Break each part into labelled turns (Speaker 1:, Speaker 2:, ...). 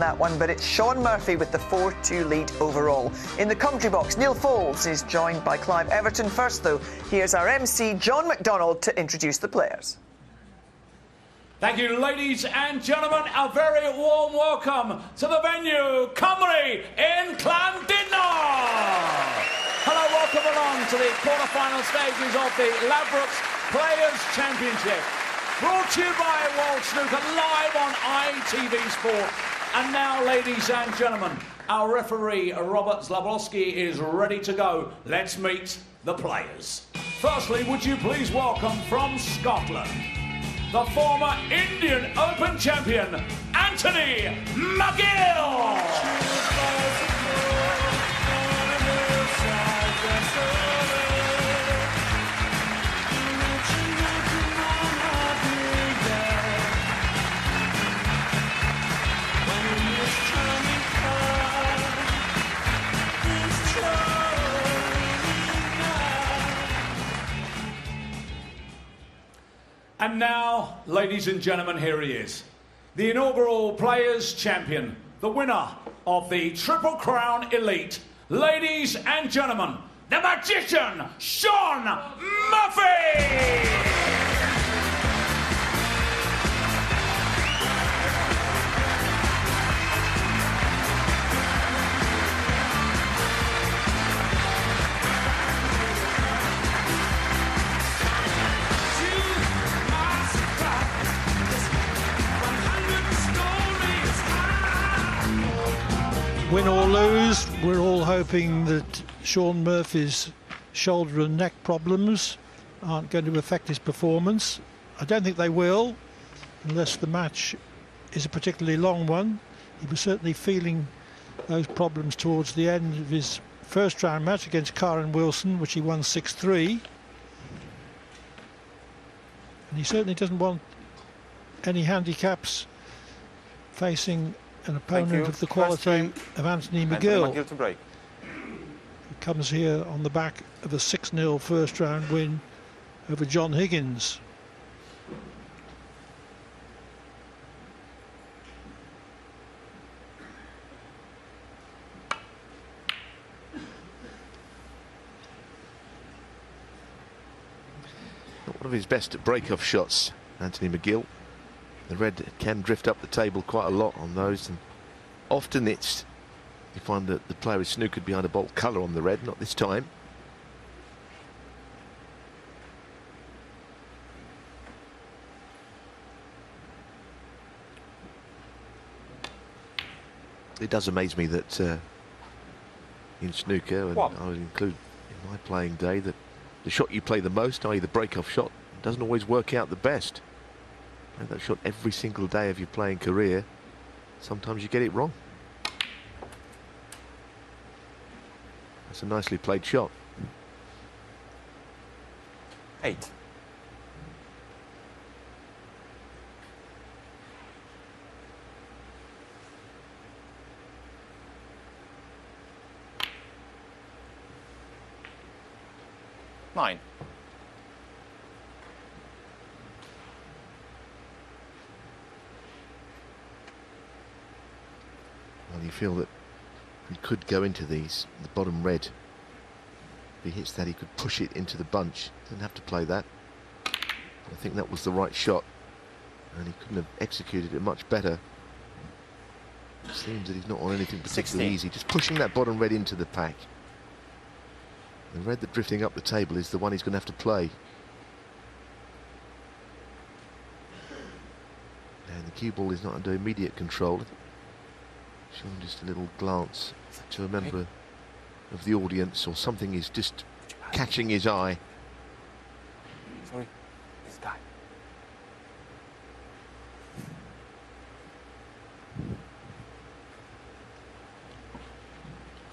Speaker 1: that one, but it's Sean Murphy with the 4-2 lead overall. In the commentary box, Neil Foulds is joined by Clive Everton. First, though, here's our MC, John McDonald, to introduce the players.
Speaker 2: Thank you, ladies and gentlemen. A very warm welcome to the venue, Cymru in Llandudno. Hello, welcome along to the quarter-final stages of the Ladbrokes Players' Championship. Brought to you by World Snooker, live on ITV Sport. And now, ladies and gentlemen, our referee, Robert Zlablowski, is ready to go. Let's meet the players. Firstly, would you please welcome from Scotland, the former Indian Open champion, Anthony McGill. And now, ladies and gentlemen, here he is, the inaugural Players' Champion, the winner of the Triple Crown Elite. Ladies and gentlemen, the magician, Sean Murphy!
Speaker 3: Win or lose, we're all hoping that Sean Murphy's shoulder and neck problems aren't going to affect his performance. I don't think they will, unless the match is a particularly long one. He was certainly feeling those problems towards the end of his first round match against Karen Wilson, which he won 6-3. And he certainly doesn't want any handicaps facing an opponent of the quality of Anthony McGill, who comes here on the back of a 6-0 first round win over John Higgins.
Speaker 4: Not one of his best break-off shots, Anthony McGill. The red can drift up the table quite a lot on those, and often you find that the player is snookered behind a bolt colour on the red. Not this time. It does amaze me that in snooker, and I would include in my playing day, that the shot you play the most, i.e. the break-off shot, doesn't always work out the best. That shot every single day of your playing career, sometimes you get it wrong. That's a nicely played shot.
Speaker 5: 8. Nine.
Speaker 4: Well, you feel that he could go into these, the bottom red. If he hits that, he could push it into the bunch. Doesn't have to play that. I think that was the right shot, and he couldn't have executed it much better. It seems that he's not on anything particularly
Speaker 5: 16.
Speaker 4: easy. Just pushing that bottom red into the pack. The red that's drifting up the table is the one he's going to have to play. And the cue ball is not under immediate control. Showing just a little glance to a member of the audience, or something is just catching his eye.
Speaker 5: Sorry, this guy.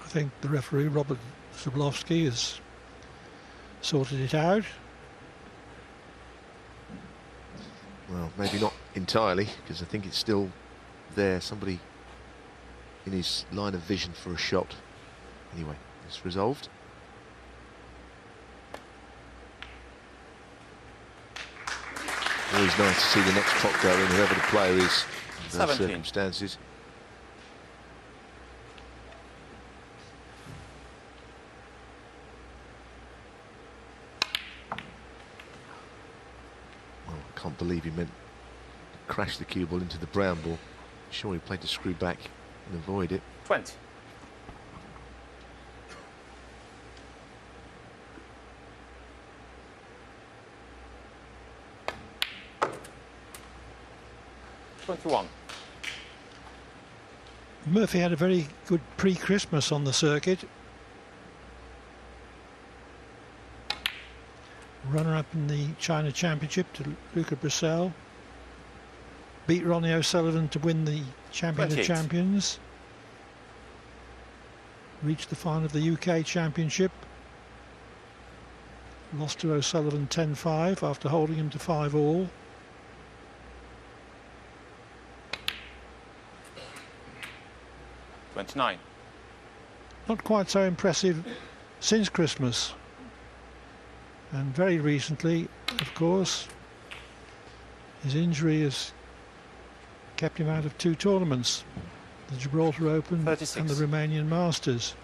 Speaker 3: I think the referee, Robert Zlablowski, has sorted it out.
Speaker 4: Well, maybe not entirely, because I think it's still there. Somebody in his line of vision for a shot. Anyway, it's resolved. Always nice to see the next clock go in, whoever the player is, in those
Speaker 5: 17.
Speaker 4: circumstances. can't believe he meant to crash the cue ball into the brown ball. Sure, he played to screw back and avoid it.
Speaker 5: 20. $21.
Speaker 3: Murphy had a very good pre-Christmas on the circuit. Runner-up in the China Championship to Luca Brissell. Beat Ronnie O'Sullivan to win the Champion
Speaker 5: 28.
Speaker 3: of Champions. Reached the final of the UK Championship. Lost to O'Sullivan 10-5 after holding him to 5-all.
Speaker 5: $29.
Speaker 3: Not quite so impressive since Christmas. And very recently, of course, his injury has kept him out of 2 tournaments, the Gibraltar Open
Speaker 5: 36.
Speaker 3: and the Romanian Masters.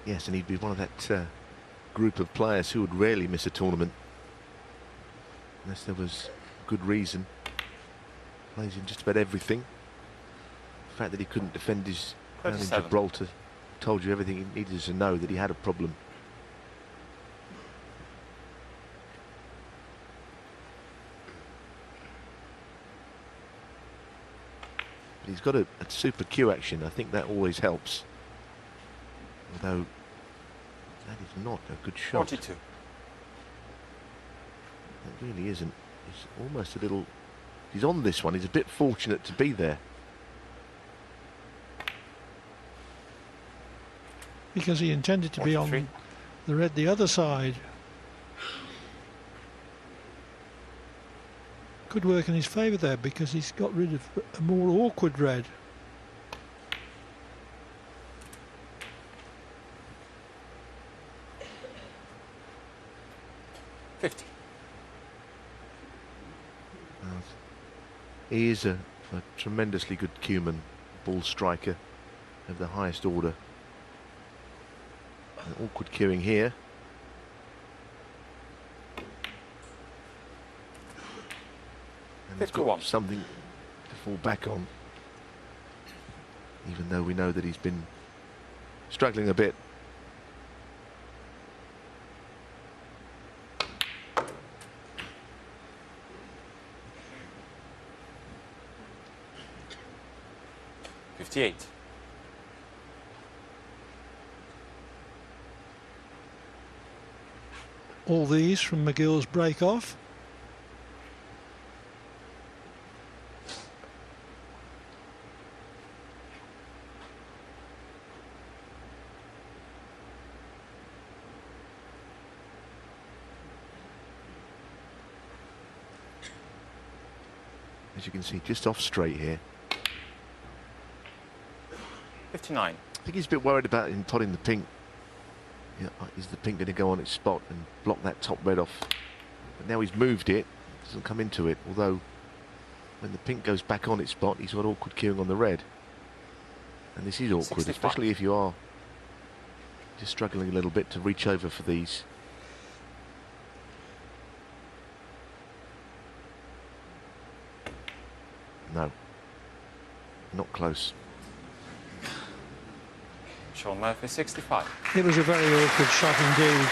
Speaker 4: Yes, and he'd be one of that group of players who would rarely miss a tournament unless there was good reason. Plays in just about everything. The fact that he couldn't defend his ground in
Speaker 5: 37.
Speaker 4: Gibraltar told you everything he needed to know, that he had a problem. But he's got a super cue action. I think that always helps. Although that is not a good shot.
Speaker 5: 42.
Speaker 4: It really isn't. It's almost a little... He's on this one. He's a bit fortunate to be there.
Speaker 3: Because he intended to be
Speaker 5: 43.
Speaker 3: on the red the other side. Could work in his favour there because he's got rid of a more awkward red.
Speaker 5: $50.
Speaker 4: He is a tremendously good cueman, ball striker of the highest order. An awkward cueing here. And he's got
Speaker 5: 51.
Speaker 4: something to fall back on, even though we know that he's been struggling a bit.
Speaker 5: $58.
Speaker 3: All these from McGill's break-off.
Speaker 4: As you can see, just off straight here.
Speaker 5: 59.
Speaker 4: I think he's a bit worried about him potting the pink. Yeah, is the pink going to go on its spot and block that top red off? But now he's moved it, doesn't come into it. Although, when the pink goes back on its spot, he's got awkward cueing on the red. And this is awkward,
Speaker 5: 65.
Speaker 4: especially if you are just struggling a little bit to reach over for these. No, not close.
Speaker 5: Sean Murphy, 65.
Speaker 3: It was a very awkward shot indeed.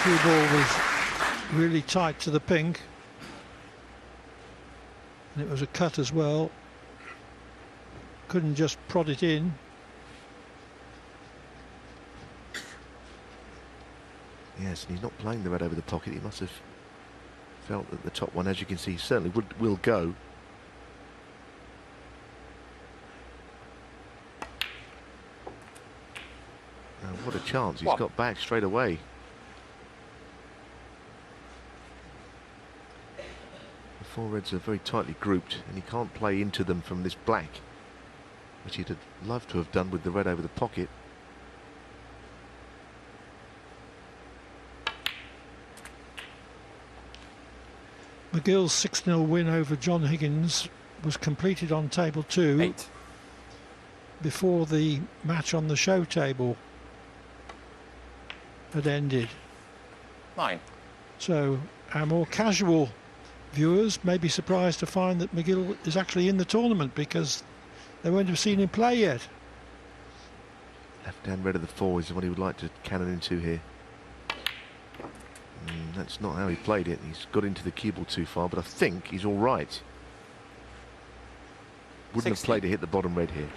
Speaker 3: Cue ball was really tight to the pink. And it was a cut as well. Couldn't just prod it in.
Speaker 4: Yes, and he's not playing the red over the pocket. He must have felt that the top one, as you can see, certainly will go. What a chance. He's got back straight away. The four reds are very tightly grouped and he can't play into them from this black, which he'd have loved to have done with the red over the pocket.
Speaker 3: McGill's 6-0 win over John Higgins was completed on table 2
Speaker 5: 8.
Speaker 3: before the match on the show table had ended.
Speaker 5: 9.
Speaker 3: So our more casual viewers may be surprised to find that McGill is actually in the tournament, because they won't have seen him play yet.
Speaker 4: Left hand red of the 4 is what he would like to cannon into here. That's not how he played it. He's got into the cue ball too far, but I think he's all right. Wouldn't
Speaker 5: 60.
Speaker 4: have played to hit the bottom red here.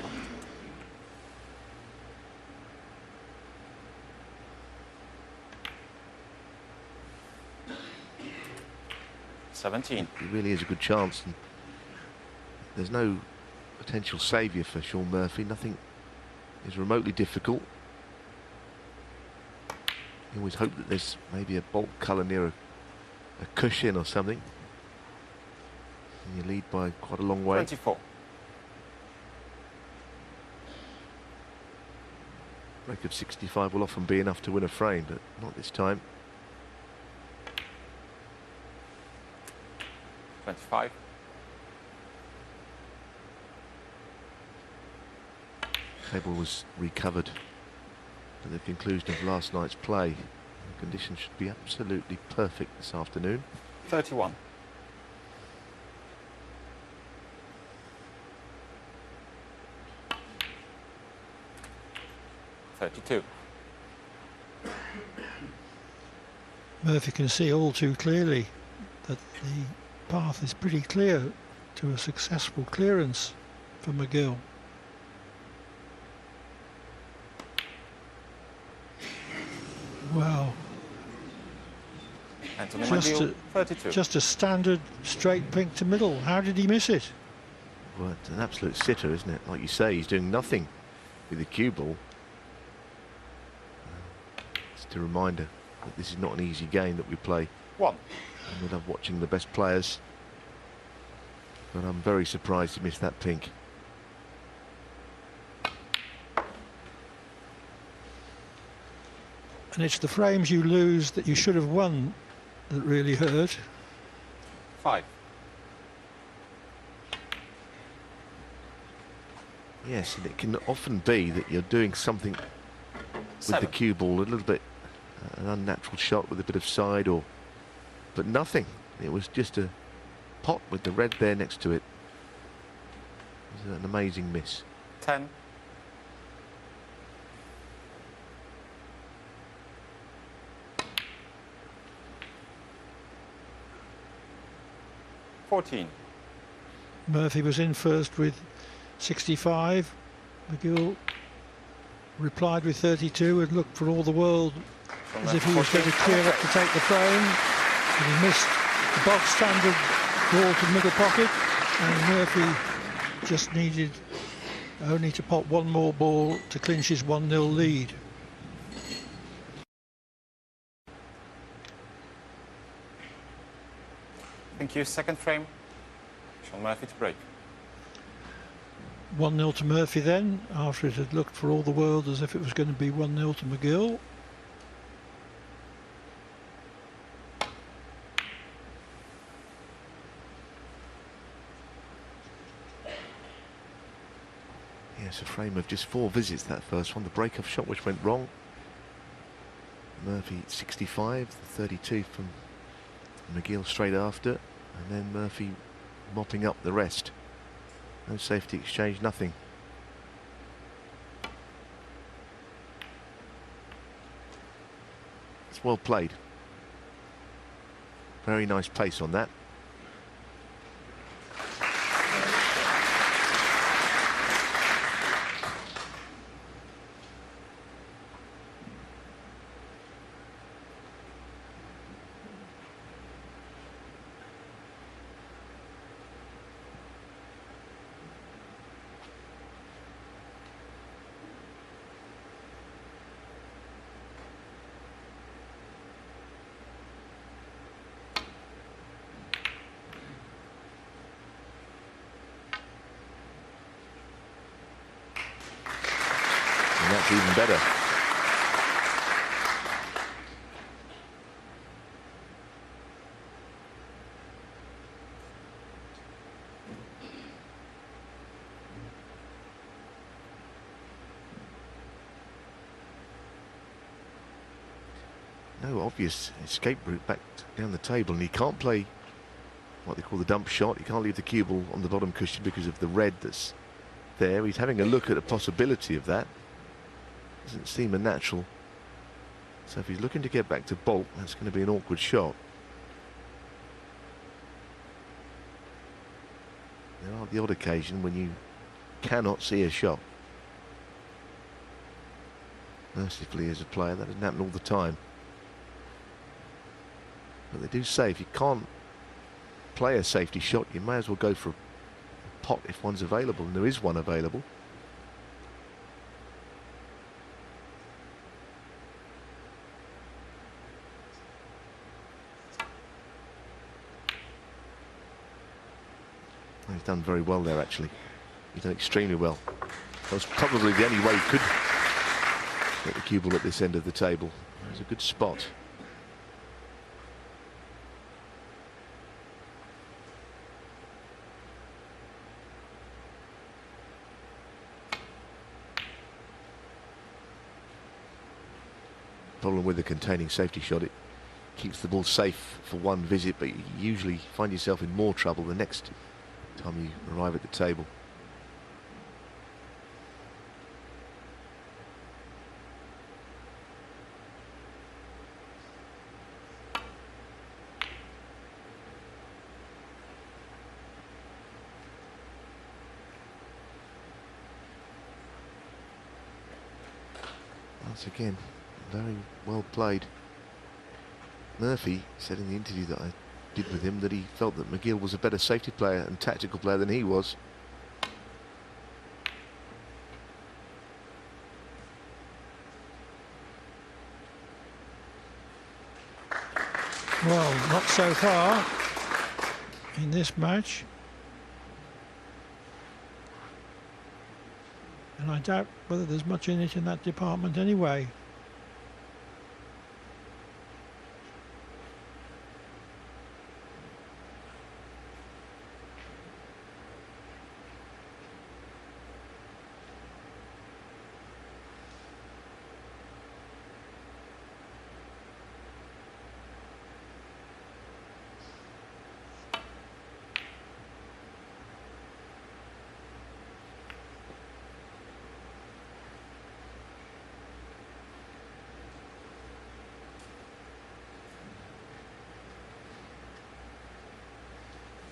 Speaker 5: $17.
Speaker 4: It really is a good chance. And there's no potential saviour for Sean Murphy. Nothing is remotely difficult. You always hope that there's maybe a bolt colour near a cushion or something. And you lead by quite a long way.
Speaker 5: 24.
Speaker 4: Break of 65 will often be enough to win a frame, but not this time.
Speaker 5: 25.
Speaker 4: Table was recovered at the conclusion of last night's play. The conditions should be absolutely perfect this afternoon.
Speaker 5: 31. $32.
Speaker 3: Murphy can see all too clearly that the path is pretty clear to a successful clearance for McGill. Wow,
Speaker 5: Anthony
Speaker 3: Just
Speaker 5: McGill,
Speaker 3: a-
Speaker 5: 32.
Speaker 3: just a standard straight pink to middle. How did he miss it?
Speaker 4: Well, it's an absolute sitter, isn't it? Like you say, he's doing nothing with the cue ball. Just a reminder that this is not an easy game that we play.
Speaker 5: 1.
Speaker 4: And we love watching the best players. But I'm very surprised he missed that pink.
Speaker 3: And it's the frames you lose that you should have won that really hurt.
Speaker 5: 5.
Speaker 4: Yes, and it can often be that you're doing something with
Speaker 5: 7.
Speaker 4: the cue ball, a little bit an unnatural shot with a bit of side, but nothing. It was just a pot with the red there next to it. It was an amazing miss.
Speaker 5: 10. $14.
Speaker 3: Murphy was in first with 65. McGill replied with 32 and looked for all the world as if he was going to clear up to take the frame. But he missed the box standard ball to middle pocket, and Murphy just needed only to pot one more ball to clinch his 1-0 lead.
Speaker 5: Thank you. Second frame. Sean Murphy to break.
Speaker 3: 1-0 to Murphy then, after it had looked for all the world as if it was going to be 1-0 to McGill.
Speaker 4: Yes, a frame of just 4 visits, that first one. The break-off shot which went wrong. Murphy 65, the 32 from McGill straight after, and then Murphy mopping up the rest. No safety exchange, nothing. It's well played. Very nice pace on that. And that's even better. no obvious escape route back down the table, and he can't play what they call the dump shot. He can't leave the cue ball on the bottom cushion because of the red that's there. He's having a look at a possibility of that. Doesn't seem a natural. So if he's looking to get back to baulk, that's going to be an awkward shot. There are the odd occasion when you cannot see a shot. Mercifully, as a player, that doesn't happen all the time. But they do say if you can't play a safety shot, you may as well go for a pot if one's available, and there is one available. He's done very well there, actually. He's done extremely well. That was probably the only way he could get the cue ball at this end of the table. It was a good spot. Problem with the containing safety shot, it keeps the ball safe for one visit, but you usually find yourself in more trouble the next time you arrive at the table. Once again, very well played. Murphy said in the interview that I did with him that he felt that McGill was a better safety player and tactical player than he was.
Speaker 3: Well, not so far in this match. And I doubt whether there's much in it in that department anyway.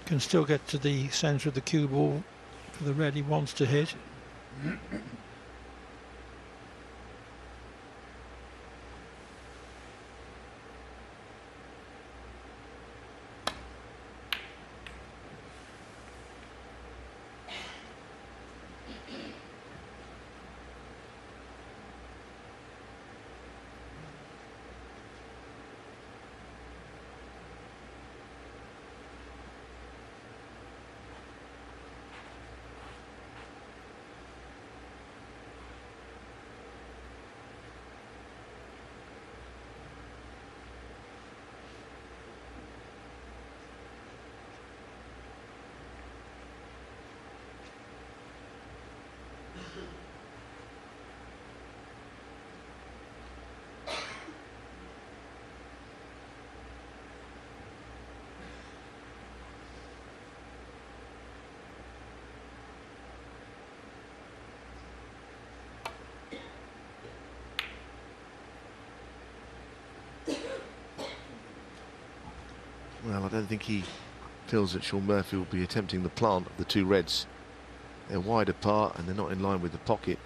Speaker 3: Can still get to the centre of the cue ball for the red he wants to hit.
Speaker 4: Well, I don't think he feels that Sean Murphy will be attempting the plant of the two reds. They're wide apart and they're not in line with the pocket.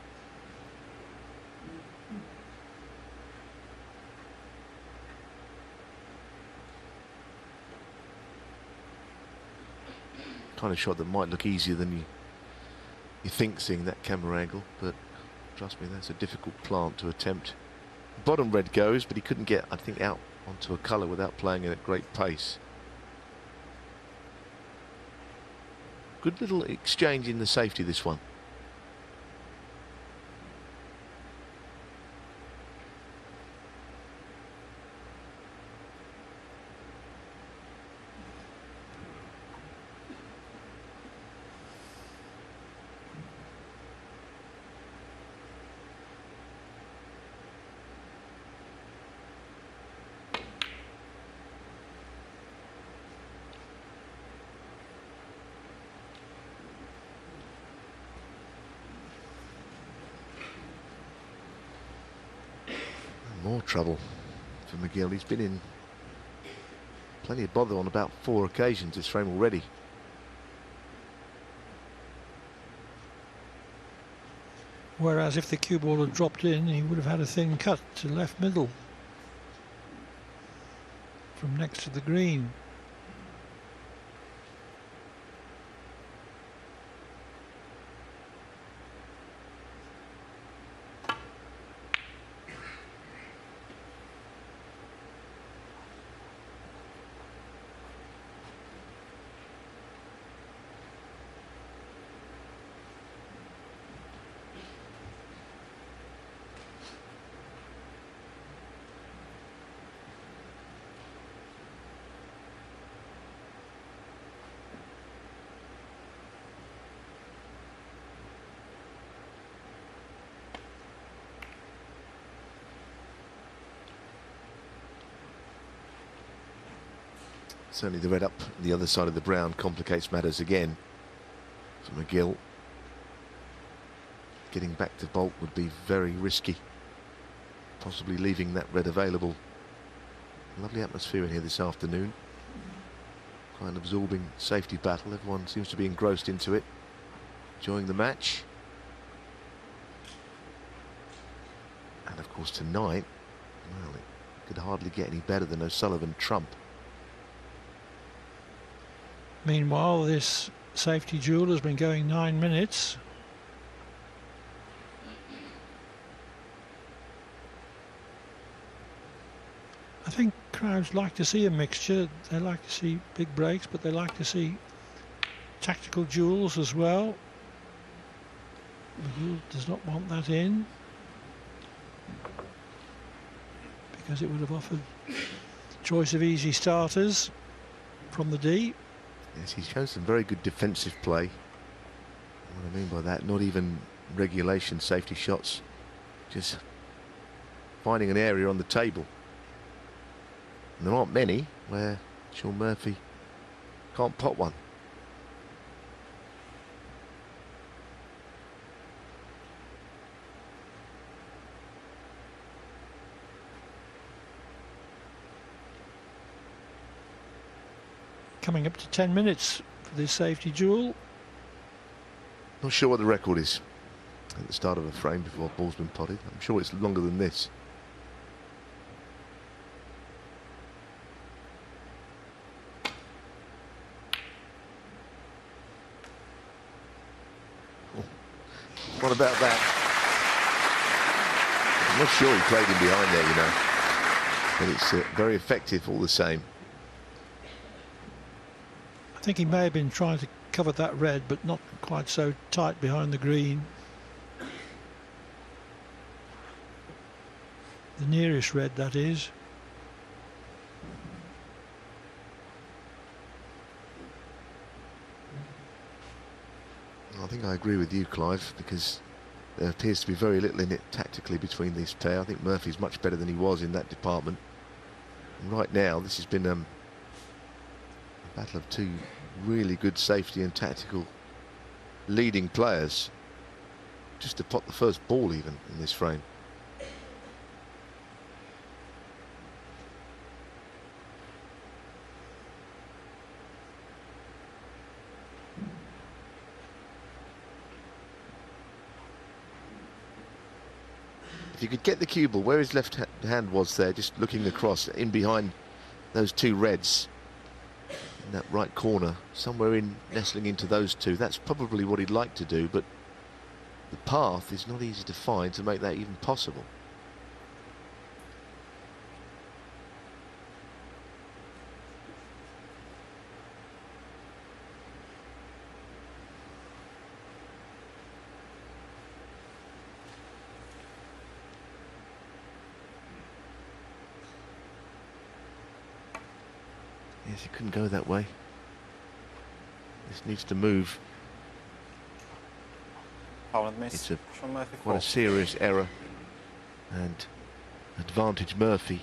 Speaker 4: Kind of shot that might look easier than you think seeing that camera angle, but trust me, that's a difficult plant to attempt. Bottom red goes, but he couldn't get, I think, out onto a colour without playing it at great pace. Good little exchange in the safety, this one. More trouble for McGill. He's been in plenty of bother on about 4 occasions this frame already.
Speaker 3: Whereas if the cue ball had dropped in, he would have had a thin cut to left middle from next to the green.
Speaker 4: Certainly the red up the other side of the brown complicates matters again for McGill. Getting back to bault would be very risky, possibly leaving that red available. Lovely atmosphere in here this afternoon. Quite an absorbing safety battle. Everyone seems to be engrossed into it, enjoying the match. And of course tonight, well, it could hardly get any better than O'Sullivan Trump.
Speaker 3: Meanwhile, this safety duel has been going 9 minutes. I think crowds like to see a mixture. They like to see big breaks, but they like to see tactical duels as well. McGill does not want that in, because it would have offered choice of easy starters from the D.
Speaker 4: Yes, he's shown some very good defensive play. What I mean by that, not even regulation safety shots, just finding an area on the table. And there aren't many where Shaun Murphy can't pot one.
Speaker 3: Coming up to 10 minutes for this safety duel.
Speaker 4: Not sure what the record is at the start of a frame before a ball's been potted. I'm sure it's longer than this. Oh, what about that? I'm not sure he played him behind there, you know. But it's very effective all the same.
Speaker 3: I think he may have been trying to cover that red, but not quite so tight behind the green. The nearest red, that is.
Speaker 4: I think I agree with you, Clive, because there appears to be very little in it tactically between these pair. I think Murphy's much better than he was in that department. And right now, this has been a battle of two really good safety and tactical leading players, just to pot the first ball even in this frame. If you could get the cue ball where his left hand was there, just looking across in behind those two reds in that right corner, somewhere in nestling into those two, that's probably what he'd like to do, but the path is not easy to find to make that even possible. Yes, he couldn't go that way. This needs to move. It's quite a serious error, and advantage Murphy.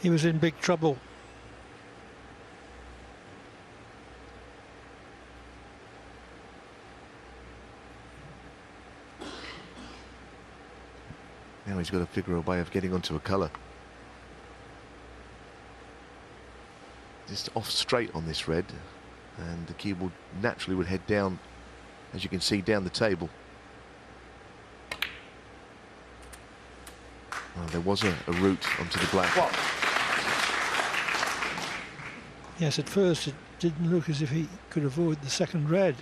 Speaker 3: He was in big trouble.
Speaker 4: Now he's got to figure a way of getting onto a colour. Just off straight on this red, and the cue ball naturally would head down, as you can see, down the table. Oh, there was a route onto the black.
Speaker 5: What?
Speaker 3: Yes, at first it didn't look as if he could avoid the second red.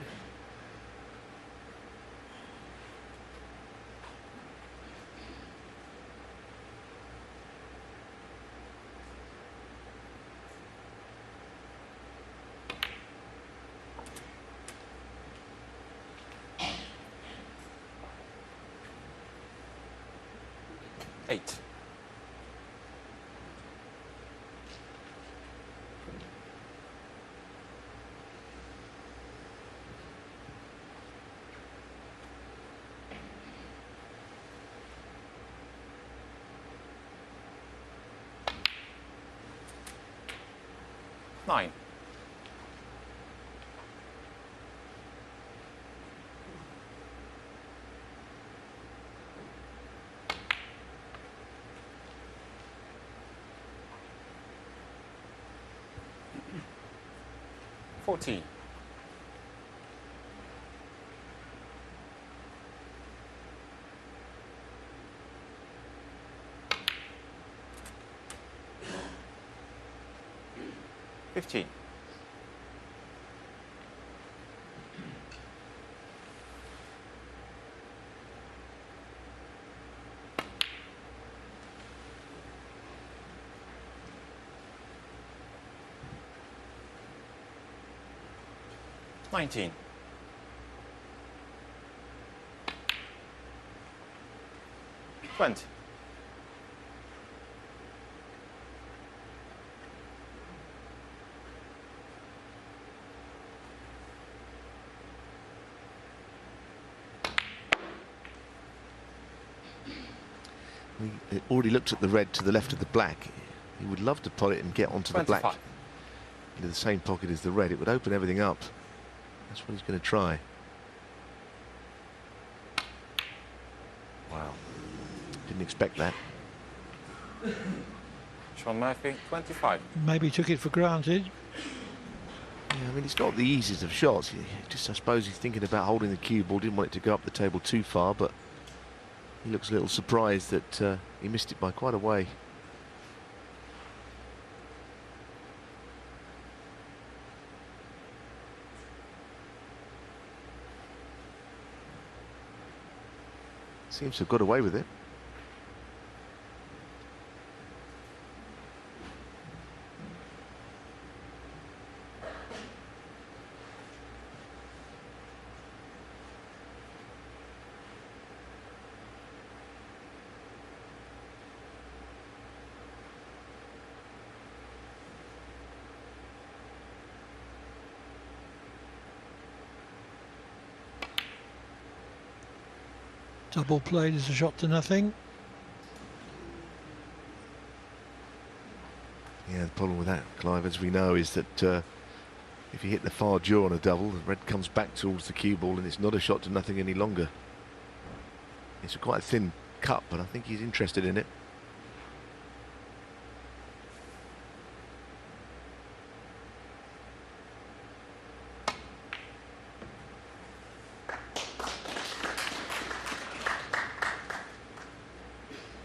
Speaker 5: Eight. Nine. Fourteen. Fifteen. 19. 20.
Speaker 4: We already looked at the red to the left of the black. He would love to pot it and get onto
Speaker 5: 25.
Speaker 4: the black into the same pocket as the red. It would open everything up. That's what he's going to try. Wow. Didn't expect that.
Speaker 5: Sean Murphy, 25.
Speaker 3: Maybe took it for granted.
Speaker 4: Yeah, I mean, it's not the easiest of shots. Just, I suppose he's thinking about holding the cue ball. Didn't want it to go up the table too far, but he looks a little surprised that he missed it by quite a way. Seems to have got away with it.
Speaker 3: Double played is a shot to nothing.
Speaker 4: Yeah, the problem with that, Clive, as we know, is that if you hit the far jaw on a double, the red comes back towards the cue ball and it's not a shot to nothing any longer. It's a quite a thin cut, but I think he's interested in it.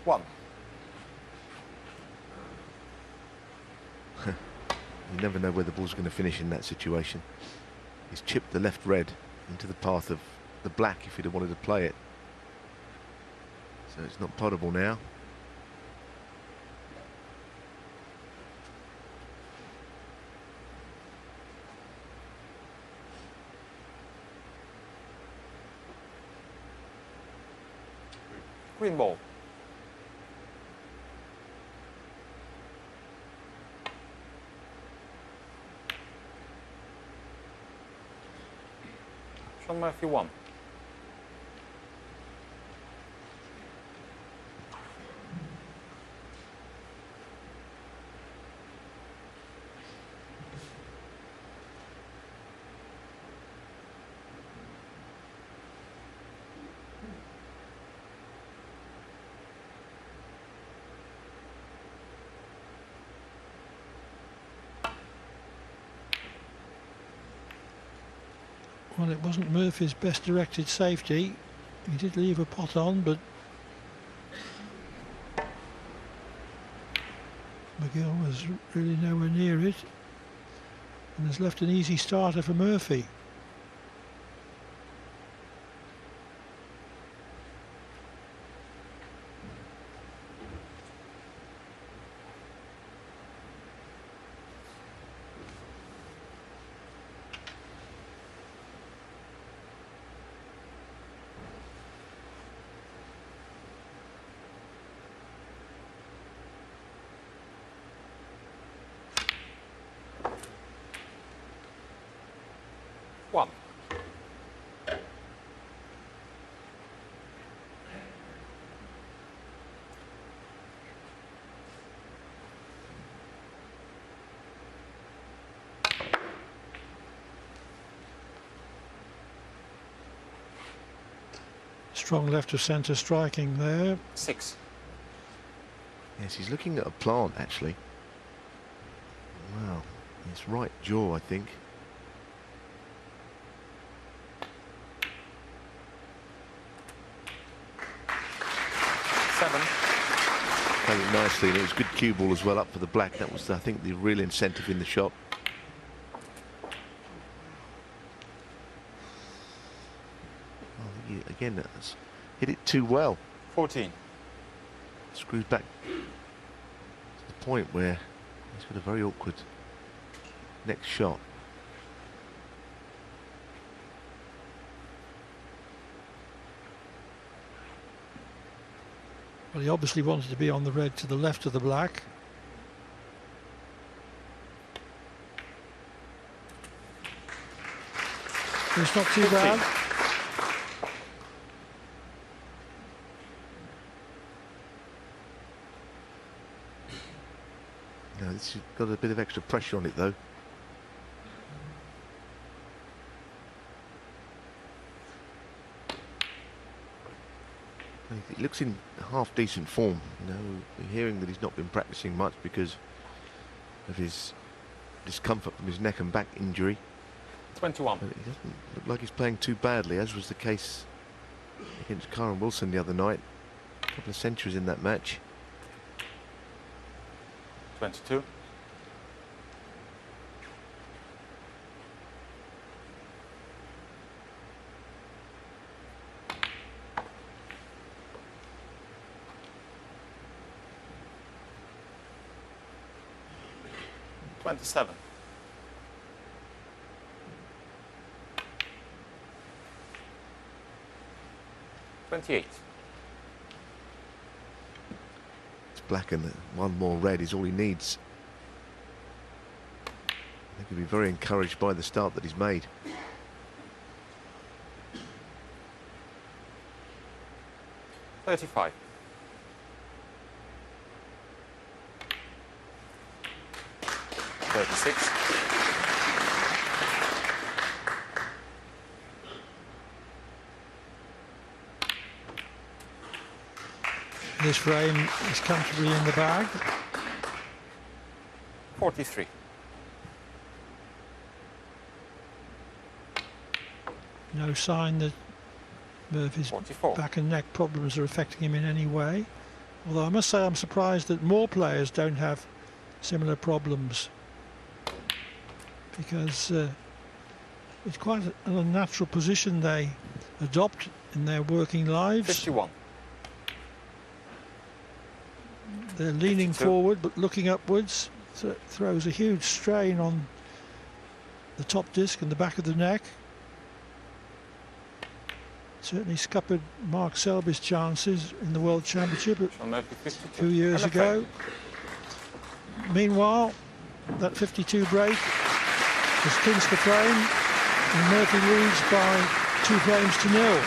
Speaker 5: One.
Speaker 4: You never know where the ball's going to finish in that situation. He's chipped the left red into the path of the black if he'd have wanted to play it. So it's not potable now.
Speaker 5: Green ball. Sean Murphy, 1.
Speaker 3: Well, it wasn't Murphy's best directed safety. He did leave a pot on, but McGill was really nowhere near it, and has left an easy starter for Murphy.
Speaker 5: One.
Speaker 3: Strong left of centre striking there.
Speaker 5: 6.
Speaker 4: Yes, he's looking at a plant actually. Wow, his right jaw, I think. Played it nicely, and it was good cue ball as well up for the black. That was, I think, the real incentive in the shot. Oh, again, that's hit it too well.
Speaker 5: 14.
Speaker 4: Screws back to the point where he's got a very awkward next shot.
Speaker 3: Well, he obviously wanted to be on the red to the left of the black. It's not too bad.
Speaker 4: No, it's got a bit of extra pressure on it though. He looks in half decent form. You know, we're hearing that he's not been practicing much because of his discomfort from his neck and back injury.
Speaker 5: 21.
Speaker 4: But he doesn't look like he's playing too badly, as was the case against Karen Wilson the other night. A couple of centuries in that match.
Speaker 5: 22. $27. 28.
Speaker 4: It's black and one more red is all he needs. I think he'll be very encouraged by the start that he's made.
Speaker 5: $35. 36.
Speaker 3: This frame is comfortably in the bag.
Speaker 5: 43.
Speaker 3: No sign that Murphy's
Speaker 5: 44.
Speaker 3: back and neck problems are affecting him in any way. Although I must say I'm surprised that more players don't have similar problems, because it's quite an unnatural position they adopt in their working lives.
Speaker 5: 51.
Speaker 3: They're leaning
Speaker 5: 52.
Speaker 3: forward but looking upwards, so it throws a huge strain on the top disc and the back of the neck. Certainly scuppered Mark Selby's chances in the World Championship a few years ago. Meanwhile, that 52 break has clinched the frame, and Murphy leads by 2 frames to 0.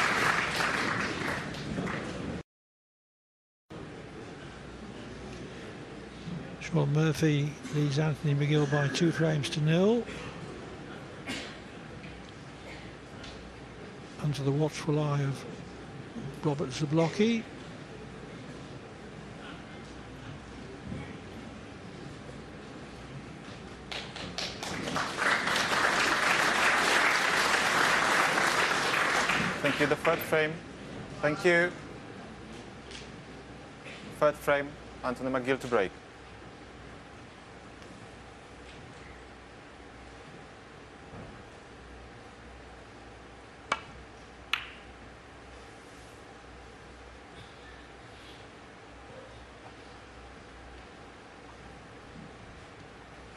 Speaker 3: Sean Murphy leads Anthony McGill by 2 frames to 0. Under the watchful eye of Robert Zablocki.
Speaker 5: Thank you. The third frame. Thank you. Third frame. Anthony McGill to break.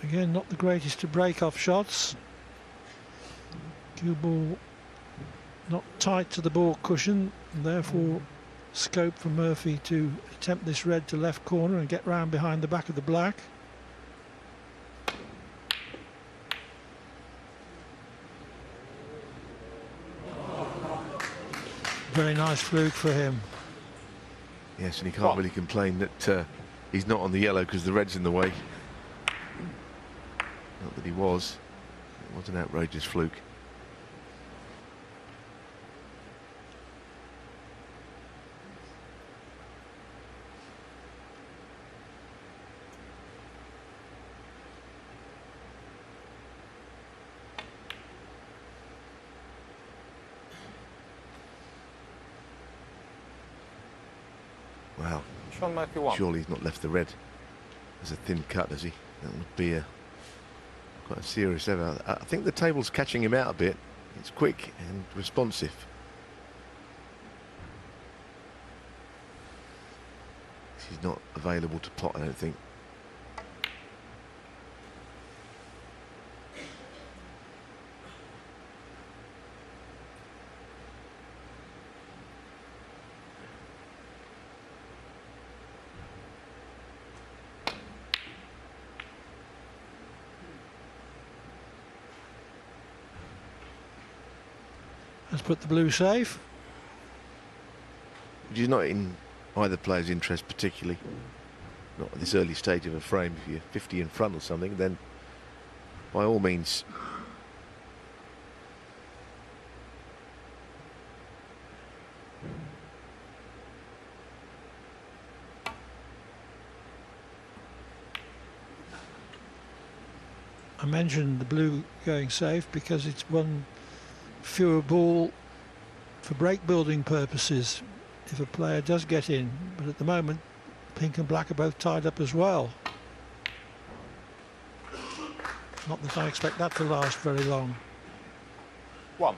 Speaker 3: Again, not the greatest to break off shots. Cue ball not tight to the ball cushion, and therefore scope for Murphy to attempt this red to left corner and get round behind the back of the black. Very nice fluke for him.
Speaker 4: Yes, and he can't really complain that he's not on the yellow because the red's in the way. Not that he was. It was an outrageous fluke. Wow.
Speaker 5: Sean Murphy won.
Speaker 4: Surely he's not left the red as a thin cut, has he? That would be quite a serious error. I think the table's catching him out a bit. It's quick and responsive. He's not available to pot, I don't think.
Speaker 3: Let's put the blue safe.
Speaker 4: Which is not in either player's interest particularly. Not at this early stage of a frame. If you're 50 in front or something, then by all means.
Speaker 3: I mentioned the blue going safe because it's one fewer ball for break building purposes if a player does get in, but at the moment pink and black are both tied up as well. Not that I expect that to last very long.
Speaker 5: One.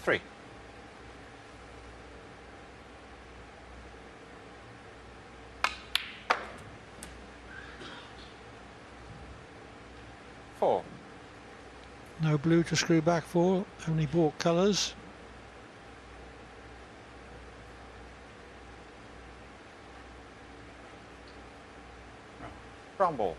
Speaker 5: Three. Four.
Speaker 3: No blue to screw back for, only bought colours.
Speaker 5: Brown ball.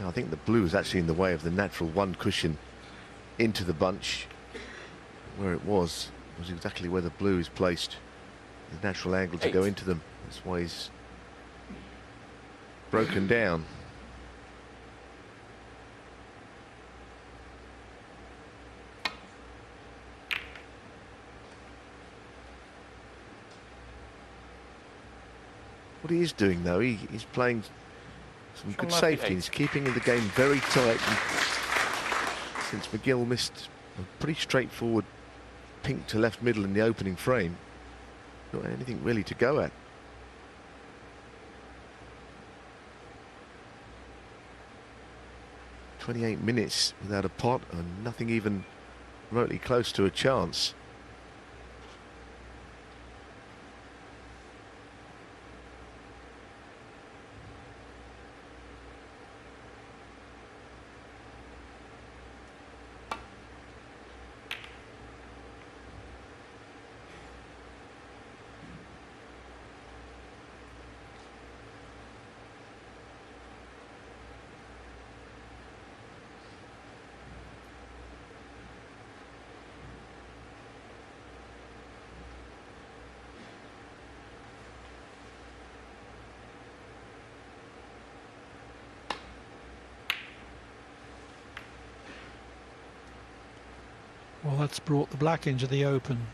Speaker 4: I think the blue is actually in the way of the natural one cushion into the bunch. Where it was exactly where the blue is placed. The natural angle to go into them. That's why he's broken down. What he is doing though, he's playing some good safety. He's keeping the game very tight. And since McGill missed a pretty straightforward pink to left middle in the opening frame, not anything really to go at. "28 minutes without a pot and nothing even remotely close to a chance."
Speaker 3: That's brought the black into the open.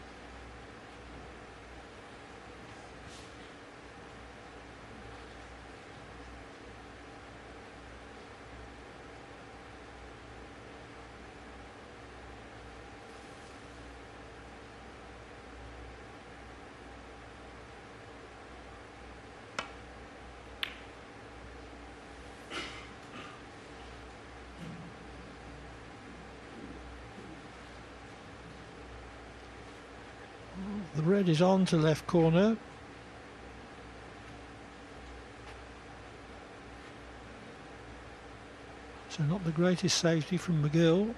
Speaker 3: The red is on to left corner. So not the greatest safety from McGill.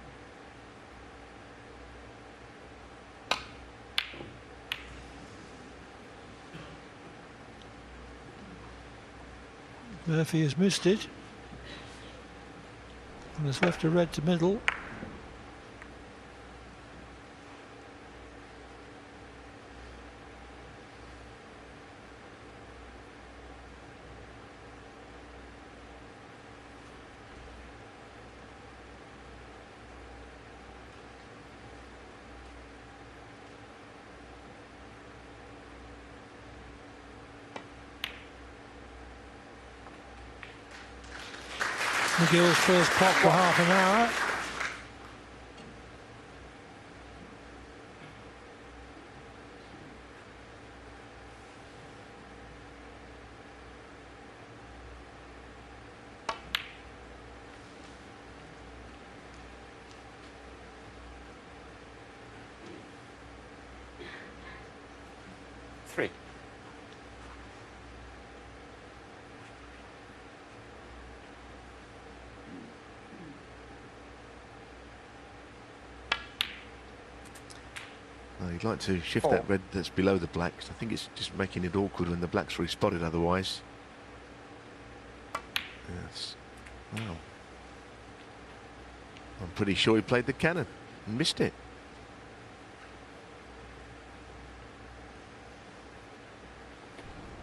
Speaker 3: Murphy has missed it and has left a red to middle. McGill's first pot for half an hour.
Speaker 5: Three.
Speaker 4: You'd like to shift that red that's below the black. I think it's just making it awkward when the black's respotted otherwise. Yes. Wow. I'm pretty sure he played the cannon and missed it.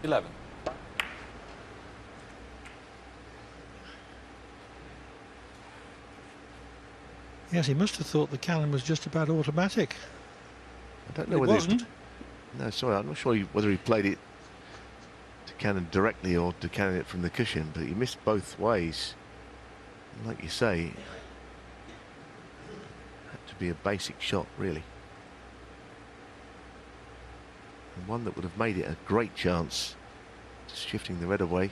Speaker 5: $11.
Speaker 3: Yes, he must have thought the cannon was just about automatic.
Speaker 4: I don't know
Speaker 3: it
Speaker 4: whether
Speaker 3: wasn't.
Speaker 4: No, sorry, I'm not sure whether he played it to cannon directly or to cannon it from the cushion, but he missed both ways. And like you say, had to be a basic shot, really. And one that would have made it a great chance. Just shifting the red away.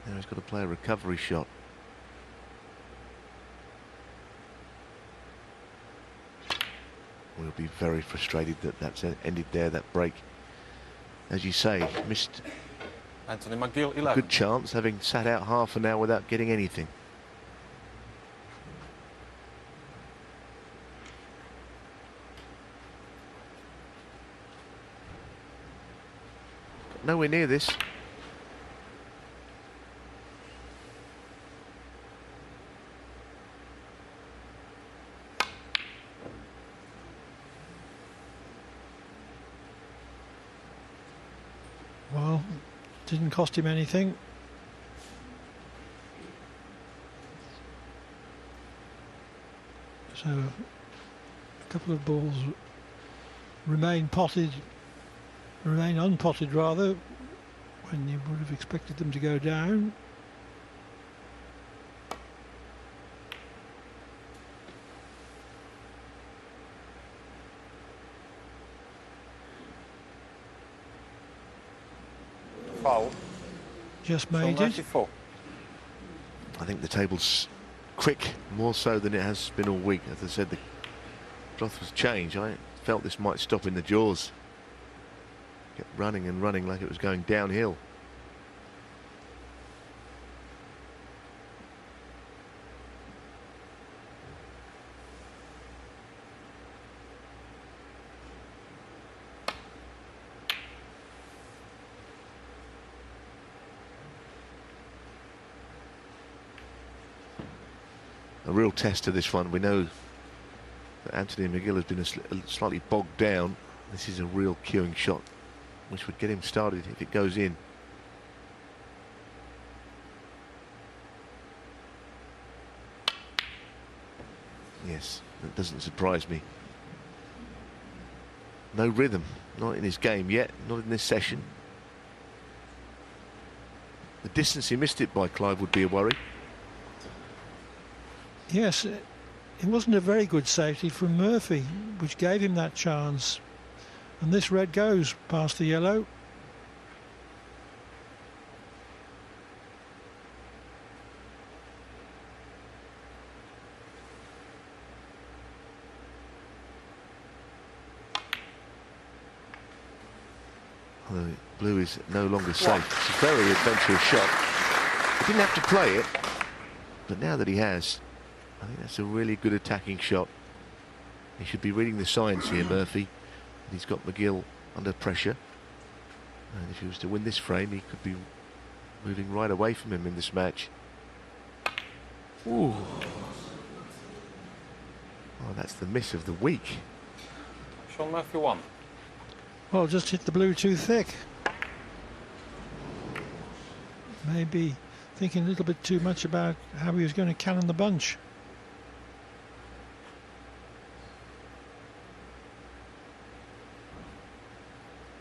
Speaker 4: Now he's got to play a recovery shot. We'll be very frustrated that that's ended there, that break. As you say, missed
Speaker 5: Anthony McGill, 11.
Speaker 4: a good chance, having sat out half an hour without getting anything. Nowhere near this.
Speaker 3: Well, didn't cost him anything. So a couple of balls remain unpotted rather, when you would have expected them to go down.
Speaker 5: Foul.
Speaker 3: Just made it.
Speaker 5: 94.
Speaker 4: I think the table's quick, more so than it has been all week. As I said, the cloth was changed. I felt this might stop in the jaws. Kept running and running like it was going downhill. A real test of this one. We know that Anthony McGill has been slightly bogged down. This is a real queuing shot, which would get him started if it goes in. Yes, that doesn't surprise me. No rhythm, not in his game yet, not in this session. The distance he missed it by, Clive, would be a worry.
Speaker 3: Yes, it wasn't a very good safety from Murphy, which gave him that chance. And this red goes past the yellow.
Speaker 4: Although blue is no longer safe. It's a very adventurous shot. He didn't have to play it, but now that he has, I think that's a really good attacking shot. He should be reading the signs here, Murphy. He's got McGill under pressure. And if he was to win this frame, he could be moving right away from him in this match. Ooh. Oh, that's the miss of the week.
Speaker 5: Sean Murphy 1.
Speaker 3: Well, just hit the blue too thick. Maybe thinking a little bit too much about how he was going to cannon the bunch.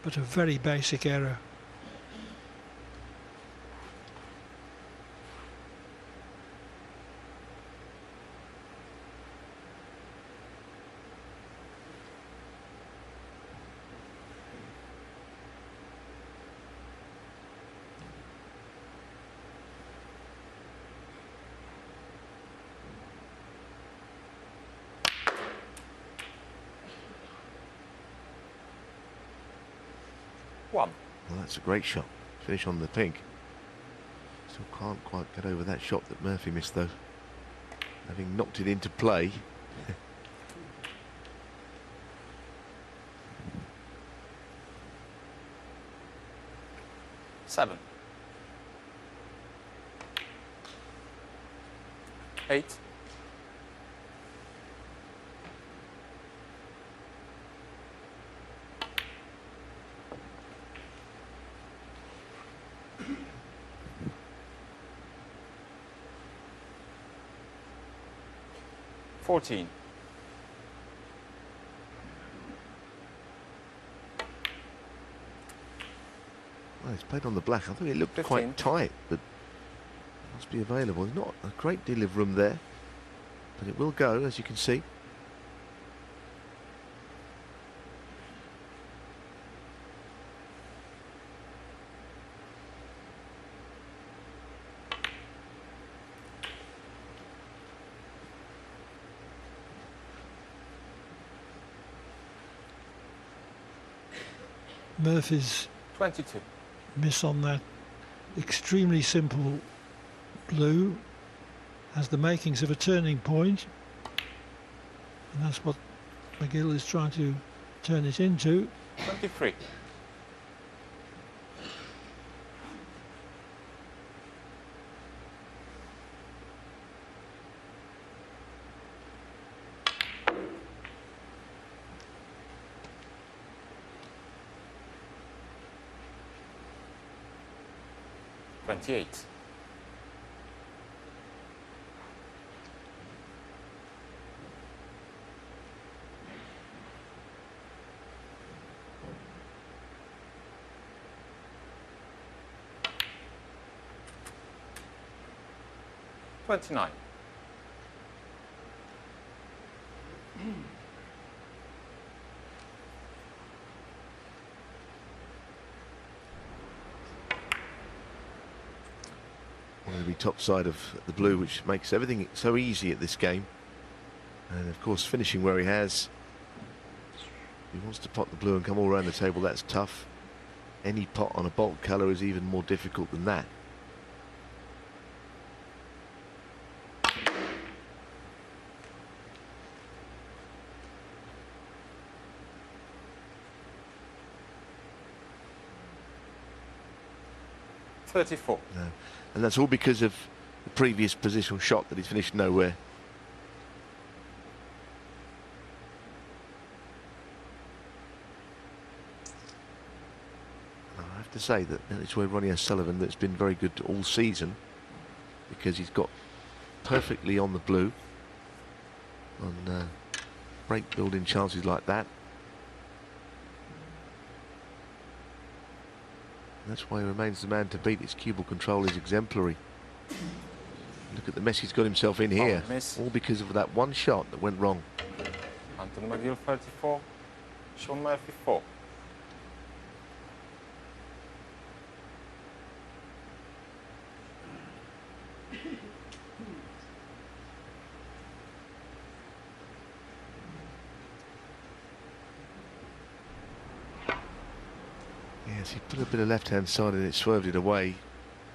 Speaker 3: But a very basic error.
Speaker 4: Well, that's a great shot. Finish on the pink. Still can't quite get over that shot that Murphy missed, though. Having knocked it into play.
Speaker 5: 7. 8. 14.
Speaker 4: Well, it's played on the black. I thought it looked
Speaker 5: 15.
Speaker 4: quite tight, but it must be available. There's not a great deal of room there, but it will go, as you can see.
Speaker 3: Murphy's
Speaker 5: 22.
Speaker 3: miss on that extremely simple blue has the makings of a turning point, and that's what McGill is trying to turn it into.
Speaker 5: 23. Twenty-eight. 29.
Speaker 4: Wanted to be top side of the blue, which makes everything so easy at this game. And of course, finishing where he has. He wants to pot the blue and come all around the table. That's tough. Any pot on a bulk colour is even more difficult than that.
Speaker 5: $34.
Speaker 4: No. And that's all because of the previous positional shot that he's finished nowhere. I have to say that it's where Ronnie O'Sullivan that's been very good all season, because he's got perfectly on the blue on break building chances like that. And that's why he remains the man to beat. His cue ball control is exemplary. Look at the mess he's got himself in here. All because of that one shot that went wrong.
Speaker 5: Anthony McGill 34, Sean Murphy 4.
Speaker 4: Yes, he put a bit of left-hand side and it swerved it away.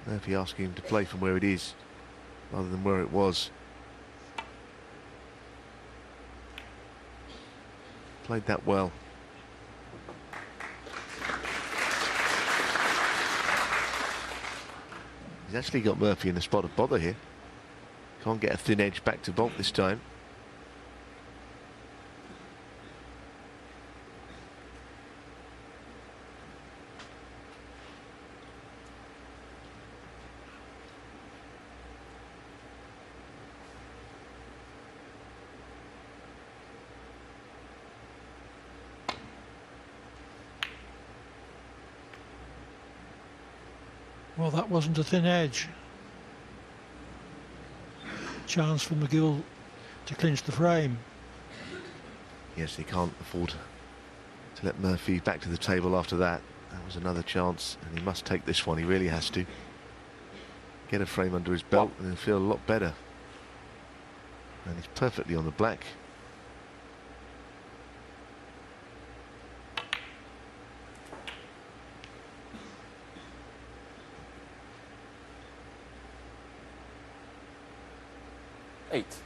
Speaker 4: Murphy asking him to play from where it is rather than where it was. Played that well. He's actually got Murphy in a spot of bother here. Can't get a thin edge back to Bolt this time.
Speaker 3: Well, that wasn't a thin edge. Chance for McGill to clinch the frame.
Speaker 4: Yes, he can't afford to let Murphy back to the table after that. That was another chance, and he must take this one. He really has to. Get a frame under his belt, and he'll feel a lot better. And he's perfectly on the black.
Speaker 5: Eight.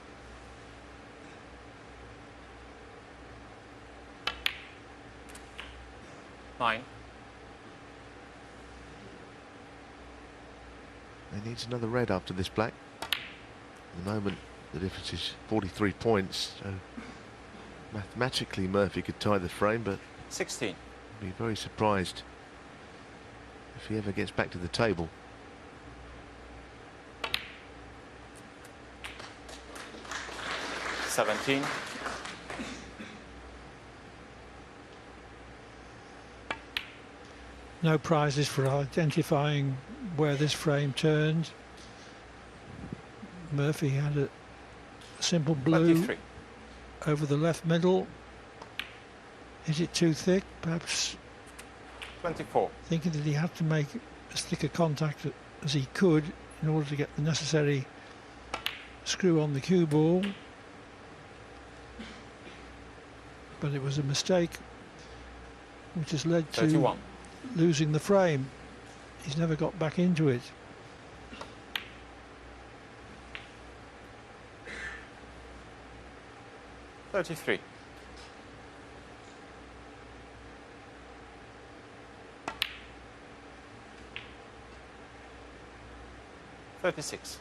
Speaker 5: Nine.
Speaker 4: He needs another red after this black. At the moment, the difference is 43 points. So mathematically, Murphy could tie the frame, but
Speaker 5: 16.
Speaker 4: I'd be very surprised if he ever gets back to the table.
Speaker 5: 17.
Speaker 3: No prizes for identifying where this frame turned. Murphy had a simple blue
Speaker 5: 23.
Speaker 3: over the left middle. Is it too thick? Perhaps
Speaker 5: 24.
Speaker 3: thinking that he had to make as thick a contact as he could in order to get the necessary screw on the cue ball. But it was a mistake which has led to
Speaker 5: 31.
Speaker 3: losing the frame. He's never got back into it.
Speaker 5: $33. 36.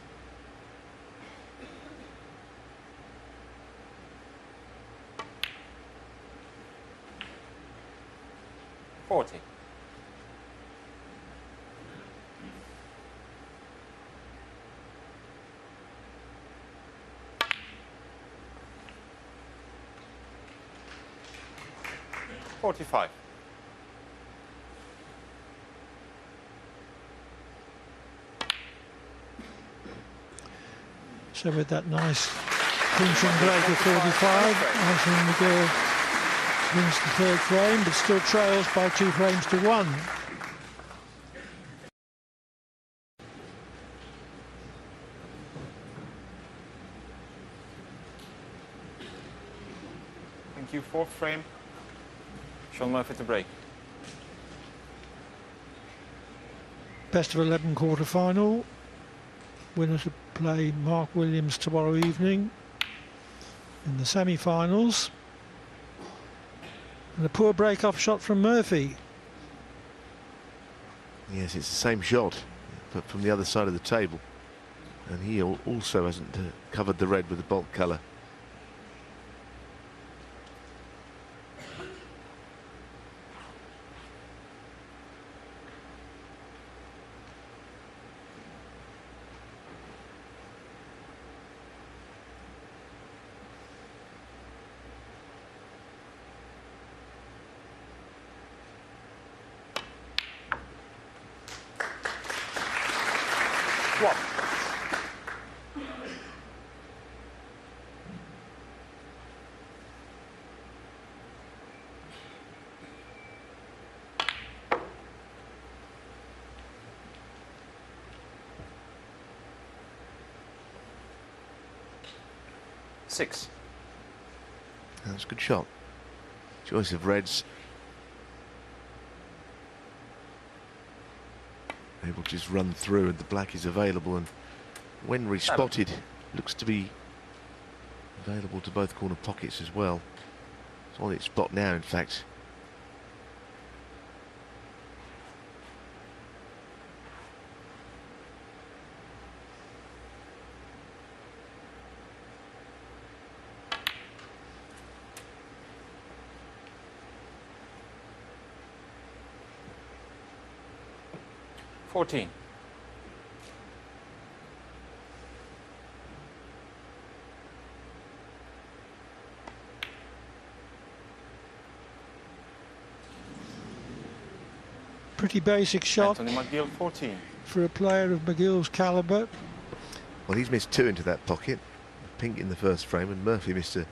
Speaker 5: 40. 45.
Speaker 3: So with that nice clinching break of 45, Anthony McGill wins the third frame, but still trails by 2 frames to 1.
Speaker 5: Thank you. Fourth frame. Sean Murphy to break.
Speaker 3: Best of 11 quarter-final. Winner to play Mark Williams tomorrow evening in the semi-finals. And a poor break-off shot from Murphy.
Speaker 4: Yes, it's the same shot, but from the other side of the table. And he also hasn't covered the red with the bulk colour.
Speaker 5: 1. Six.
Speaker 4: That's a good shot. Choice of reds. Able to just run through, and the black is available, and when respotted, looks to be available to both corner pockets as well. It's on its spot now, in fact.
Speaker 5: Fourteen.
Speaker 3: Pretty basic shot
Speaker 5: Anthony McGill, 14.
Speaker 3: for a player of McGill's calibre.
Speaker 4: Well, he's missed 2 into that pocket. Pink in the first frame, and Murphy missed a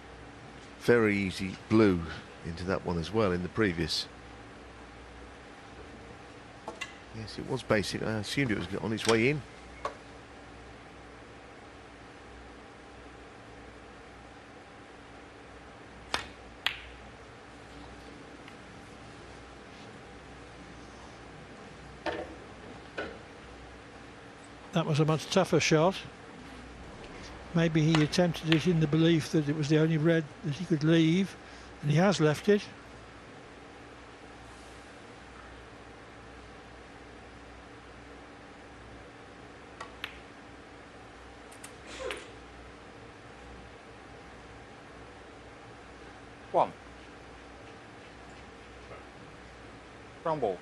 Speaker 4: very easy blue into that one as well in the previous. Yes, it was basic. I assumed it was on its way in.
Speaker 3: That was a much tougher shot. Maybe he attempted it in the belief that it was the only red that he could leave, and he has left it.
Speaker 5: One. Brown ball.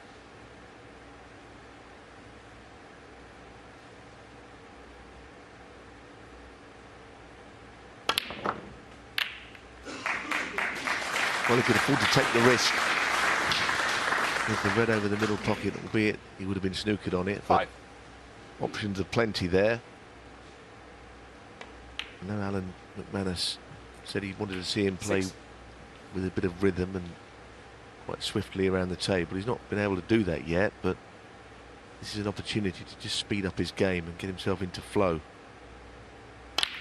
Speaker 4: Well, he could afford to take the risk with the red over the middle pocket, albeit he would have been snookered on it. But
Speaker 5: 5.
Speaker 4: options are plenty there. I know Alan McManus said he wanted to see him play
Speaker 5: 6.
Speaker 4: with a bit of rhythm and quite swiftly around the table. He's not been able to do that yet, but this is an opportunity to just speed up his game and get himself into flow.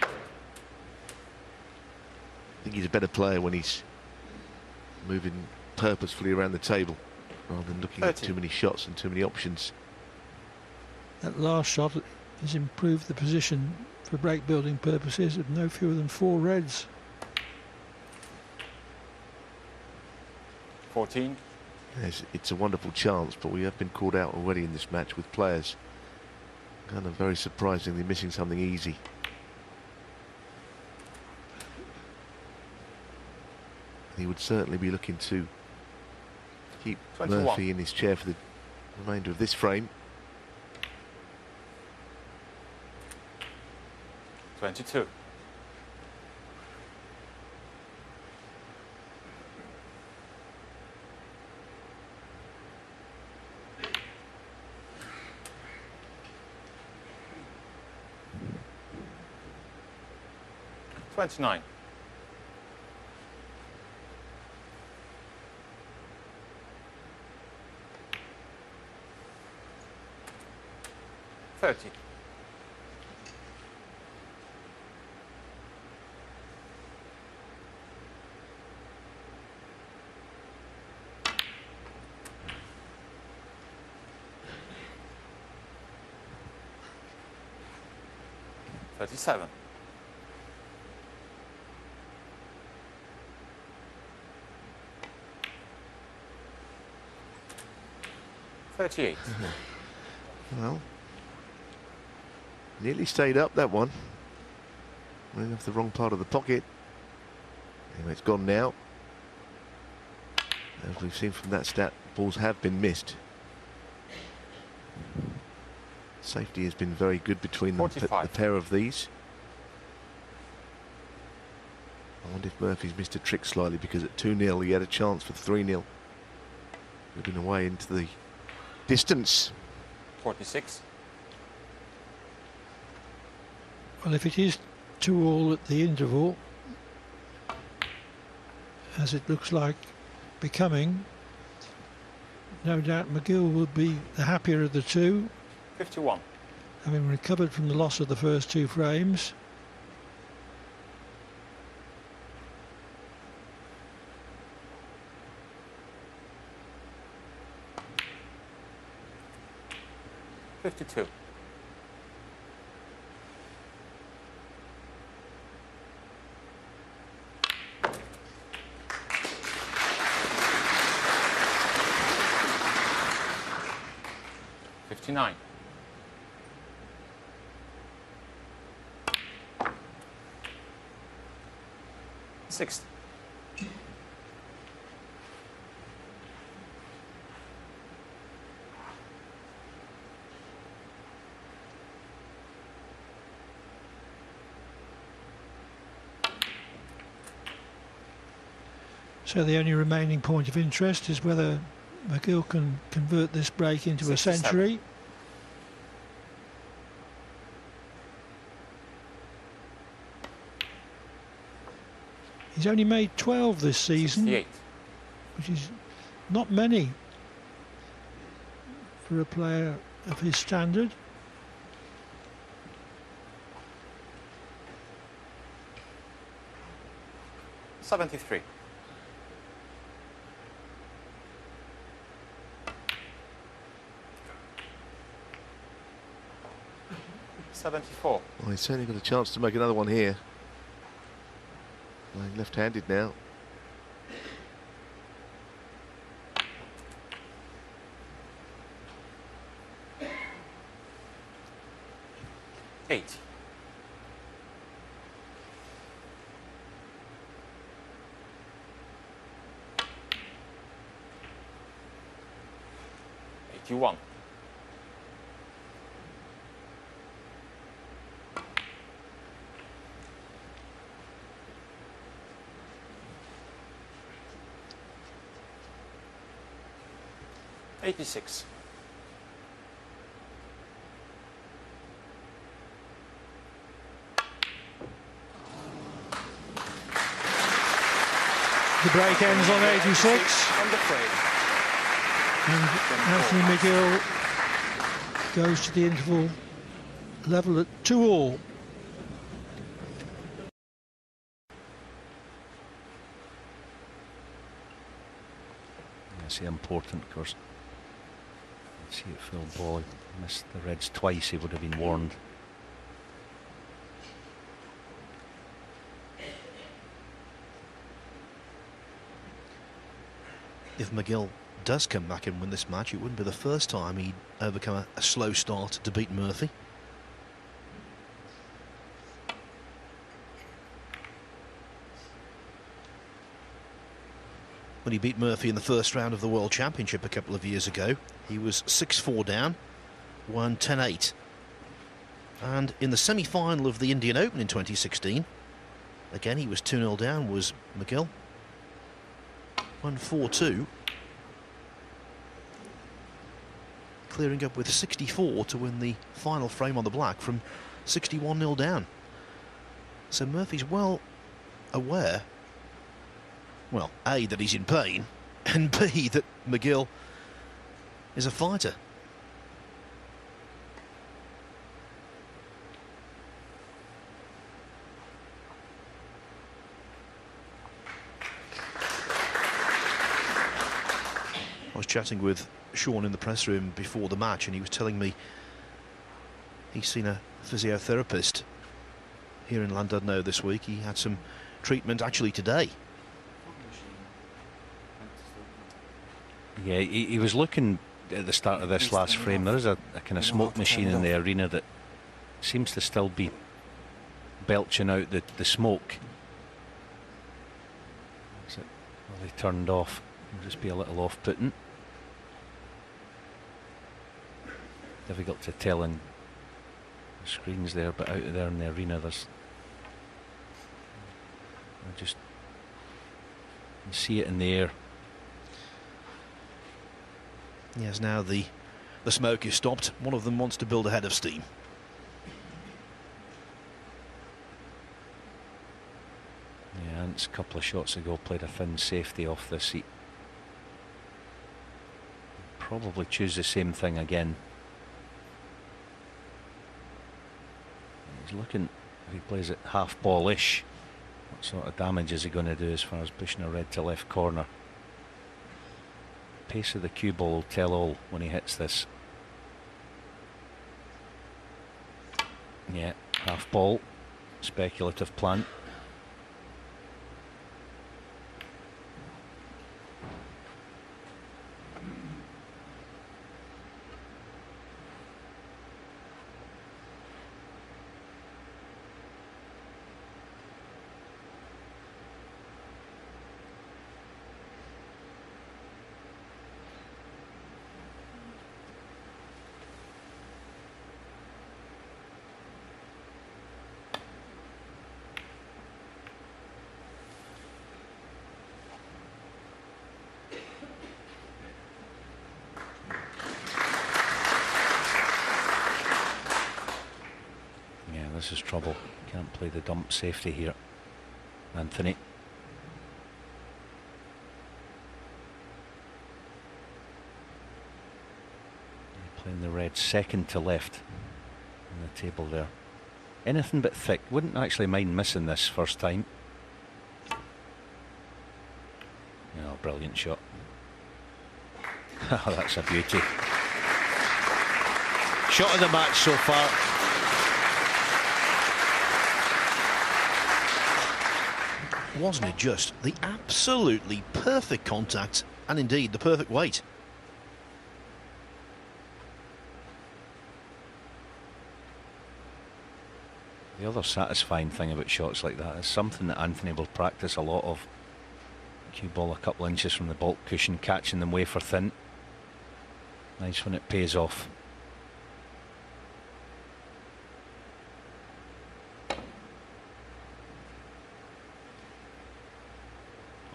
Speaker 4: I think he's a better player when he's moving purposefully around the table rather than looking at
Speaker 5: 30.
Speaker 4: too many shots and too many options.
Speaker 3: That last shot has improved the position for break building purposes of no fewer than 4 reds.
Speaker 5: 14.
Speaker 4: Yes, it's a wonderful chance, but we have been called out already in this match with players kind of very surprisingly missing something easy. He would certainly be looking to keep
Speaker 5: 21.
Speaker 4: Murphy in his chair for the remainder of this frame.
Speaker 5: 22. $29. 30. 37. 38.
Speaker 4: Well, nearly stayed up that one. Went off the wrong part of the pocket. Anyway, it's gone now. As we've seen from that stat, balls have been missed. Safety has been very good between the pair of these. I wonder if Murphy's missed a trick slightly, because at 2-0 he had a chance for 3-0. Moving away into the distance.
Speaker 5: 46.
Speaker 3: Well, if it is 2-all at the interval, as it looks like becoming, no doubt McGill will be the happier of the two,
Speaker 5: 51.
Speaker 3: having recovered from the loss of the first 2 frames.
Speaker 5: $52. $59. $60.
Speaker 3: So the only remaining point of interest is whether McGill can convert this break into a
Speaker 5: 67.
Speaker 3: century. He's only made 12 this season,
Speaker 5: 68.
Speaker 3: which is not many for a player of his standard.
Speaker 5: $73. $74.
Speaker 4: Well, he's certainly got a chance to make another one here. Playing left-handed now.
Speaker 5: $80. $81. $86.
Speaker 3: The break ends on 86.
Speaker 5: Under frame.
Speaker 3: And Anthony McGill goes to the interval level at 2-all.
Speaker 6: That's the important course. See it full ball. He missed the reds twice, he would have been warned.
Speaker 7: If McGill does come back and win this match, it wouldn't be the first time he'd overcome a slow start to beat Murphy. When he beat Murphy in the first round of the World Championship a couple of years ago, he was 6-4 down, won 10-8. And in the semi-final of the Indian Open in 2016, again he was 2-0 down, was McGill. Won 4-2. Clearing up with 64 to win the final frame on the black from 61-0 down. So Murphy's well aware, well, A, that he's in pain, and B, that McGill is a fighter. I was chatting with Sean in the press room before the match, and he was telling me he's seen a physiotherapist here in Llandudno this week. He had some treatment actually today.
Speaker 6: Yeah, he was looking at the start of this last frame. There is a kind of smoke machine in the arena that seems to still be belching out the smoke. Is it? Well, they turned off. It'll just be a little off-putting. Difficult to tell in the screens there, but out there in the arena, there's. I just you see it in the air.
Speaker 7: Yes, now the smoke is stopped. One of them wants to build a head of steam.
Speaker 6: Lance, a couple of shots ago, played a thin safety off the seat. Probably choose the same thing again. He's looking, if he plays it half ballish, what sort of damage is he going to do as far as pushing a red to left corner? Pace of the cue ball will tell all when he hits this. Yeah, half ball, speculative plant. This is trouble. Can't play the dump safety here, Anthony. Playing the red second to left on the table there. Anything but thick. Wouldn't actually mind missing this first time. Oh, brilliant shot. Oh, that's a beauty. Shot of the match so far.
Speaker 7: Wasn't it just the absolutely perfect contact and indeed the perfect weight?
Speaker 6: The other satisfying thing about shots like that is something that Anthony will practice a lot of. Cue ball a couple inches from the baulk cushion, catching them wafer thin. Nice when it pays off.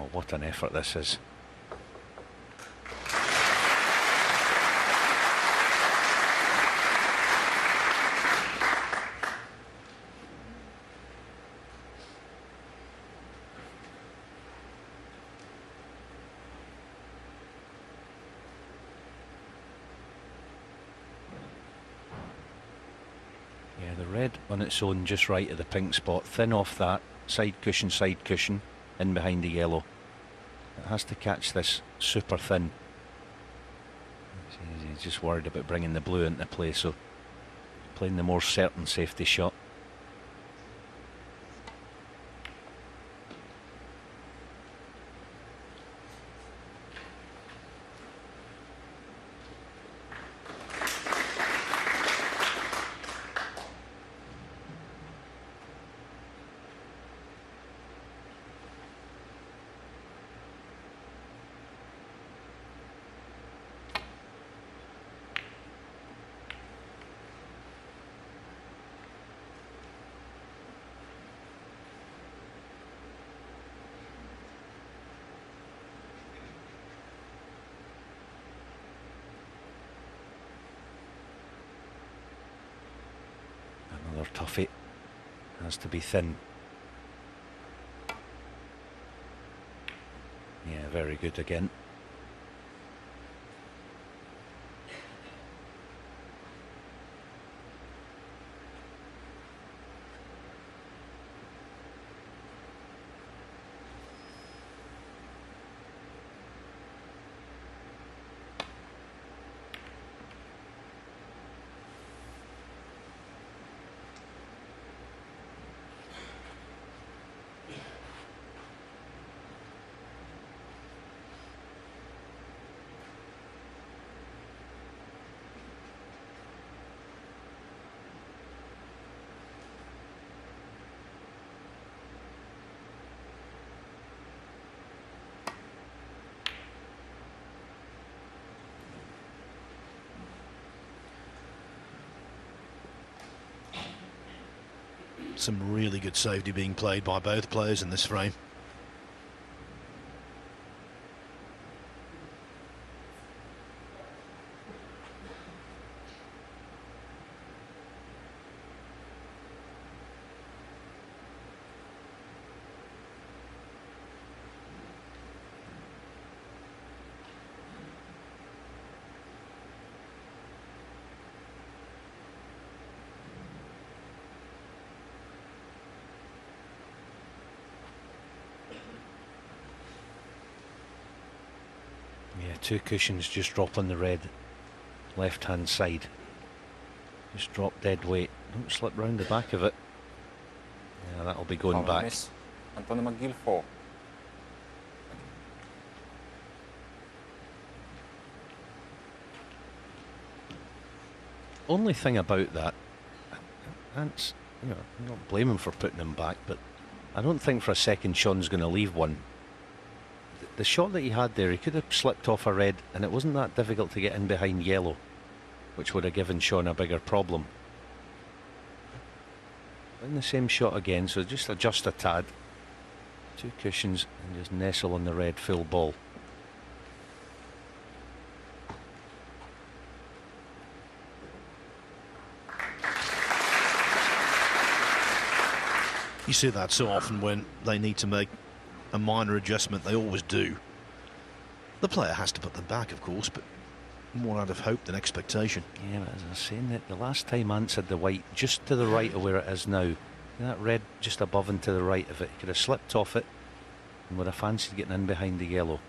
Speaker 6: Oh, what an effort this is. Yeah, the red on its own just right at the pink spot, thin off that, side cushion, in behind the yellow. It has to catch this super thin. He's just worried about bringing the blue into play, so playing the more certain safety shot. Another toughie. Has to be thin. Yeah, very good again.
Speaker 7: Some really good safety being played by both players in this frame.
Speaker 6: two cushions just drop on the red left hand side. Just drop dead weight. Don't slip round the back of it. Yeah, that'll be going back.
Speaker 5: Miss. Antonio McGill 4.
Speaker 6: Only thing about that, and you know, I'm not blaming him for putting him back, but I don't think for a second Sean's going to leave one. The shot that he had there, he could have slipped off a red, and it wasn't that difficult to get in behind yellow, which would have given Sean a bigger problem. In the same shot again, so just adjust a tad. Two cushions and just nestle on the red full ball.
Speaker 7: You see that so often when they need to make a minor adjustment. They always do. The player has to put them back, of course, but more out of hope than expectation.
Speaker 6: Yeah, but as I was saying, that the last time Ant had the white just to the right of where it is now, that red just above and to the right of it, he could have slipped off it and would have fancied getting in behind the yellow.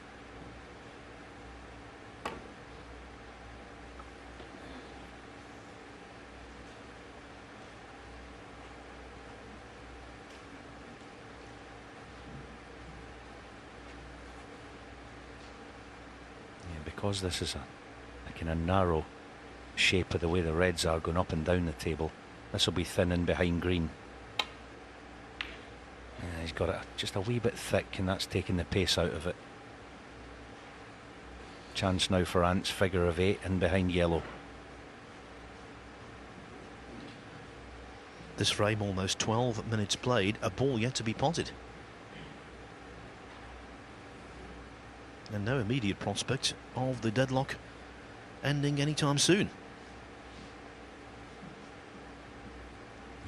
Speaker 6: Because this is a kind of narrow shape of the way the reds are going up and down the table, this will be thin in behind green. Yeah, he's got it just a wee bit thick, and that's taking the pace out of it. Chance now for Ant's figure of 8 in behind yellow.
Speaker 7: This frame almost 12 minutes played, a ball yet to be potted. And no immediate prospect of the deadlock ending anytime soon.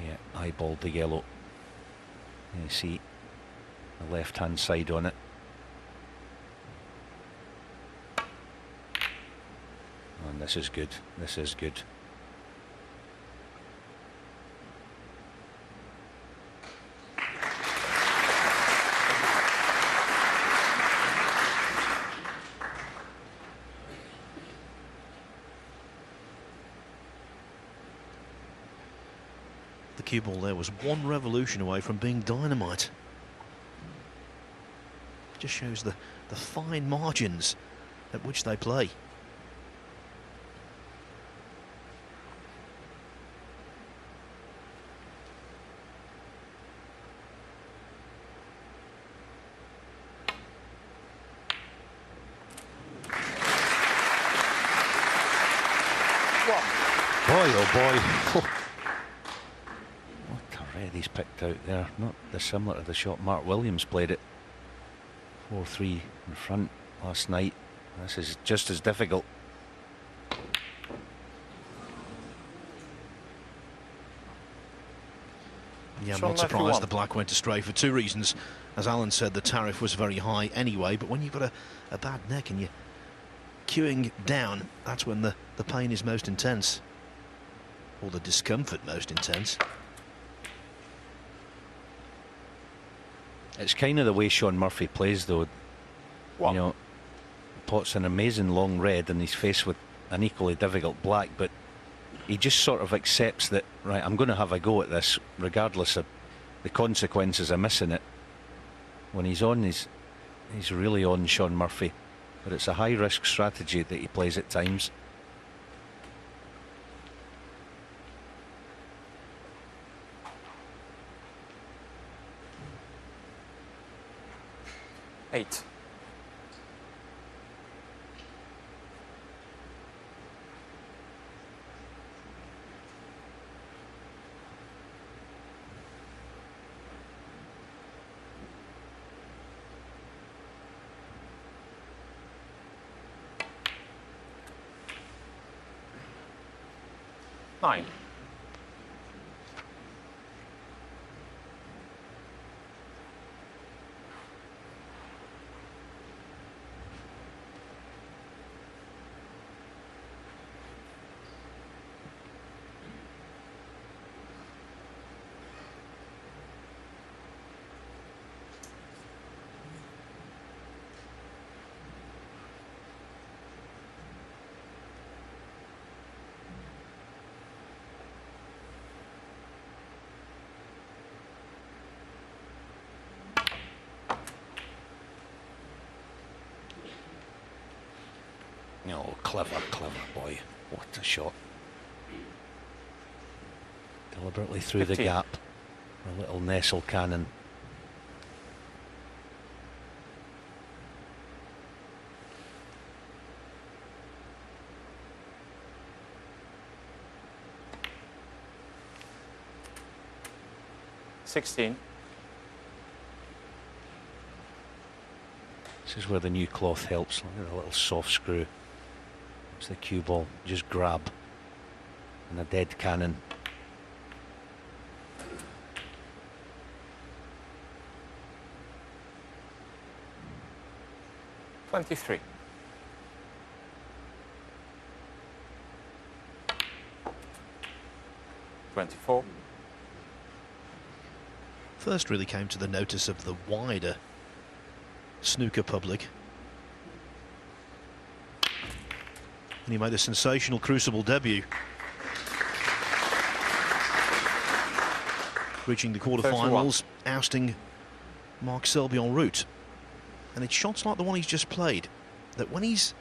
Speaker 6: Yeah, eyeballed the yellow. You see the left hand side on it. And this is good. This is good.
Speaker 7: The cue ball there was one revolution away from being dynamite. Just shows the fine margins at which they play.
Speaker 6: Boy, oh boy. What a red he's picked out there. Not dissimilar to the shot Mark Williams played it. 4-3 in front last night. This is just as difficult.
Speaker 7: Yeah, I'm
Speaker 5: Sean
Speaker 7: not
Speaker 5: Murphy
Speaker 7: surprised
Speaker 5: won.
Speaker 7: the black went astray for two reasons. As Alan said, the tariff was very high anyway, but when you've got a bad neck and you're queuing down, that's when the pain is most intense. Or the discomfort most intense.
Speaker 6: It's kind of the way Sean Murphy plays, though.
Speaker 5: What?
Speaker 6: You know, pots an amazing long red and he's faced with an equally difficult black, but he just sort of accepts that, right, I'm going to have a go at this regardless of the consequences of missing it. When he's on, he's really on, Sean Murphy, but it's a high risk strategy that he plays at times.
Speaker 5: Eight. Nine.
Speaker 6: Oh, clever, clever boy. What a shot. Deliberately through
Speaker 5: 15.
Speaker 6: the gap. A little nestle cannon.
Speaker 5: $16.
Speaker 6: This is where the new cloth helps. Look at the little soft screw. It's the cue ball. Just grab. And a dead cannon.
Speaker 5: $23. $24.
Speaker 7: First really came to the notice of the wider snooker public. And he made a sensational Crucible debut, reaching the quarterfinals, ousting Mark Selby en route. And it's shots like the one he's just played that, when he's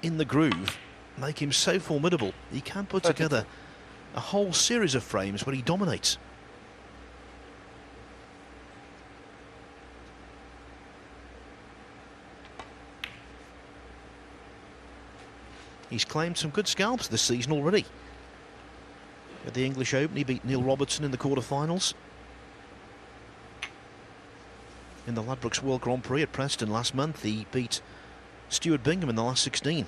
Speaker 7: in the groove, make him so formidable. He can put
Speaker 5: 32.
Speaker 7: together a whole series of frames where he dominates. He's claimed some good scalps this season already. At the English Open, he beat Neil Robertson in the quarterfinals. In the Ladbrokes World Grand Prix at Preston last month, he beat Stuart Bingham in the last 16.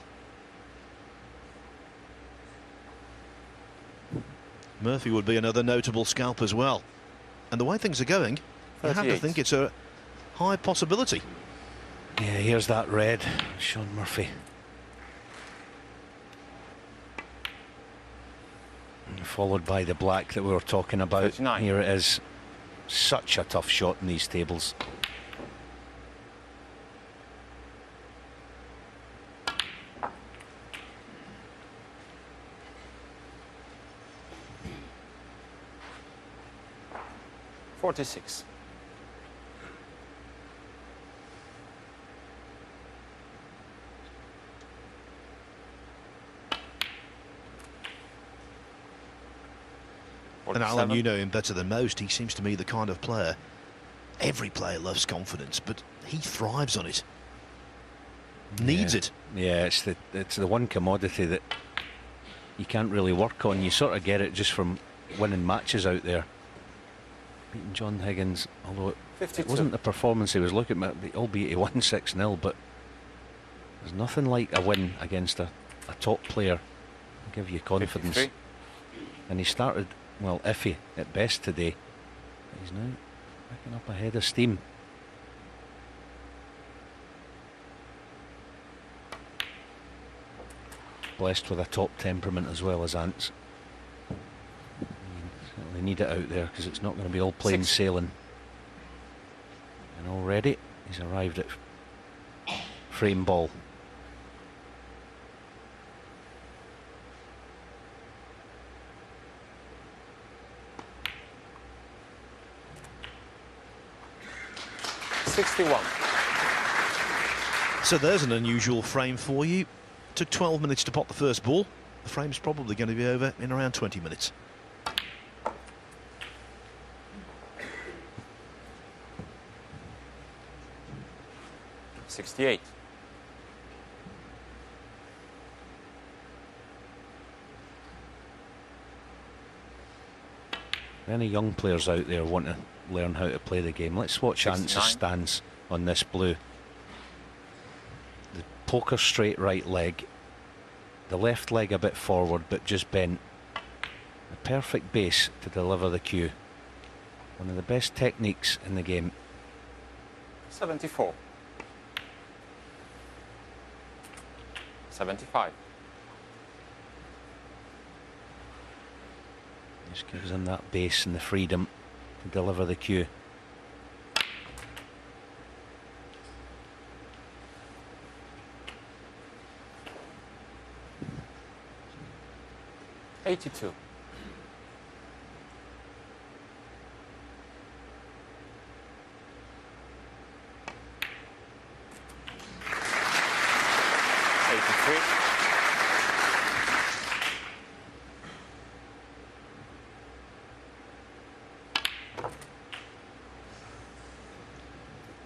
Speaker 7: Murphy would be another notable scalp as well. And the way things are going, you have to
Speaker 5: 38.
Speaker 7: think it's a high possibility.
Speaker 6: Yeah, here's that red. Sean Murphy. Followed by the black that we were talking about.
Speaker 5: 39.
Speaker 6: Here it is. Such a tough shot in these tables.
Speaker 5: $46.
Speaker 7: And Alan, you know him better than most. He seems to me the kind of player, every player loves confidence, but he thrives on it. Needs it.
Speaker 6: Yeah, it's the one commodity that you can't really work on. You sort of get it just from winning matches out there. Beating John Higgins, although it
Speaker 5: 52.
Speaker 6: wasn't the performance he was looking at, albeit he won 6-0, but there's nothing like a win against a top player. Give you confidence.
Speaker 5: 53.
Speaker 6: And he started, well, iffy at best today. He's now picking up a head of steam. Blessed with a top temperament as well as Ants. Certainly need it out there, because it's not going to be all plain
Speaker 5: 6.
Speaker 6: sailing. And already he's arrived at frame ball.
Speaker 5: $61.
Speaker 7: So there's an unusual frame for you. Took 12 minutes to pot the first ball. The frame's probably going to be over in around 20 minutes.
Speaker 5: $68.
Speaker 6: Any young players out there want to learn how to play the game, let's watch
Speaker 5: 69.
Speaker 6: Ance's stance on this blue. The poker straight right leg, the left leg a bit forward but just bent. The perfect base to deliver the cue. One of the best techniques in the game.
Speaker 5: 74. 75.
Speaker 6: Just gives him that base and the freedom to deliver the cue.
Speaker 5: $82. $83.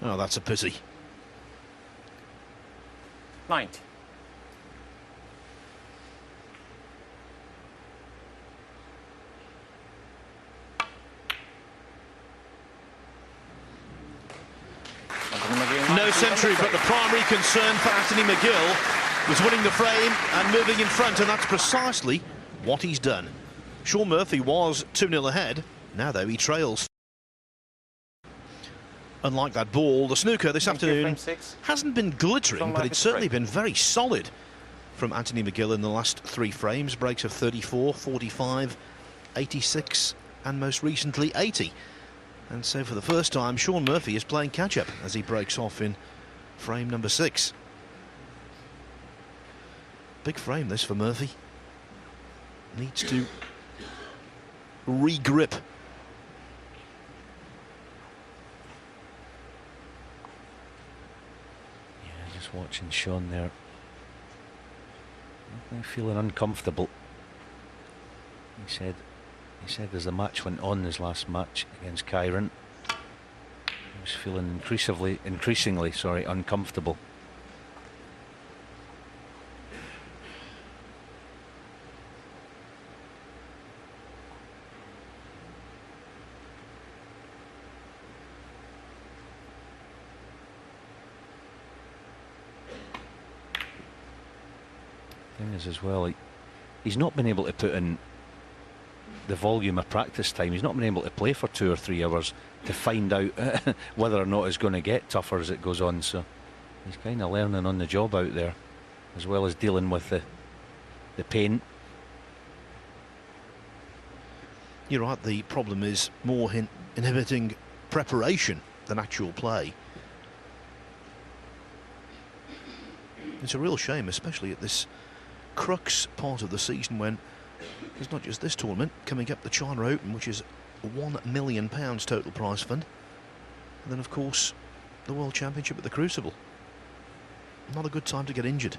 Speaker 7: Oh, that's a pity.
Speaker 5: 90.
Speaker 7: No century, but the primary concern for Anthony McGill was winning the frame and moving in front, and that's precisely what he's done. Sean Murphy was 2-0 ahead. Now, though, he trails. Unlike that ball, the snooker this afternoon hasn't been glittering, but it's certainly been very solid from Anthony McGill in the last 3 frames. Breaks of 34, 45, 86, and most recently 80. And so for the first time, Sean Murphy is playing catch-up as he breaks off in frame number 6. Big frame this for Murphy. Needs to re-grip.
Speaker 6: Yeah, just watching Sean there. I'm feeling uncomfortable. He said as the match went on, his last match against Kyron, he was feeling increasingly uncomfortable. Thing is as well, he's not been able to put in the volume of practice time. He's not been able to play for 2 or 3 hours to find out whether or not it's going to get tougher as it goes on. So he's kind of learning on the job out there, as well as dealing with the pain.
Speaker 7: You're right, the problem is more inhibiting preparation than actual play. It's a real shame, especially at this crux part of the season when there's not just this tournament coming up, the China Open, which is a £1 million total prize fund, and then of course the World Championship at the Crucible. Not a good time to get injured.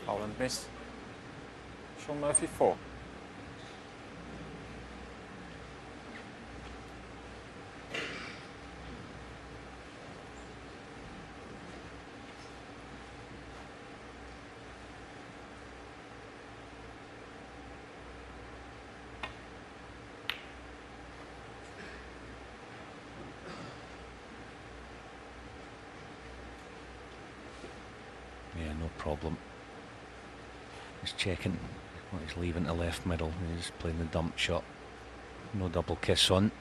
Speaker 5: Foul and miss. Sean Murphy 4.
Speaker 6: Yeah, no problem. He's checking. Well, he's leaving to left middle. He's playing the dump shot. No double kiss on.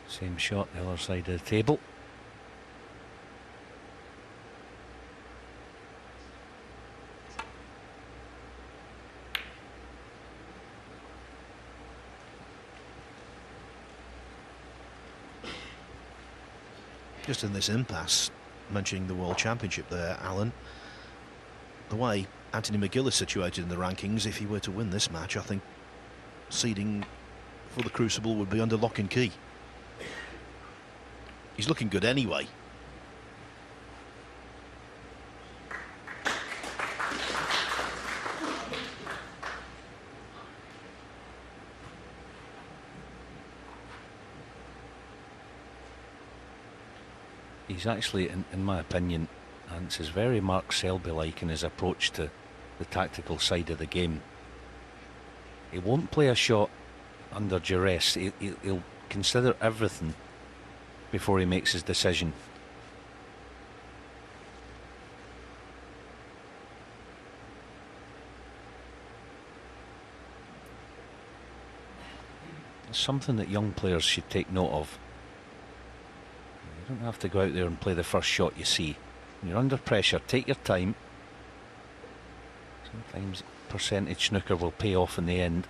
Speaker 6: Same shot the other side of the table.
Speaker 7: Just in this impasse, mentioning the World Championship there, Alan, the way Anthony McGill is situated in the rankings, if he were to win this match, I think seeding for the Crucible would be under lock and key. He's looking good anyway.
Speaker 6: he's actually, in my opinion, and it's very Mark Selby-like in his approach to the tactical side of the game. He won't play a shot under duress. He'll consider everything before he makes his decision. It's something that young players should take note of. You don't have to go out there and play the first shot you see. When you're under pressure, take your time. Sometimes percentage snooker will pay off in the end.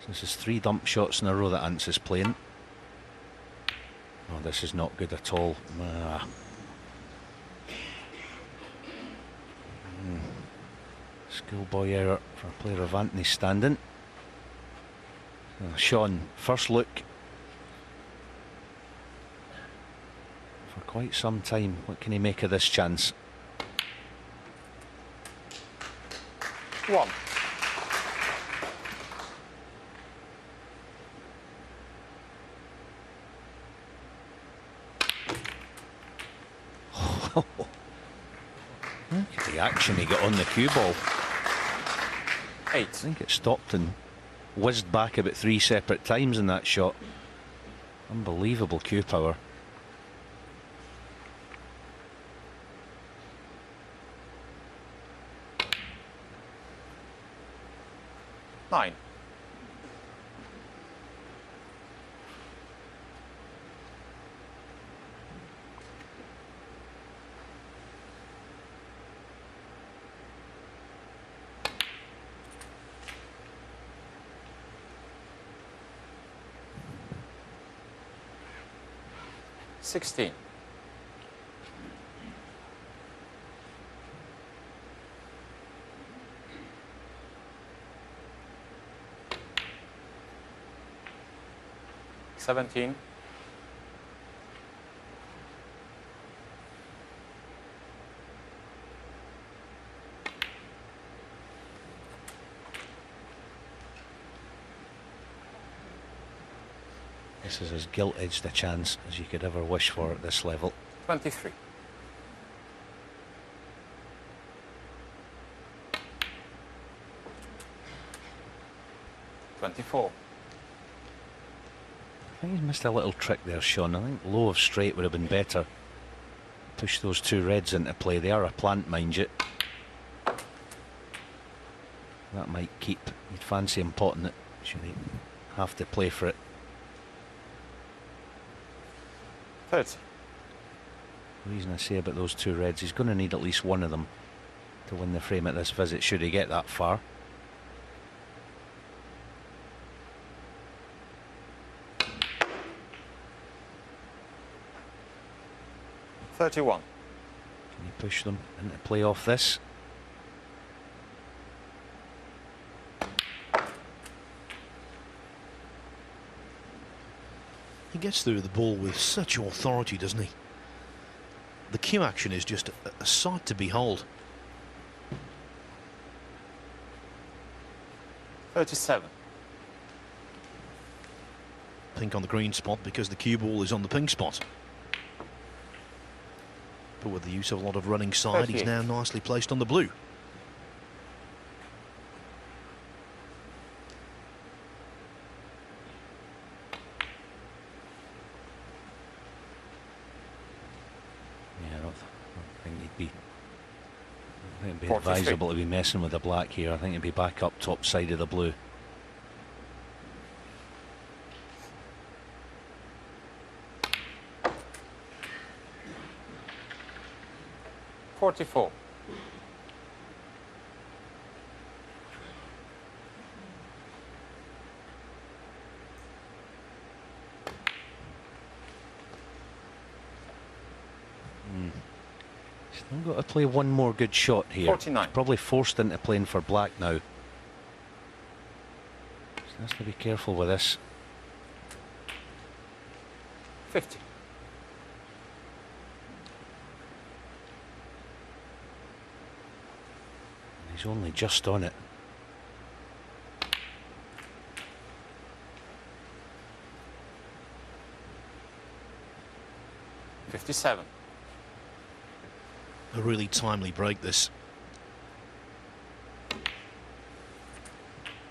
Speaker 6: So this is 3 dump shots in a row that Ants is playing. Oh, this is not good at all. Schoolboy error for a player of Anthony's standing. Sean, first look for quite some time. What can he make of this chance?
Speaker 5: 1.
Speaker 6: Look at the action he got on the cue ball.
Speaker 5: 8.
Speaker 6: I think it stopped and whizzed back about 3 separate times in that shot. Unbelievable cue power.
Speaker 5: Nine. 16. 17.
Speaker 6: 'This is as gilt-edged a chance as you could ever wish for at this level.
Speaker 5: 23. 24.
Speaker 6: I think he's missed a little trick there, Sean. I think low of straight would have been better. Push those 2 reds into play. They are a plant, mind you. That might keep. You'd fancy him potting it. Should he have to play for it?
Speaker 5: 30.
Speaker 6: The reason I say about those 2 reds, he's going to need at least one of them to win the frame at this visit, should he get that far.
Speaker 5: $31.
Speaker 6: Can he push them into play off this?
Speaker 7: He gets through the ball with such authority, doesn't he? The cue action is just a sight to behold.
Speaker 5: 37.
Speaker 7: Pink on the green spot because the cue ball is on the pink spot. But with the use of a lot of running side, he's
Speaker 5: 38.
Speaker 7: now nicely placed on the blue.
Speaker 6: Yeah, I don't think he'd be. I think it'd be
Speaker 5: 43.
Speaker 6: advisable to be messing with the black here. I think he'd be back up top side of the blue.
Speaker 5: $44.
Speaker 6: Still got to play one more good shot here.
Speaker 5: 49.
Speaker 6: He's probably forced into playing for black now. So has to be careful with this.
Speaker 5: 50.
Speaker 6: He's only just on it.
Speaker 5: $57.
Speaker 7: A really timely break, this.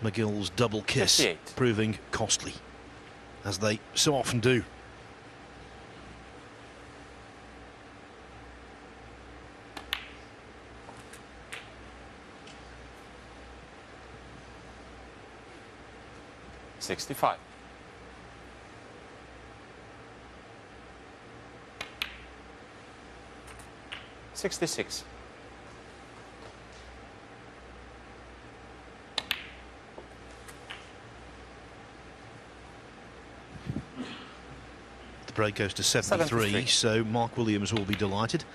Speaker 7: McGill's double kiss
Speaker 5: 58.
Speaker 7: proving costly, as they so often do.
Speaker 5: $65. $66.
Speaker 7: The break goes to 73, so Mark Williams will be delighted.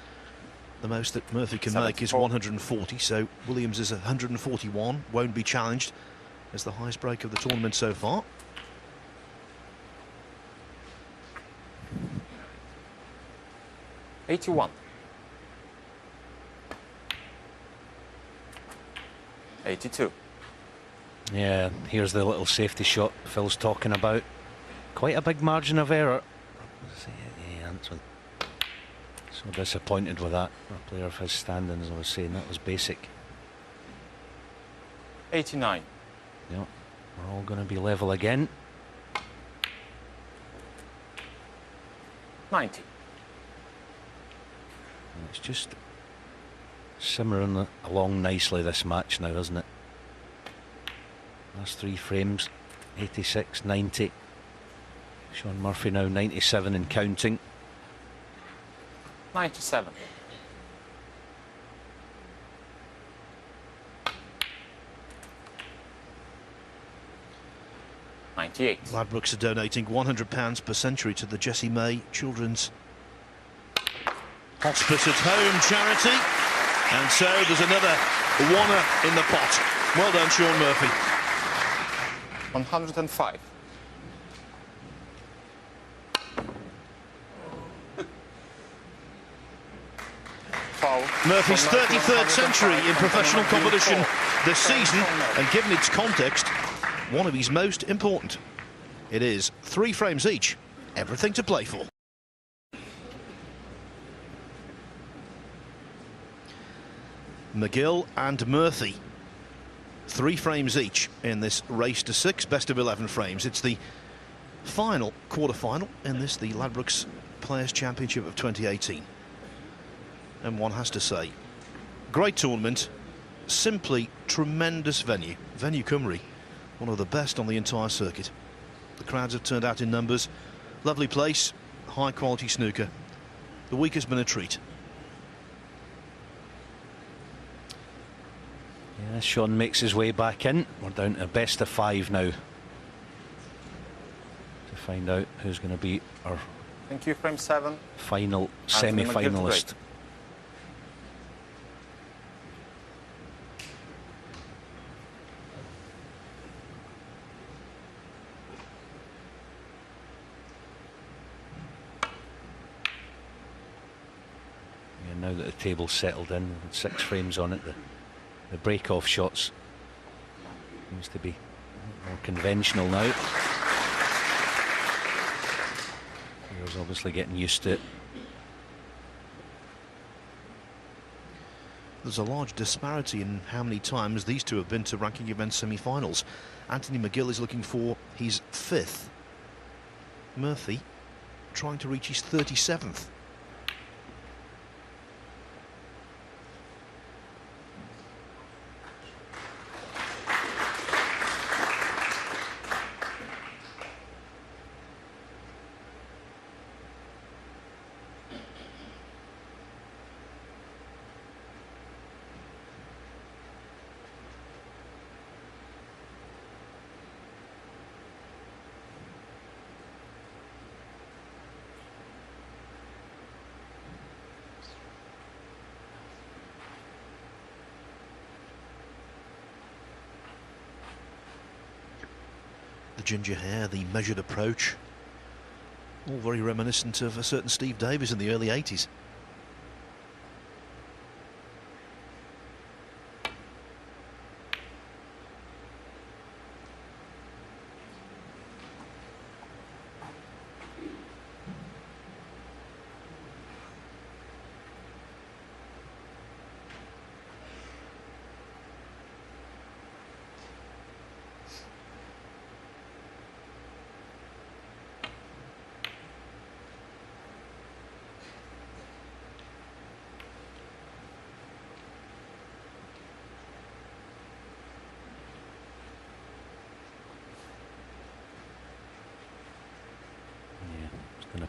Speaker 7: The most that Murphy can make is 140, so Williams is 141, won't be challenged as the highest break of the tournament so far.
Speaker 5: $81. 82.
Speaker 6: Yeah, here's the little safety shot Phil's talking about. Quite a big margin of error. Yeah, so disappointed with that. A player of his standings, I was saying, that was basic.
Speaker 5: 89.
Speaker 6: Yep, we're all going to be level again.
Speaker 5: 90.
Speaker 6: And it's just simmering along nicely, this match now, isn't it? Last 3 frames, 86, 90. Shaun Murphy now 97 and counting.
Speaker 5: 97. $98.
Speaker 7: Ladbrokes are donating £100 per century to the Jessie May Children's Hospice at Home charity. And so there's another oneer in the pot. Well done, Shaun Murphy.
Speaker 5: 105. Foul.
Speaker 7: Murphy's 33rd century in professional competition this season, and given its context, one of his most important. It is 3 frames each, everything to play for. McGill and Murphy, 3 frames each in this race to 6, best of 11 frames. It's the final quarter-final in this, the Ladbrokes Players' Championship of 2018. And one has to say, great tournament, simply tremendous venue. Venue Cymru, one of the best on the entire circuit. The crowds have turned out in numbers. Lovely place, high-quality snooker. The week has been a treat.
Speaker 6: Yeah, Shaun makes his way back in. We're down to best of 5 now to find out who's going to be our
Speaker 5: Thank you, frame 7.
Speaker 6: final
Speaker 5: Anthony McGill
Speaker 6: semi-finalist.
Speaker 5: to
Speaker 6: Yeah, now that the table's settled in, with 6 frames on it, the break-off shots seems to be more conventional now. Players obviously getting used to it.
Speaker 7: There's a large disparity in how many times these two have been to ranking event semi-finals. Anthony McGill is looking for his 5th. Murphy trying to reach his 37th. The ginger hair, the measured approach, all very reminiscent of a certain Steve Davis in the early 80s.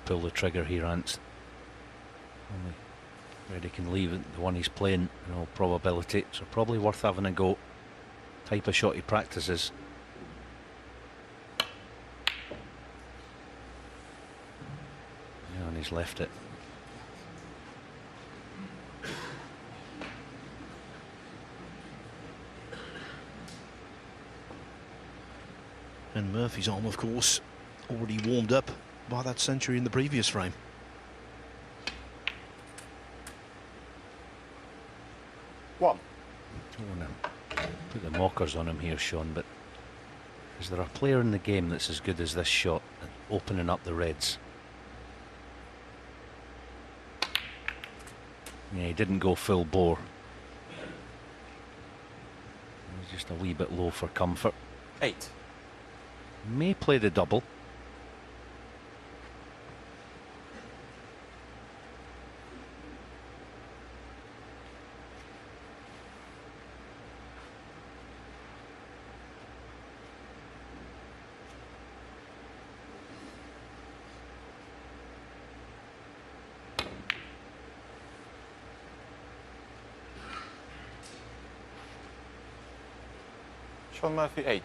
Speaker 6: pull the trigger here, Ants. Only Reddy can leave it, the one he's playing in all probability, so probably worth having a go. Type of shot he practices. Yeah, and he's left it.
Speaker 7: And Murphy's arm, of course, already warmed up by that century in the previous frame.
Speaker 5: One.
Speaker 6: Don't want to put the mockers on him here, Sean, but is there a player in the game that's as good as this shot at opening up the reds? Yeah, he didn't go full bore. He was just a wee bit low for comfort.
Speaker 5: 8.
Speaker 6: May play the double.
Speaker 5: Sean Murphy 8.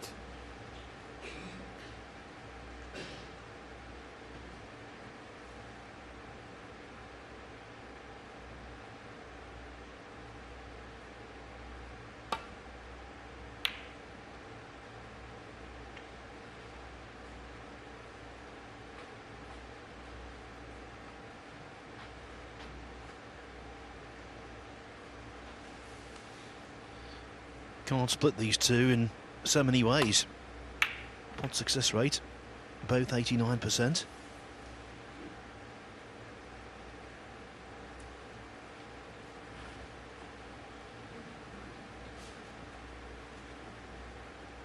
Speaker 7: Can't split these two in so many ways. Pot success rate, both 89%.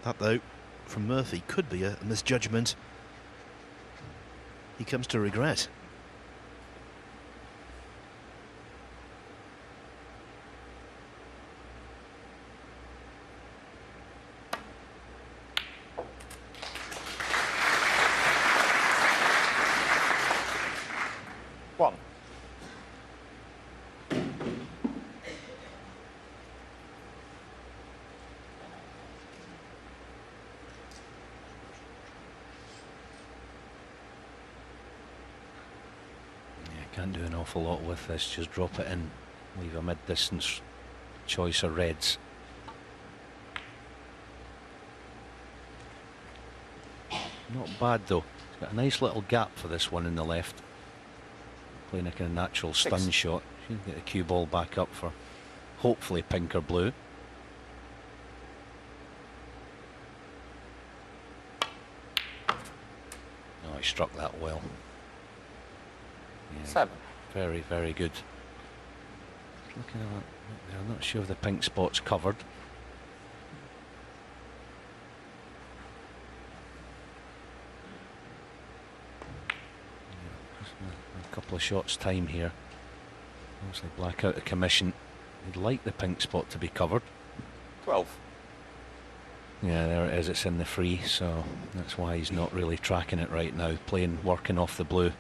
Speaker 7: That, though, from Murphy could be a misjudgment he comes to regret.
Speaker 6: Can't do an awful lot with this, just drop it in, leave a mid-distance choice of reds. Not bad though, it's got a nice little gap for this one in the left. Playing a kind of natural stun shot, you can get the cue ball back up for hopefully pink or blue. Oh, he struck that well. Yeah,
Speaker 5: 7.
Speaker 6: Very, very good. Looking at that, I'm not sure if the pink spot's covered. Yeah, a couple of shots time here. Obviously black out of commission. He'd like the pink spot to be covered.
Speaker 5: 12.
Speaker 6: Yeah, there it is, it's in the free, so that's why he's not really tracking it right now, working off the blue.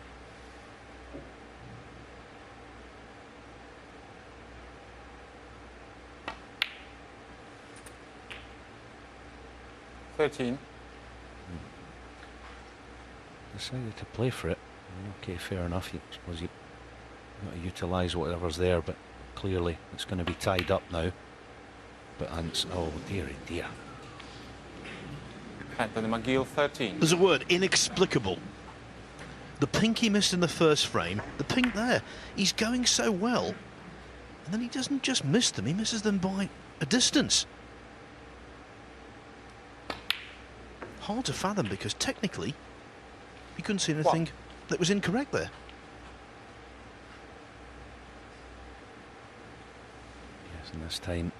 Speaker 6: Decided to play for it. Okay, fair enough. I suppose you've got to utilise whatever's there, but clearly it's going to be tied up now. But Ants, oh dearie dear.
Speaker 5: Anthony McGill 13.
Speaker 7: There's a word, inexplicable. The pink he missed in the first frame, the pink there, he's going so well, and then he doesn't just miss them, he misses them by a distance. Hard to fathom because technically you couldn't see anything that was incorrect there.
Speaker 6: Yes, and this time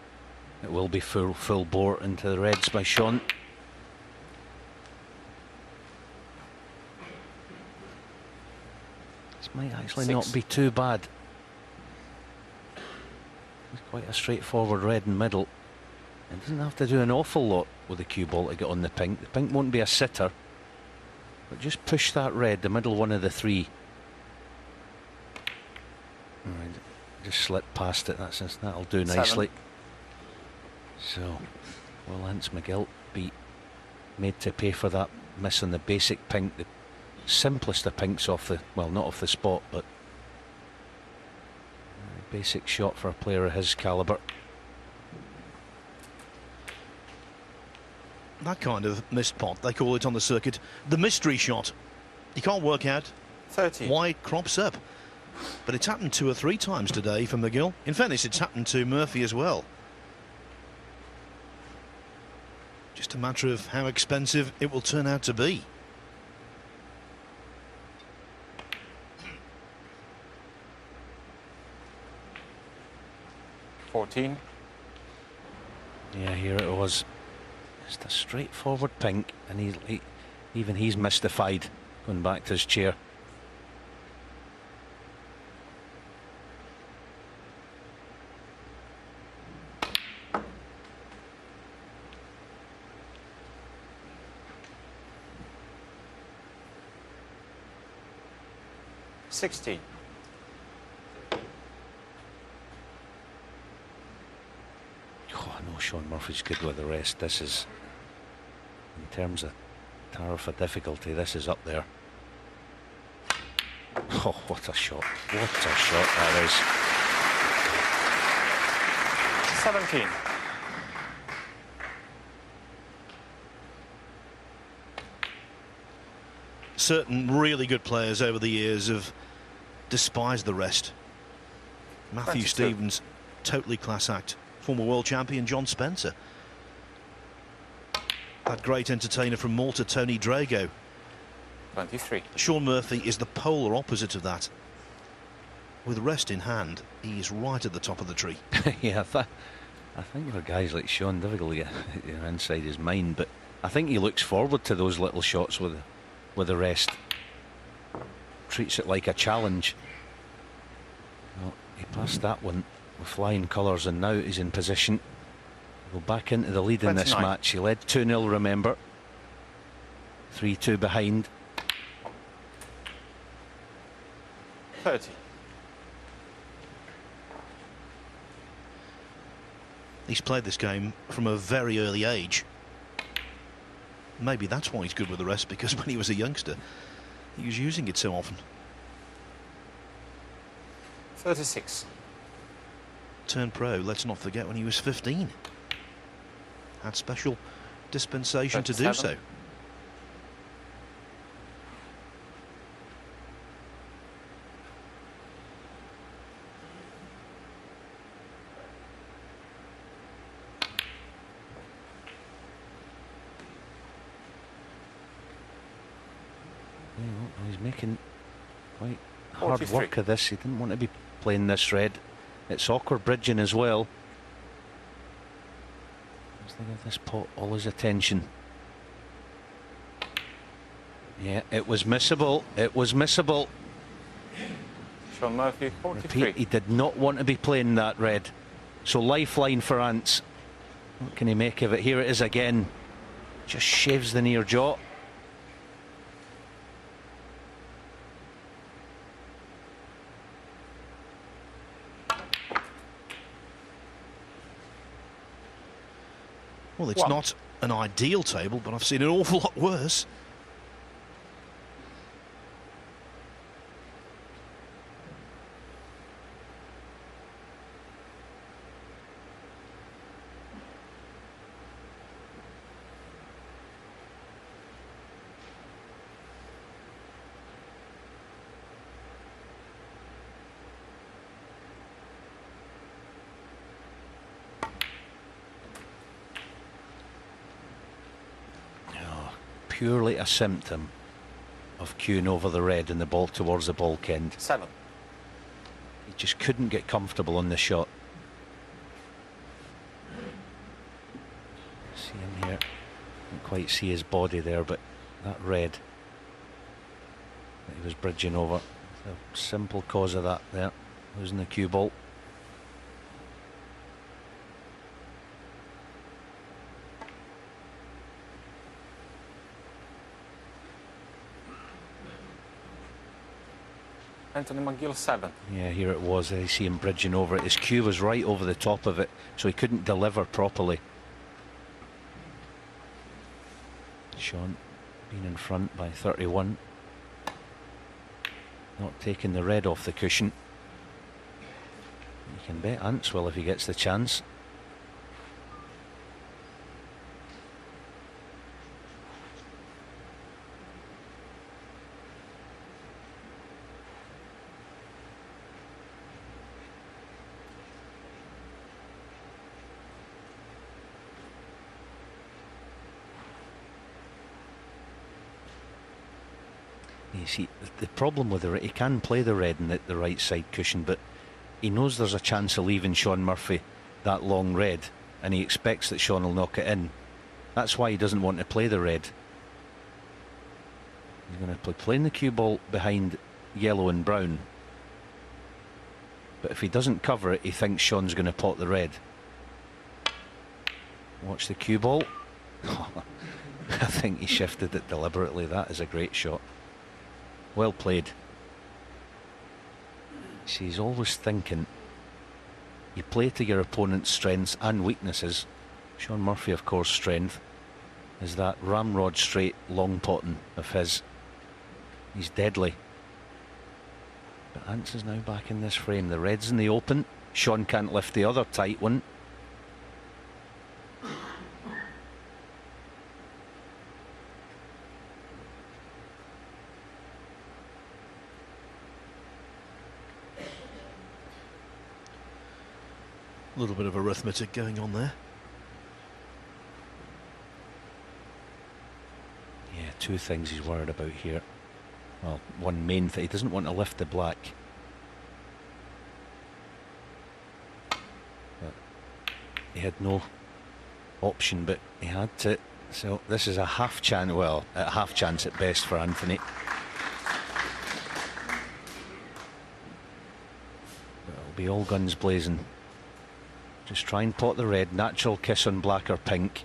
Speaker 6: it will be full bore into the reds by Sean. This might actually
Speaker 5: 6.
Speaker 6: not be too bad. It's quite a straightforward red in middle. It doesn't have to do an awful lot with the cue ball to get on the pink. The pink won't be a sitter, but just push that red, the middle one of the three, just slipped past it. That'll do
Speaker 5: 7.
Speaker 6: nicely. So, will Lance McGill be made to pay for that miss on the basic pink, the simplest of pinks off the, well, not off the spot, but basic shot for a player of his calibre.
Speaker 7: That kind of missed pot, they call it on the circuit, the mystery shot. You can't work out
Speaker 5: 30.
Speaker 7: why it crops up. But it's happened 2 or 3 times today for McGill. In fairness, it's happened to Murphy as well. Just a matter of how expensive it will turn out to be.
Speaker 5: $14.
Speaker 6: Yeah, here it was. Just a straightforward pink, and even he's mystified going back to his chair.
Speaker 5: $60.
Speaker 6: Oh, I know Sean Murphy's good with the rest. This is, in terms of tariff of difficulty, this is up there. Oh, what a shot. What a shot that is.
Speaker 5: 17.
Speaker 7: Certain really good players over the years have despised the rest. Matthew
Speaker 5: 22.
Speaker 7: Stevens, totally class act. Former world champion John Spencer. That great entertainer from Malta, Tony Drago.
Speaker 5: 23.
Speaker 7: Sean Murphy is the polar opposite of that. With rest in hand, he is right at the top of the tree.
Speaker 6: Yeah, I think for guys like Sean, difficult to get inside his mind, but I think he looks forward to those little shots with the rest. Treats it like a challenge. Well, he passed that one with flying colours, and now he's in position. Go back into the lead in this
Speaker 5: 29.
Speaker 6: match. He led 2-0, remember. 3-2 behind.
Speaker 5: 30.
Speaker 7: He's played this game from a very early age. Maybe that's why he's good with the rest, because when he was a youngster, he was using it so often.
Speaker 5: 36.
Speaker 7: Turned pro, let's not forget, when he was 15. Had special dispensation to do
Speaker 5: 37.
Speaker 7: so.
Speaker 6: He's making quite hard
Speaker 5: 43.
Speaker 6: work of this. He didn't want to be playing this red. It's awkward bridging as well. Let's give this pot all his attention. Yeah, it was missable. It was missable.
Speaker 5: Sean Murphy, 43.
Speaker 6: Repeat, he did not want to be playing that red. So lifeline for Ants. What can he make of it? Here it is again. Just shaves the near jaw.
Speaker 7: Well, it's
Speaker 5: One.
Speaker 7: not an ideal table, but I've seen an awful lot worse.
Speaker 6: Purely a symptom of queuing over the red and the ball towards the bulk end.
Speaker 5: 7.
Speaker 6: He just couldn't get comfortable on the shot. See him here. Can't quite see his body there, but that red that he was bridging over. The simple cause of that there, losing the cue ball.
Speaker 5: Anthony McGill 7.
Speaker 6: Yeah, here it was. I see him bridging over it. His cue was right over the top of it, so he couldn't deliver properly. Sean being in front by 31. Not taking the red off the cushion. You can bet Ants will if he gets the chance. You see, the problem with he can play the red in the right side cushion, but he knows there's a chance of leaving Shaun Murphy that long red, and he expects that Shaun will knock it in. That's why he doesn't want to play the red. He's going to playing the cue ball behind yellow and brown, but if he doesn't cover it, he thinks Shaun's going to pot the red. Watch the cue ball. I think he shifted it deliberately. That is a great shot. Well played. See, he's always thinking you play to your opponent's strengths and weaknesses. Shaun Murphy, of course, strength is that ramrod straight long potting of his. He's deadly. But Ants is now back in this frame. The red's in the open. Shaun can't lift the other tight one.
Speaker 7: A little bit of arithmetic going on there.
Speaker 6: Yeah, two things he's worried about here. Well, one main thing, he doesn't want to lift the black. But he had no option, but he had to. So this is a half chance, well, a half chance at best for Anthony. But it'll be all guns blazing. Just try and pot the red, natural kiss on black or pink.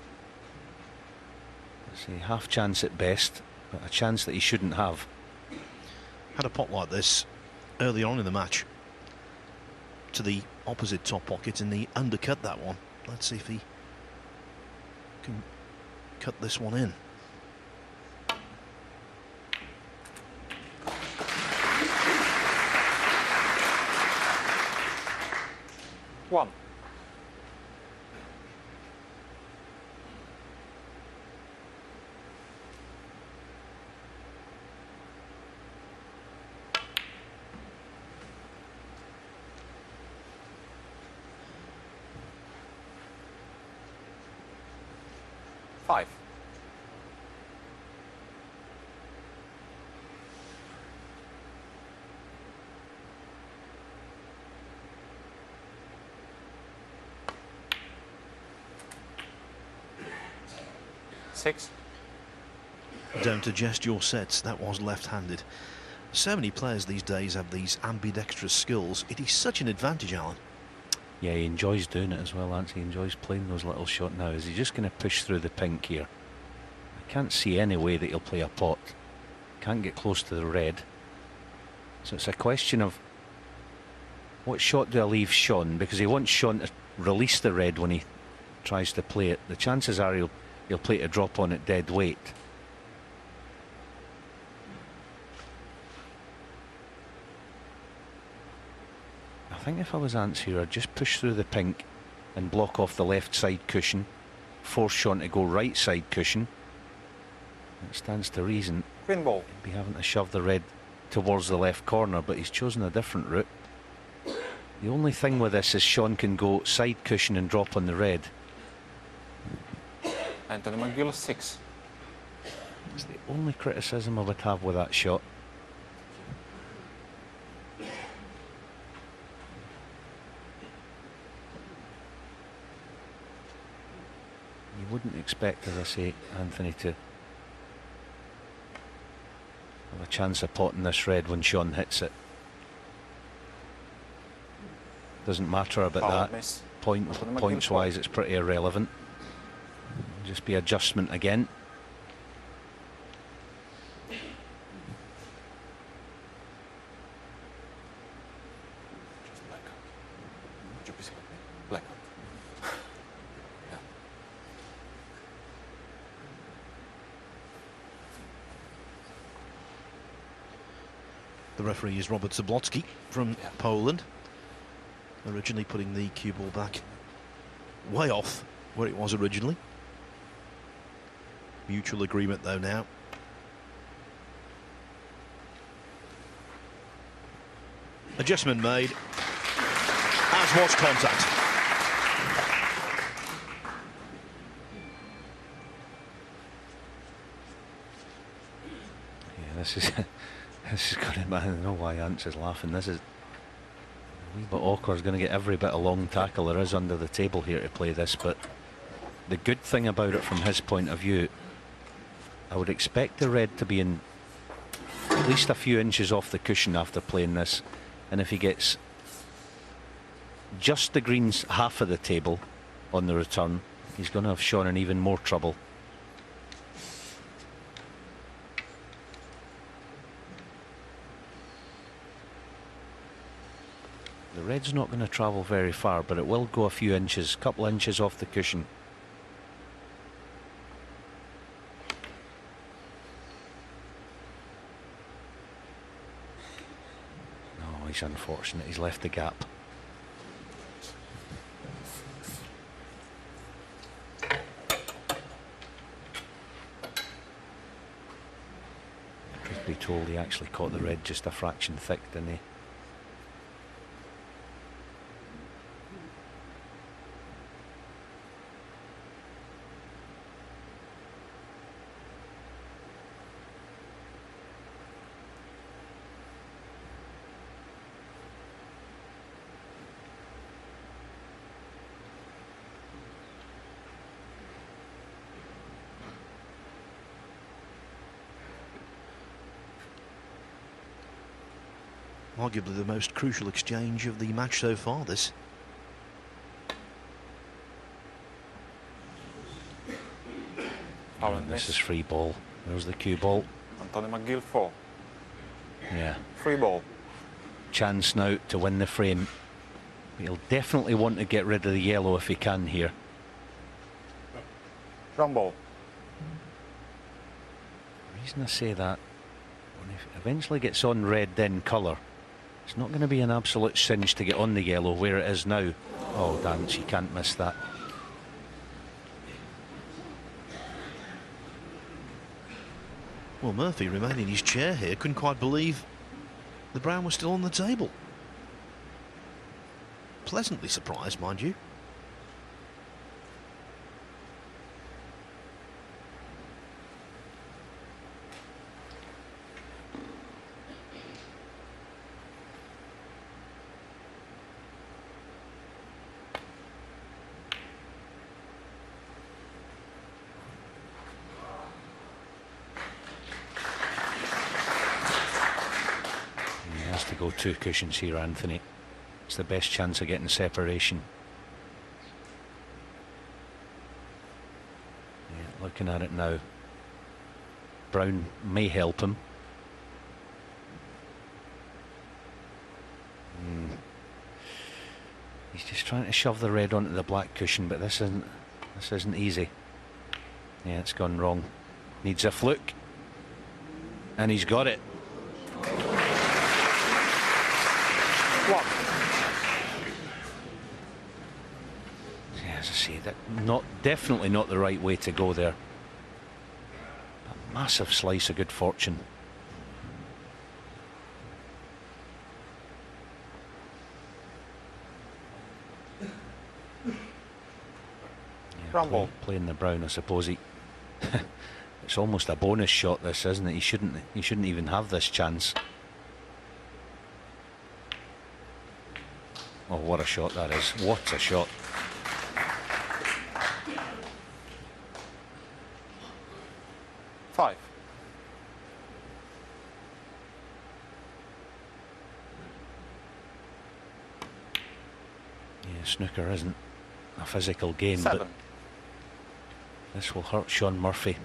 Speaker 6: Let's see, half chance at best, but a chance that he shouldn't have.
Speaker 7: Had a pot like this early on in the match to the opposite top pocket, and he undercut that one. Let's see if he can cut this one in.
Speaker 5: One. Five. Six.
Speaker 7: Don't adjust your sets. That was left-handed. So many players these days have these ambidextrous skills. It is such an advantage, Alan.
Speaker 6: Yeah, he enjoys doing it as well, Ants. He enjoys playing those little shots. Now, is he just going to push through the pink here? I can't see any way that he'll play a pot. Can't get close to the red. So it's a question of what shot do I leave Shaun? Because he wants Shaun to release the red when he tries to play it. The chances are he'll play to drop on it dead weight. I think if I was Ants here, I'd just push through the pink and block off the left side cushion, force Shaun to go right side cushion. It stands to reason
Speaker 5: Green ball.
Speaker 6: he'd be having to shove the red towards the left corner, but he's chosen a different route. The only thing with this is Shaun can go side cushion and drop on the red.
Speaker 5: Anthony McGill 6.
Speaker 6: It's the only criticism I would have with that shot. You wouldn't expect, as I say, Anthony to have a chance of potting this red when Shaun hits it. Doesn't matter about
Speaker 5: Foul
Speaker 6: that.
Speaker 5: miss.
Speaker 6: Points wise, it's pretty irrelevant. Just be adjustment again.
Speaker 7: The referee is Robert Zablocki from Poland, originally putting the cue ball back way off where it was originally. Mutual agreement though now. Adjustment made, as was contact.
Speaker 6: Yeah, this is going to. I don't know why Ants is laughing. This is a wee bit awkward. He's going to get every bit of long tackle there is under the table here to play this. But the good thing about it from his point of view, I would expect the red to be in at least a few inches off the cushion after playing this. And if he gets just the green's half of the table on the return, he's going to have Sean in even more trouble. The red's not going to travel very far, but it will go a few inches, couple inches off the cushion. No, he's unfortunate. He's left the gap. Truth be told, he actually caught the red just a fraction thick, didn't he?
Speaker 7: Arguably the most crucial exchange of the match so far, this.
Speaker 6: And this is free ball. There's the cue ball.
Speaker 5: Anthony McGill 4.
Speaker 6: Yeah.
Speaker 5: Free ball.
Speaker 6: Chance now to win the frame. He'll definitely want to get rid of the yellow if he can here.
Speaker 5: Drum ball.
Speaker 6: The reason I say that, when he eventually gets on red then colour, it's not going to be an absolute cinch to get on the yellow where it is now. Oh, dance, you can't miss that.
Speaker 7: Well, Murphy remained in his chair here, couldn't quite believe the brown was still on the table. Pleasantly surprised, mind you.
Speaker 6: Go two cushions here, Anthony. It's the best chance of getting separation. Yeah, looking at it now, brown may help him. He's just trying to shove the red onto the black cushion, but this isn't easy. Yeah, it's gone wrong. Needs a fluke, and he's got it. Yeah, as I say, that definitely not the right way to go there. A massive slice of good fortune. Yeah, playing the brown, I suppose it's almost a bonus shot, this, isn't it? He shouldn't even have this chance. Oh, what a shot that is. What a shot.
Speaker 5: Five.
Speaker 6: Yeah, snooker isn't a physical game,
Speaker 5: 7.
Speaker 6: but this will hurt Sean Murphy.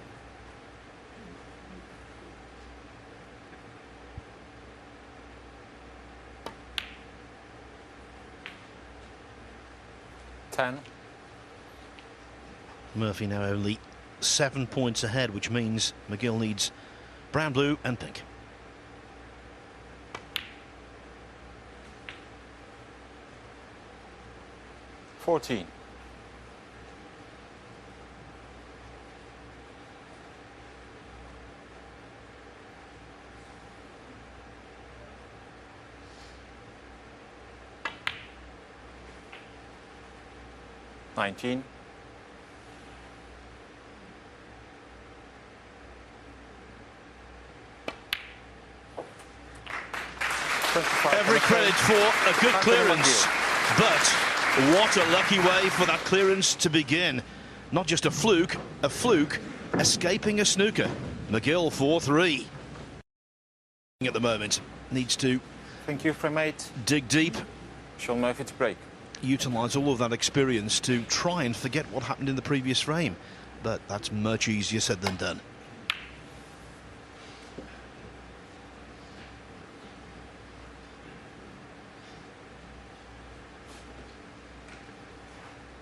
Speaker 7: Murphy now only 7 points ahead, which means McGill needs brown, blue and pink.
Speaker 5: 14. $19.
Speaker 7: Every credit for a good clearance, but what a lucky way for that clearance to begin. Not just a fluke escaping a snooker. McGill 4-3. At the moment, needs to
Speaker 5: Thank you, frame 8.
Speaker 7: dig deep,
Speaker 5: Sean Murphy to break.
Speaker 7: utilise all of that experience to try and forget what happened in the previous frame. But that's much easier said than done.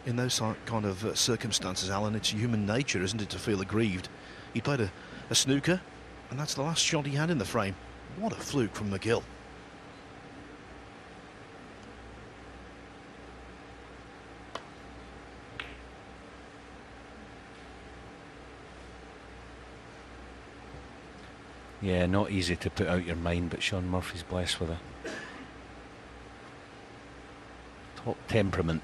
Speaker 7: In those kind of circumstances, Alan, it's human nature, isn't it, to feel aggrieved. He played a snooker, and that's the last shot he had in the frame. What a fluke from McGill.
Speaker 6: Yeah, not easy to put out your mind, but Sean Murphy's blessed with a top temperament.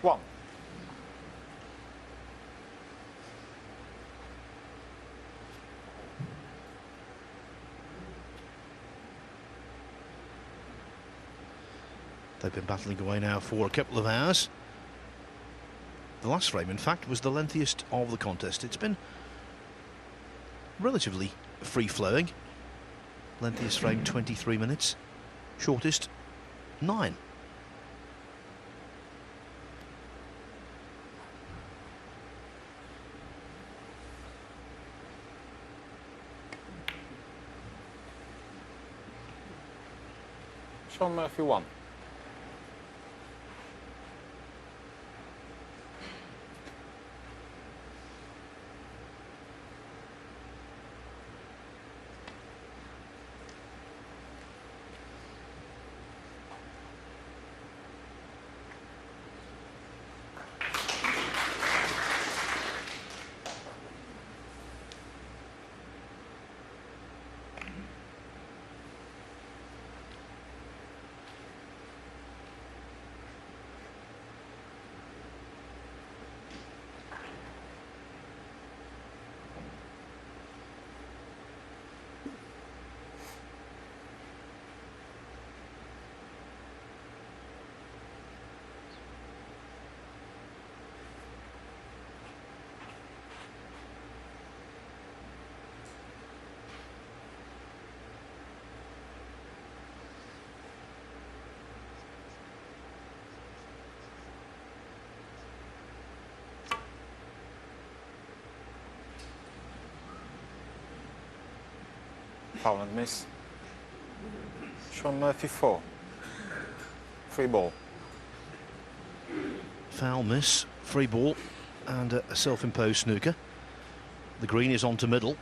Speaker 5: One.
Speaker 7: They've been battling away now for a couple of hours. The last frame, in fact, was the lengthiest of the contest. It's been relatively free-flowing. Lengthiest frame, 23 minutes. Shortest, 9.
Speaker 5: Sean Murphy 1. Foul and miss. Sean Murphy 4. Free ball.
Speaker 7: Foul miss, free ball, and a self-imposed snooker. The green is on to middle.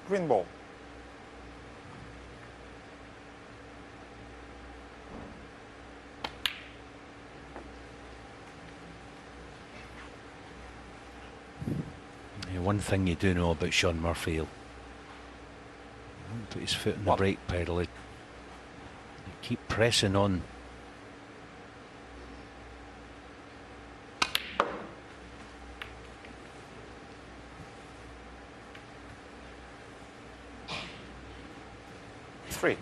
Speaker 5: Green ball.
Speaker 6: one thing you do know about Sean Murphy. He'll put his foot on the brake pedal. He'll keep pressing on.
Speaker 5: Three.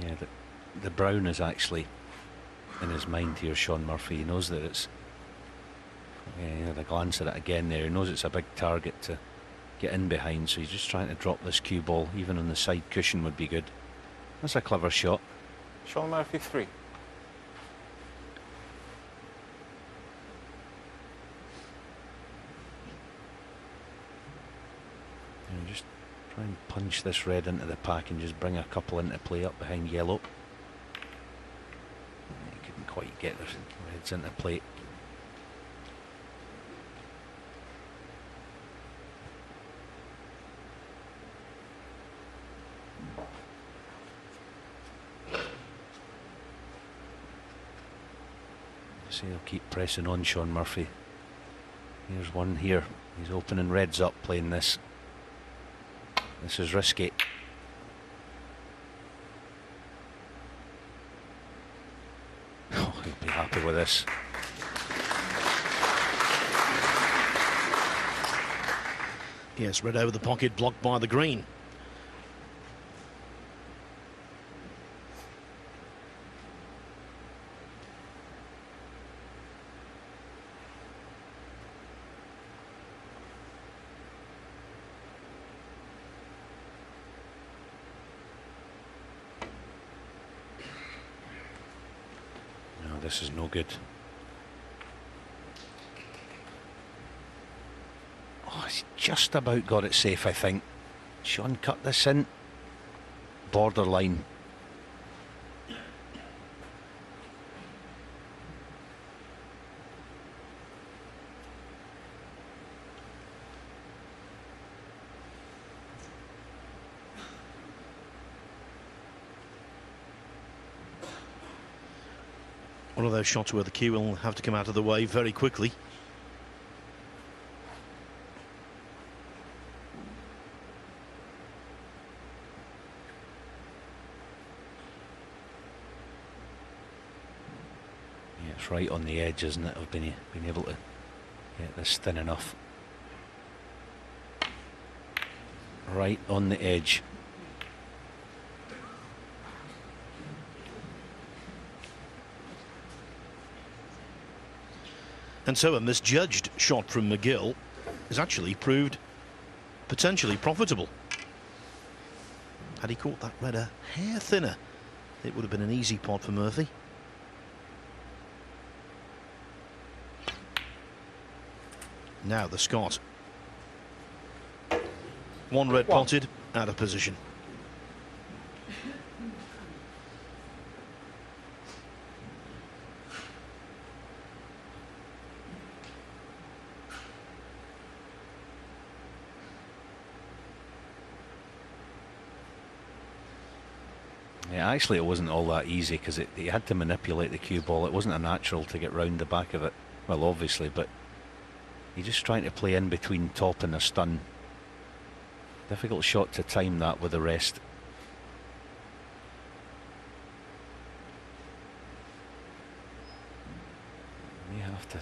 Speaker 6: Yeah, the brown is actually in his mind here, Sean Murphy. He knows that it's... Yeah, he had a glance at it again there. He knows it's a big target to get in behind, so he's just trying to drop this cue ball. Even on the side cushion would be good. That's a clever shot.
Speaker 5: Sean Murphy 3.
Speaker 6: Yeah, just try and punch this red into the pack and just bring a couple into play up behind yellow. He couldn't quite get the reds into play. See, he'll keep pressing on, Sean Murphy. Here's one here. He's opening reds up playing this. This is risky. Oh, he'll be happy with this.
Speaker 7: Yes, red over the pocket, blocked by the green.
Speaker 6: This is no good. Oh, he's just about got it safe, I think. Sean cut this in. Borderline.
Speaker 7: One of those shots where the cue will have to come out of the way very quickly.
Speaker 6: Yeah, it's right on the edge, isn't it, of being able to get this thin enough. Right on the edge.
Speaker 7: And so a misjudged shot from McGill has actually proved potentially profitable. Had he caught that red a hair thinner, it would have been an easy pot for Murphy. Now the Scot. One red potted, out of position.
Speaker 6: Yeah, actually it wasn't all that easy because he had to manipulate the cue ball. It wasn't a natural to get round the back of it. Well, obviously, but he's just trying to play in between top and a stun. Difficult shot to time that with the rest. He may have to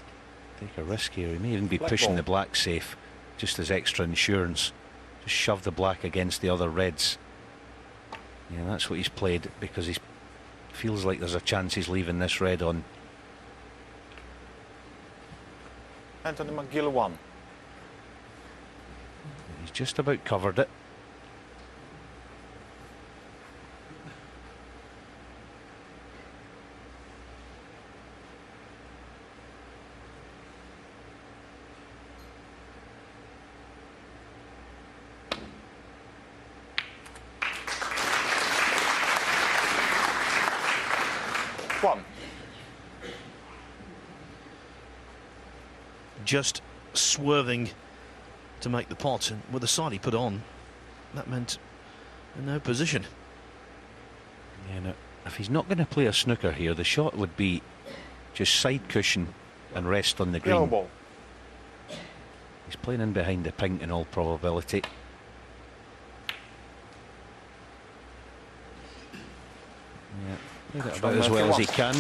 Speaker 6: take a risk here. He may even be pushing the black safe just as extra insurance. Just shove the black against the other reds. Yeah, that's what he's played because he feels like there's a chance he's leaving this red on.
Speaker 5: Anthony McGill 1.
Speaker 6: He's just about covered it.
Speaker 7: just swerving to make the pot, and with the side he put on, that meant no position.
Speaker 6: Yeah, no, if he's not going to play a snooker here, the shot would be just side cushion and rest on the green.
Speaker 5: Yellow ball.
Speaker 6: He's playing in behind the pink in all probability. Yeah, played it about as well as he can,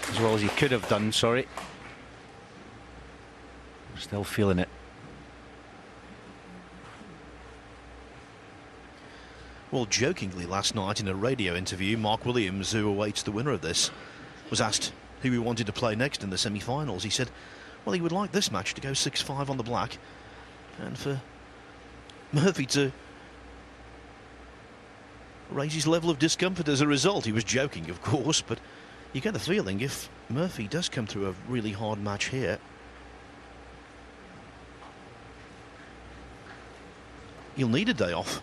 Speaker 6: as well as he could have done, sorry. Still feeling it.
Speaker 7: Well, jokingly last night in a radio interview, Mark Williams, who awaits the winner of this, was asked who he wanted to play next in the semi-finals. He said, well, he would like this match to go 6-5 on the black, and for Murphy to raise his level of discomfort as a result. He was joking, of course, but you get the feeling if Murphy does come through a really hard match here, he'll need a day off.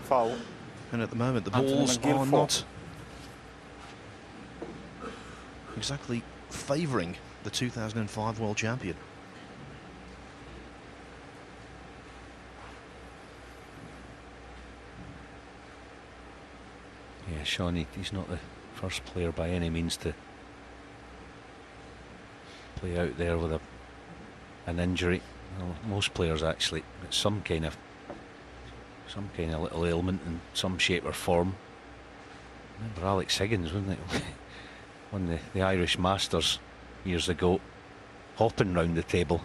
Speaker 5: Foul.
Speaker 7: And at the moment the
Speaker 5: Anthony
Speaker 7: balls
Speaker 5: McGill
Speaker 7: are
Speaker 5: foul.
Speaker 7: not exactly favouring the 2005 world champion.
Speaker 6: Yeah, Sean, he's not the first player by any means to play out there with an injury. Well, most players actually got some kind of little ailment in some shape or form. Remember Alex Higgins, wasn't it? Won the Irish Masters years ago, hopping round the table.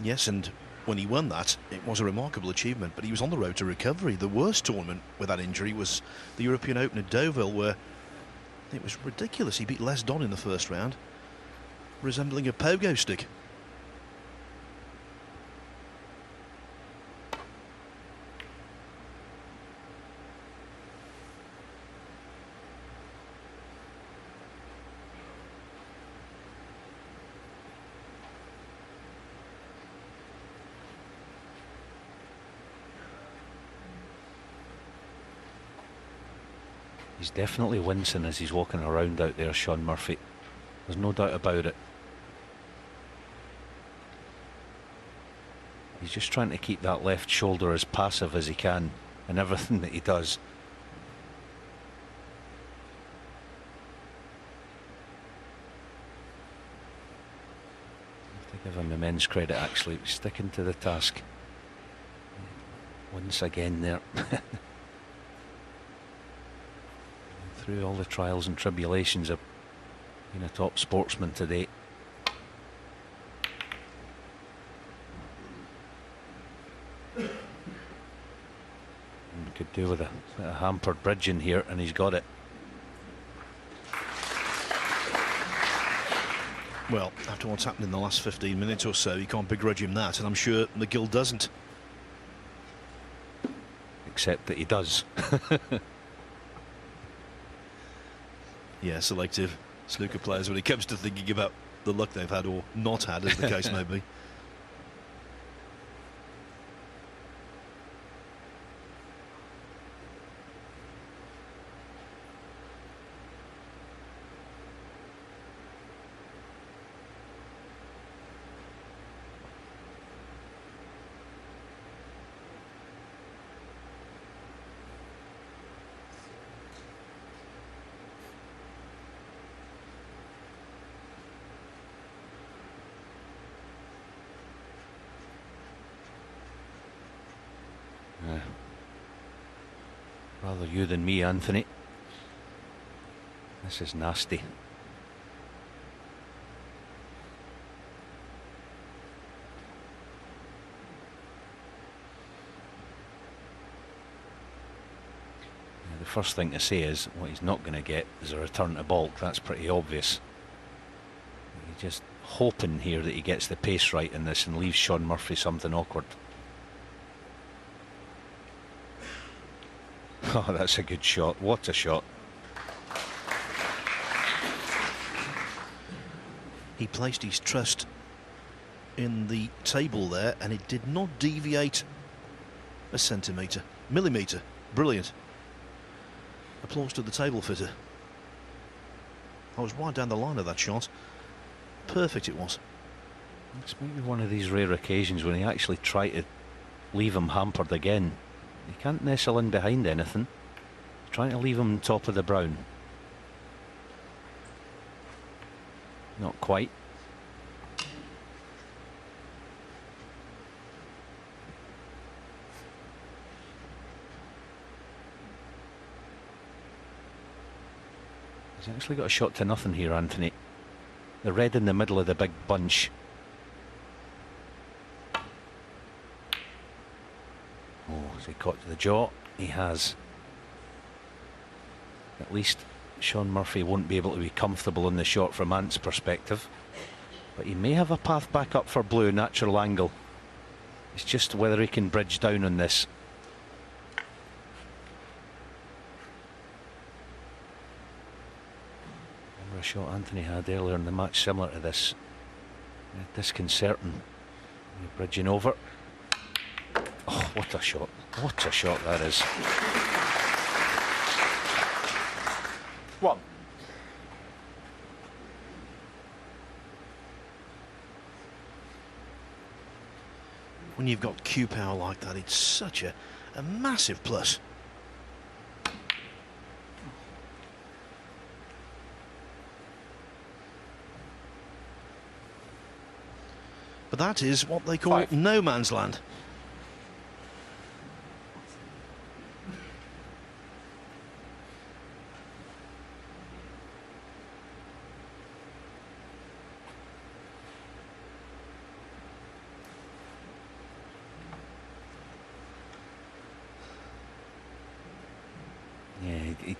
Speaker 7: Yes, and when he won that, it was a remarkable achievement, but he was on the road to recovery. The worst tournament with that injury was the European Open at Deauville, where it was ridiculous. He beat Les Don in the first round, resembling a pogo stick.
Speaker 6: He's definitely wincing as he's walking around out there, Sean Murphy. There's no doubt about it. He's just trying to keep that left shoulder as passive as he can in everything that he does. I have to give him immense credit, actually. He's sticking to the task. Once again there. Through all the trials and tribulations of being a top sportsman today. And could do with a bit of hampered bridging here, and he's got it.
Speaker 7: Well, after what's happened in the last 15 minutes or so, you can't begrudge him that, and I'm sure McGill doesn't.
Speaker 6: Except that he does.
Speaker 7: Yeah, selective snooker players when it comes to thinking about the luck they've had or not had, as the case may be.
Speaker 6: Rather you than me, Anthony. This is nasty. Yeah, the first thing to say is what he's not going to get is a return to baulk. That's pretty obvious. He's just hoping here that he gets the pace right in this and leaves Sean Murphy something awkward. Oh, that's a good shot. What a shot.
Speaker 7: He placed his trust in the table there, and it did not deviate a centimetre. Millimetre. Brilliant. Applause to the table fitter. I was right down the line of that shot. Perfect it was.
Speaker 6: It's maybe one of these rare occasions when he actually tried to leave him hampered again. He can't nestle in behind anything. Trying to leave him on top of the brown. Not quite. He's actually got a shot to nothing here, Anthony. The red in the middle of the big bunch. Oh, has he caught to the jaw? He has. At least Shaun Murphy won't be able to be comfortable in the shot from Ant's perspective. But he may have a path back up for blue, natural angle. It's just whether he can bridge down on this. Remember a shot Anthony had earlier in the match similar to this. Disconcerting. You're bridging over. Oh, what a shot. What a shot that is.
Speaker 5: 1.
Speaker 7: When you've got cue power like that, it's such a massive plus. But that is what they call
Speaker 5: 5.
Speaker 7: no man's land.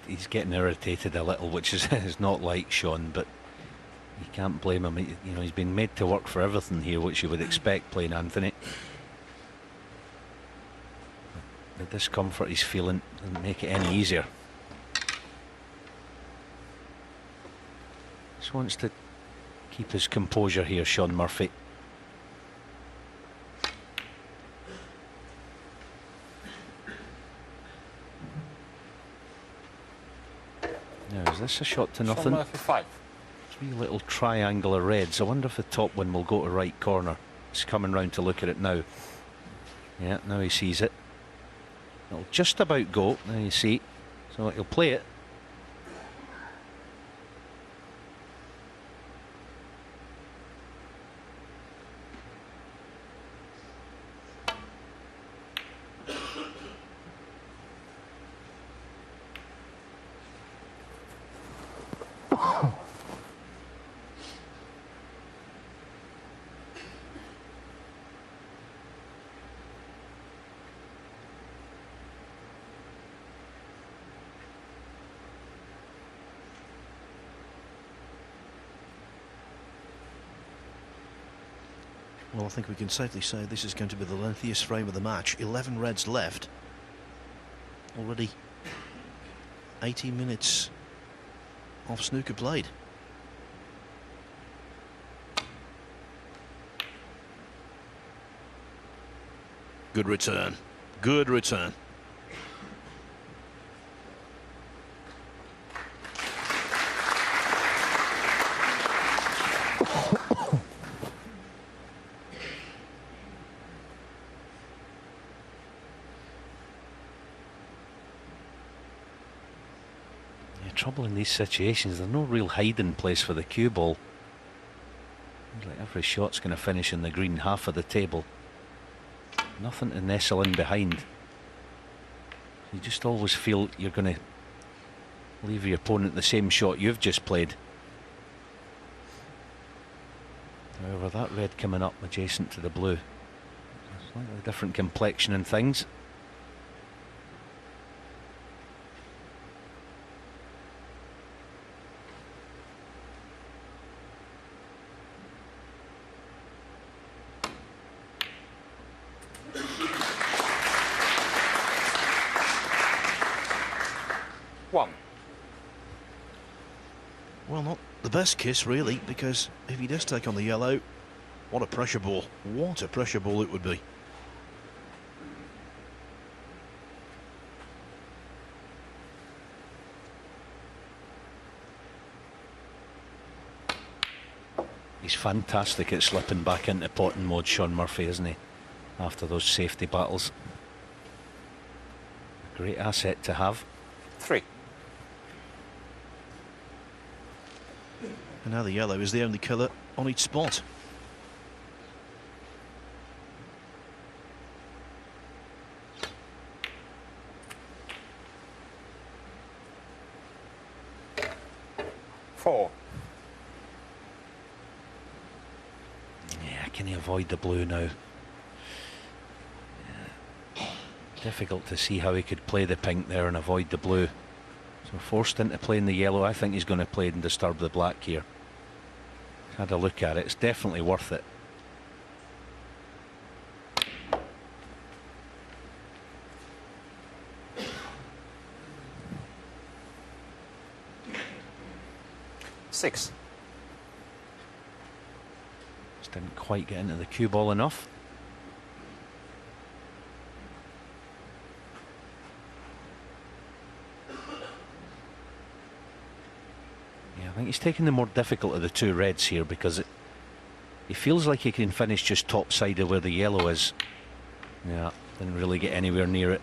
Speaker 6: He's getting irritated a little, which is not like Shaun, but you can't blame him. You know, he's been made to work for everything here, which you would expect playing Anthony. The discomfort he's feeling doesn't make it any easier. Just wants to keep his composure here, Shaun Murphy. Now, is this a shot to nothing?
Speaker 5: Shaun Murphy 5.
Speaker 6: Three little triangular reds. I wonder if the top one will go to right corner. He's coming round to look at it now. Yeah, now he sees it. It'll just about go. Now you see. So he'll play it.
Speaker 7: Well, I think we can safely say this is going to be the lengthiest frame of the match. 11 reds left. Already 80 minutes of snooker played. Good return. Good return.
Speaker 6: Trouble in these situations, there's no real hiding place for the cue ball. Seems like every shot's going to finish in the green half of the table. Nothing to nestle in behind. You just always feel you're going to leave your opponent the same shot you've just played. However, that red coming up adjacent to the blue, slightly different complexion and things.
Speaker 7: Well, not the best kiss, really, because if he does take on the yellow, what a pressure ball. What a pressure ball it would be.
Speaker 6: He's fantastic at slipping back into potting mode, Shaun Murphy, isn't he? After those safety battles. A great asset to have.
Speaker 5: 3.
Speaker 7: And now the yellow is the only colour on each spot.
Speaker 6: Yeah, can he avoid the blue now? Yeah. Difficult to see how he could play the pink there and avoid the blue. So forced into playing the yellow. I think he's going to play and disturb the black here. Had a look at it. It's definitely worth it.
Speaker 5: Six.
Speaker 6: Just didn't quite get into the cue ball enough. Yeah, I think he's taking the more difficult of the two reds here because he feels like he can finish just top side of where the yellow is. Yeah, didn't really get anywhere near it.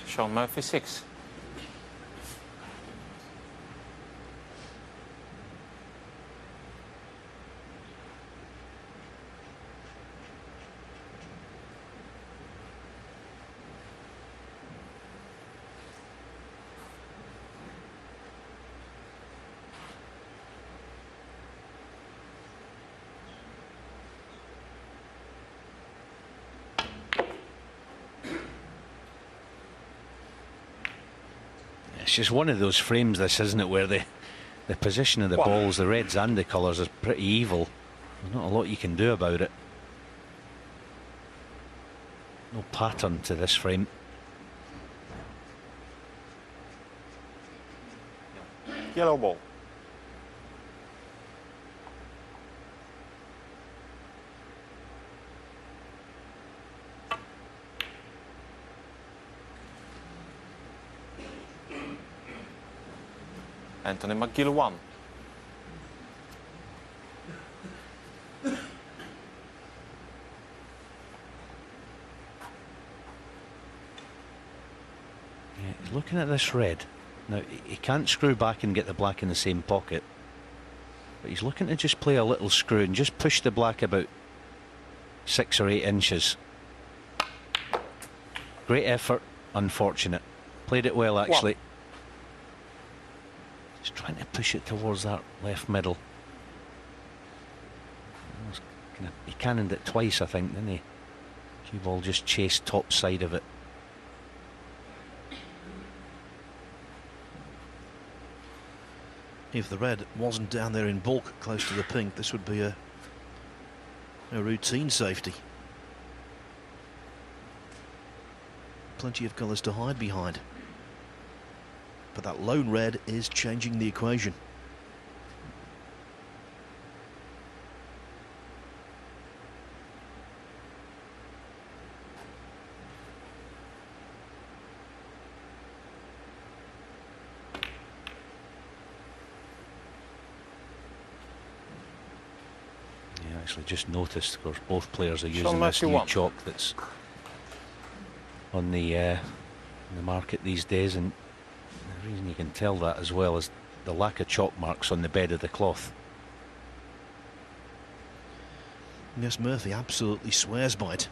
Speaker 5: Shaun Murphy 6.
Speaker 6: It's just one of those frames, this, isn't it, where the position of the balls, the reds and the colours, is pretty evil. There's not a lot you can do about it. No pattern to this frame.
Speaker 5: Yellow ball. Anthony McGill 1.
Speaker 6: Yeah, looking at this red. Now, he can't screw back and get the black in the same pocket. But he's looking to just play a little screw and just push the black about 6 or 8 inches. Great effort, unfortunate. Played it well, actually. Just trying to push it towards that left middle. He cannoned it twice, I think, didn't he? Cue ball just chased top side of it.
Speaker 7: If the red wasn't down there in bulk close to the pink, this would be a routine safety. Plenty of colours to hide behind. But that lone red is changing the equation.
Speaker 6: Yeah, actually just noticed, of course, both players are using this new chalk that's on the market these days, and the reason you can tell that as well is the lack of chalk marks on the bed of the cloth.
Speaker 7: Yes, Murphy absolutely swears by it.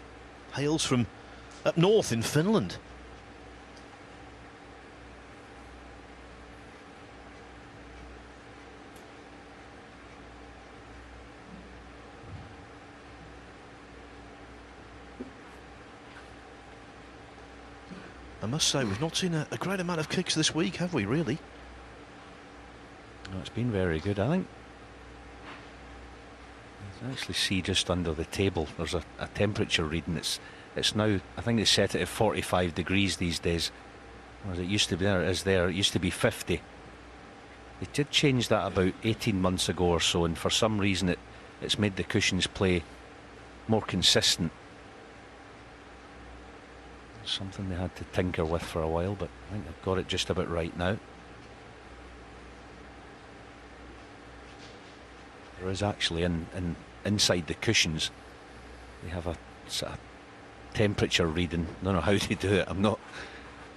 Speaker 7: Hails from up north in Finland. I must say, we've not seen a great amount of kicks this week, have we, really?
Speaker 6: No, it's been very good, I think. You can actually see just under the table there's a temperature reading. It's now, I think it's set at 45 degrees these days. Whereas it used to be, there it is there, it used to be 50 They did change that about 18 months ago or so, and for some reason it's made the cushions play more consistent. Something they had to tinker with for a while, but I think they've got it just about right now. There is actually inside the cushions, they have a sort of temperature reading. I don't know how they do it. I'm not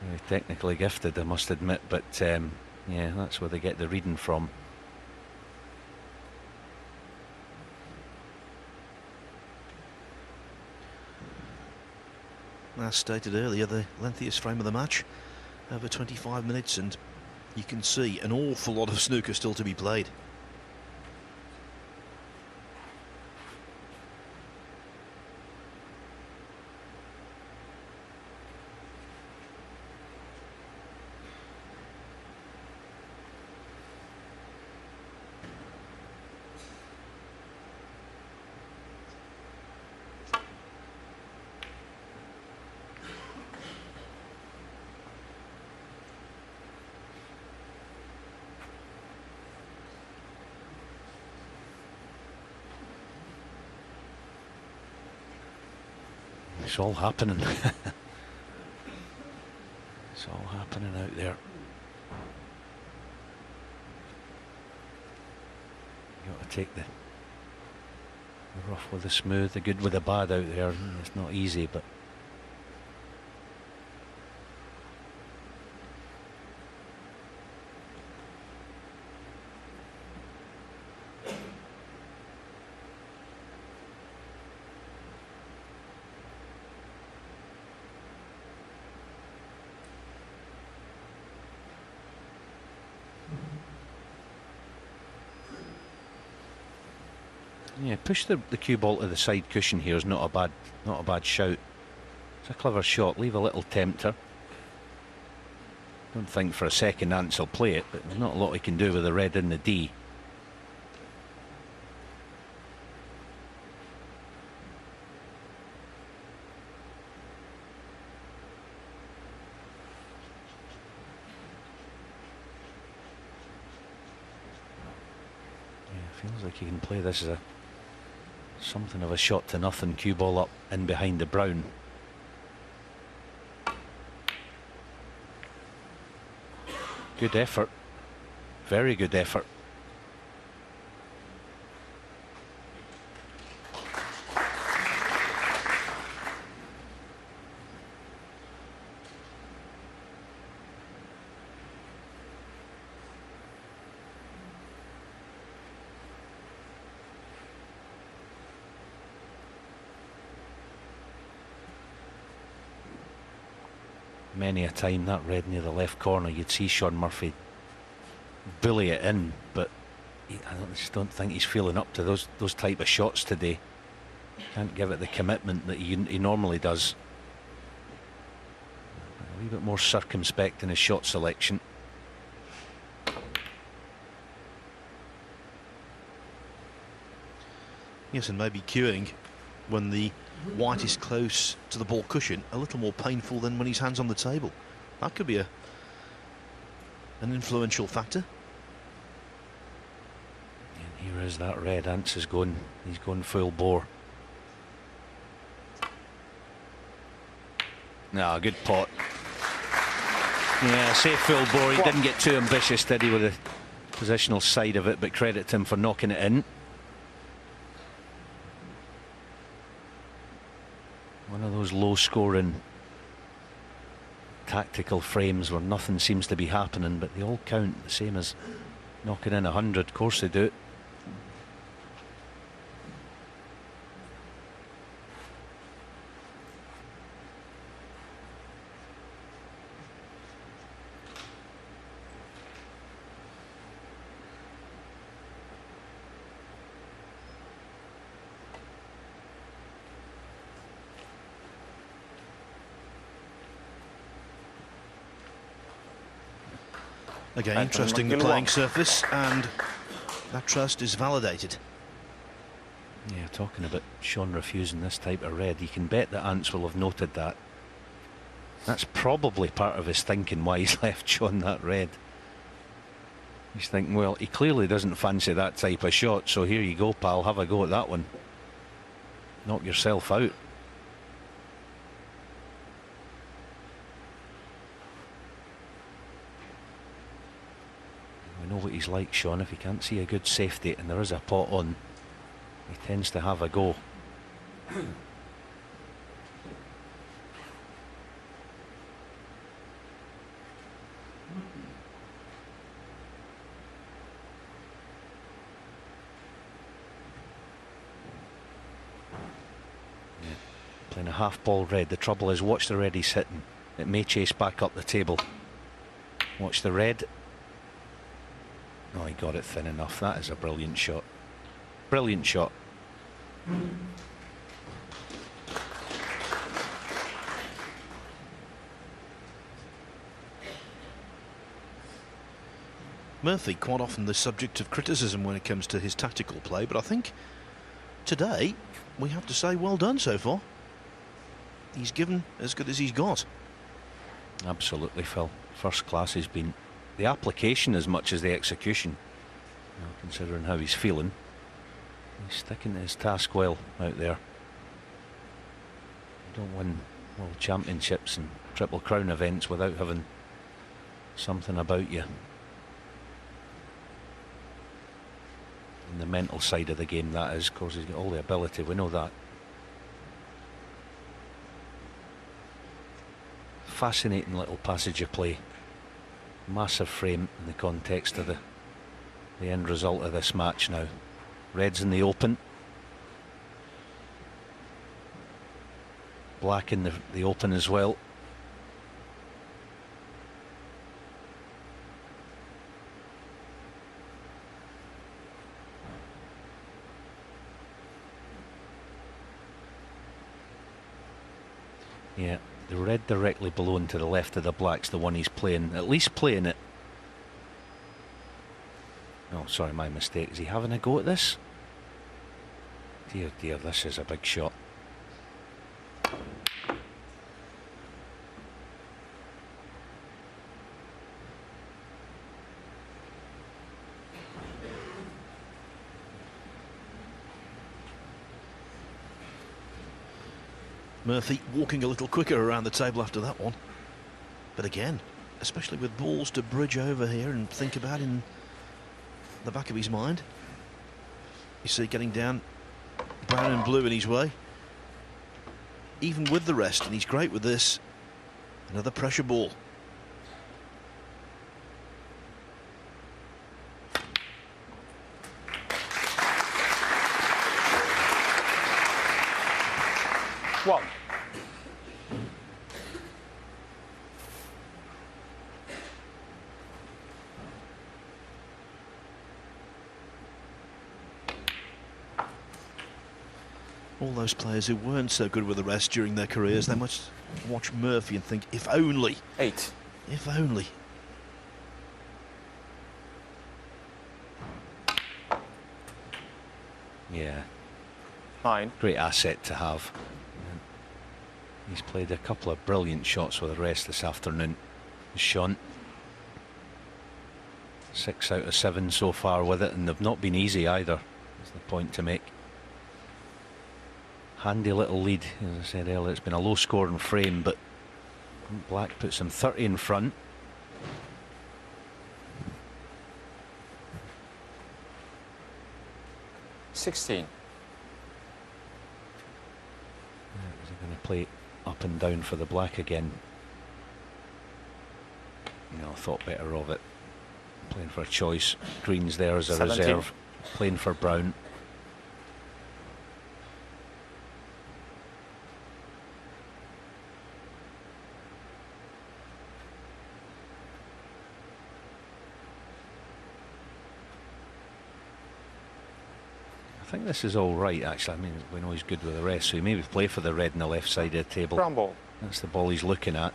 Speaker 6: very technically gifted, I must admit, but yeah, that's where they get the reading from.
Speaker 7: As stated earlier, the lengthiest frame of the match, over 25 minutes, and you can see an awful lot of snooker still to be played.
Speaker 6: It's all happening. It's all happening out there. You got to take the rough with the smooth, the good with the bad out there. It's not easy, but yeah, push the cue ball to the side cushion here is not a bad shout. It's a clever shot. Leave a little tempter. Don't think for a second Ants will play it, but there's not a lot he can do with the red and the D. Yeah, feels like he can play this as something of a shot to nothing. Cue ball up in behind the brown. Good effort. Very good effort. Many a time that red near the left corner, you'd see Shaun Murphy bully it in, but I just don't think he's feeling up to those type of shots today. Can't give it the commitment that he normally does. A wee bit more circumspect in his shot selection.
Speaker 7: Yes, and maybe cueing when the white is close to the ball cushion a little more painful than when his hand's on the table. That could be an influential factor.
Speaker 6: And here is that red. Ants is going, he's going full bore. No, good pot. Yeah, say full bore. He didn't get too ambitious, did he, with the positional side of it, but credit to him for knocking it in. One of those low-scoring tactical frames where nothing seems to be happening, but they all count, the same as knocking in 100. Of course they do.
Speaker 7: Again, trusting the playing surface, and that trust is validated.
Speaker 6: Yeah, talking about Shaun refusing this type of red, you can bet that Ants will have noted that. That's probably part of his thinking why he's left Shaun that red. He's thinking, well, he clearly doesn't fancy that type of shot, so here you go, pal, have a go at that one. Knock yourself out. We know what he's like, Sean. If he can't see a good safety and there is a pot on, he tends to have a go. Playing a half ball red. The trouble is, watch the red he's hitting. It may chase back up the table. Watch the red. Oh, he got it thin enough. That is a brilliant shot. Brilliant shot.
Speaker 7: Murphy quite often the subject of criticism when it comes to his tactical play, but I think today we have to say well done so far. He's given as good as he's got.
Speaker 6: Absolutely, Phil. First class has been the application as much as the execution. Well, considering how he's feeling, he's sticking to his task well out there. You don't win world championships and Triple Crown events without having something about you. And the mental side of the game, that is. Of course, he's got all the ability, we know that. Fascinating little passage of play. Massive frame in the context of the end result of this match now. Red's in the open. Black in the open as well. Yeah. The red directly below and to the left of the black's the one he's playing, at least playing it. Oh, sorry, my mistake. Is he having a go at this? Dear, dear, this is a big shot.
Speaker 7: Murphy walking a little quicker around the table after that one. But again, especially with balls to bridge over here and think about in the back of his mind. You see getting down brown and blue in his way. Even with the rest, and he's great with this. Another pressure ball.
Speaker 5: One.
Speaker 7: All those players who weren't so good with the rest during their careers, they must watch Murphy and think, if only.
Speaker 5: 8.
Speaker 7: If only.
Speaker 6: Yeah.
Speaker 5: 9.
Speaker 6: Great asset to have. He's played a couple of brilliant shots with the rest this afternoon. Sean. 6 out of 7 so far with it, and they've not been easy either. That's the point to make. Handy little lead, as I said earlier. It's been a low scoring frame, but Black puts him 30 in front.
Speaker 5: $16.
Speaker 6: Is he going to play up and down for the Black again? No, thought better of it. Playing for a choice. Green's there as a
Speaker 5: 17.
Speaker 6: reserve. Playing for Brown. I think this is all right, actually. I mean, we know he's good with the rest, so he maybe play for the red on the left side of the table.
Speaker 5: Brown ball.
Speaker 6: That's the ball he's looking at.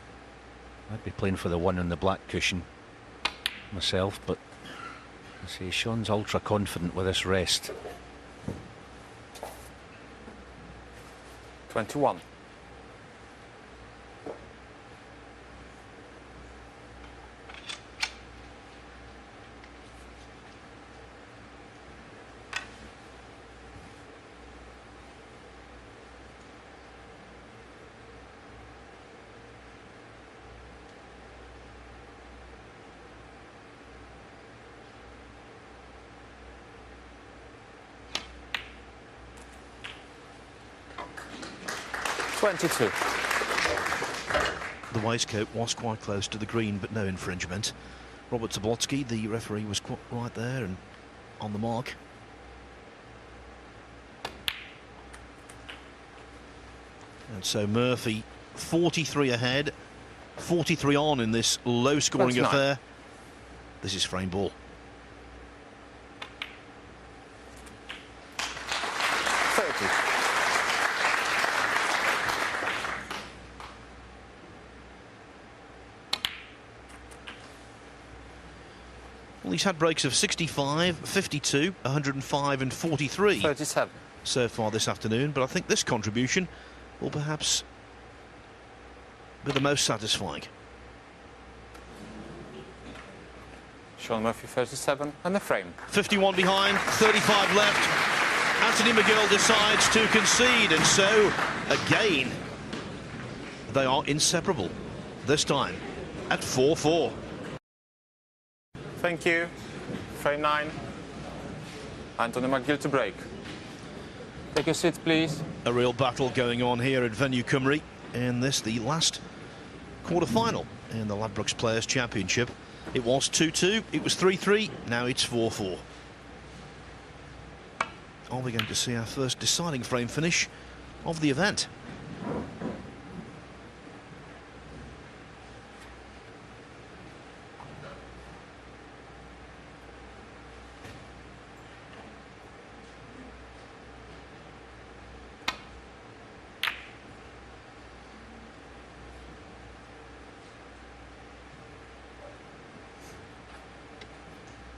Speaker 6: I'd be playing for the one on the black cushion myself, but I say Sean's ultra confident with this rest.
Speaker 5: 21. 22.
Speaker 7: The waistcoat was quite close to the green, but no infringement. Robert Zablotsky, the referee, was quite right there and on the mark. And so Murphy 43 ahead, 43 on in this low-scoring affair. This is frame ball.
Speaker 5: 30.
Speaker 7: Well, he's had breaks of 65, 52, 105 and 43
Speaker 5: 37.
Speaker 7: so far this afternoon, but I think this contribution will perhaps be the most satisfying.
Speaker 5: Sean Murphy 37 and the frame.
Speaker 7: 51 behind, 35 left. Anthony McGill decides to concede, and so again they are inseparable, this time at 4-4.
Speaker 5: Thank you. Frame 9. Anthony McGill to break. Take your seats, please.
Speaker 7: A real battle going on here at Venue Cymru in this, the last quarter-final in the Ladbrokes Players' Championship. It was 2-2, it was 3-3, now it's 4-4. Are we going to see our first deciding frame finish of the event?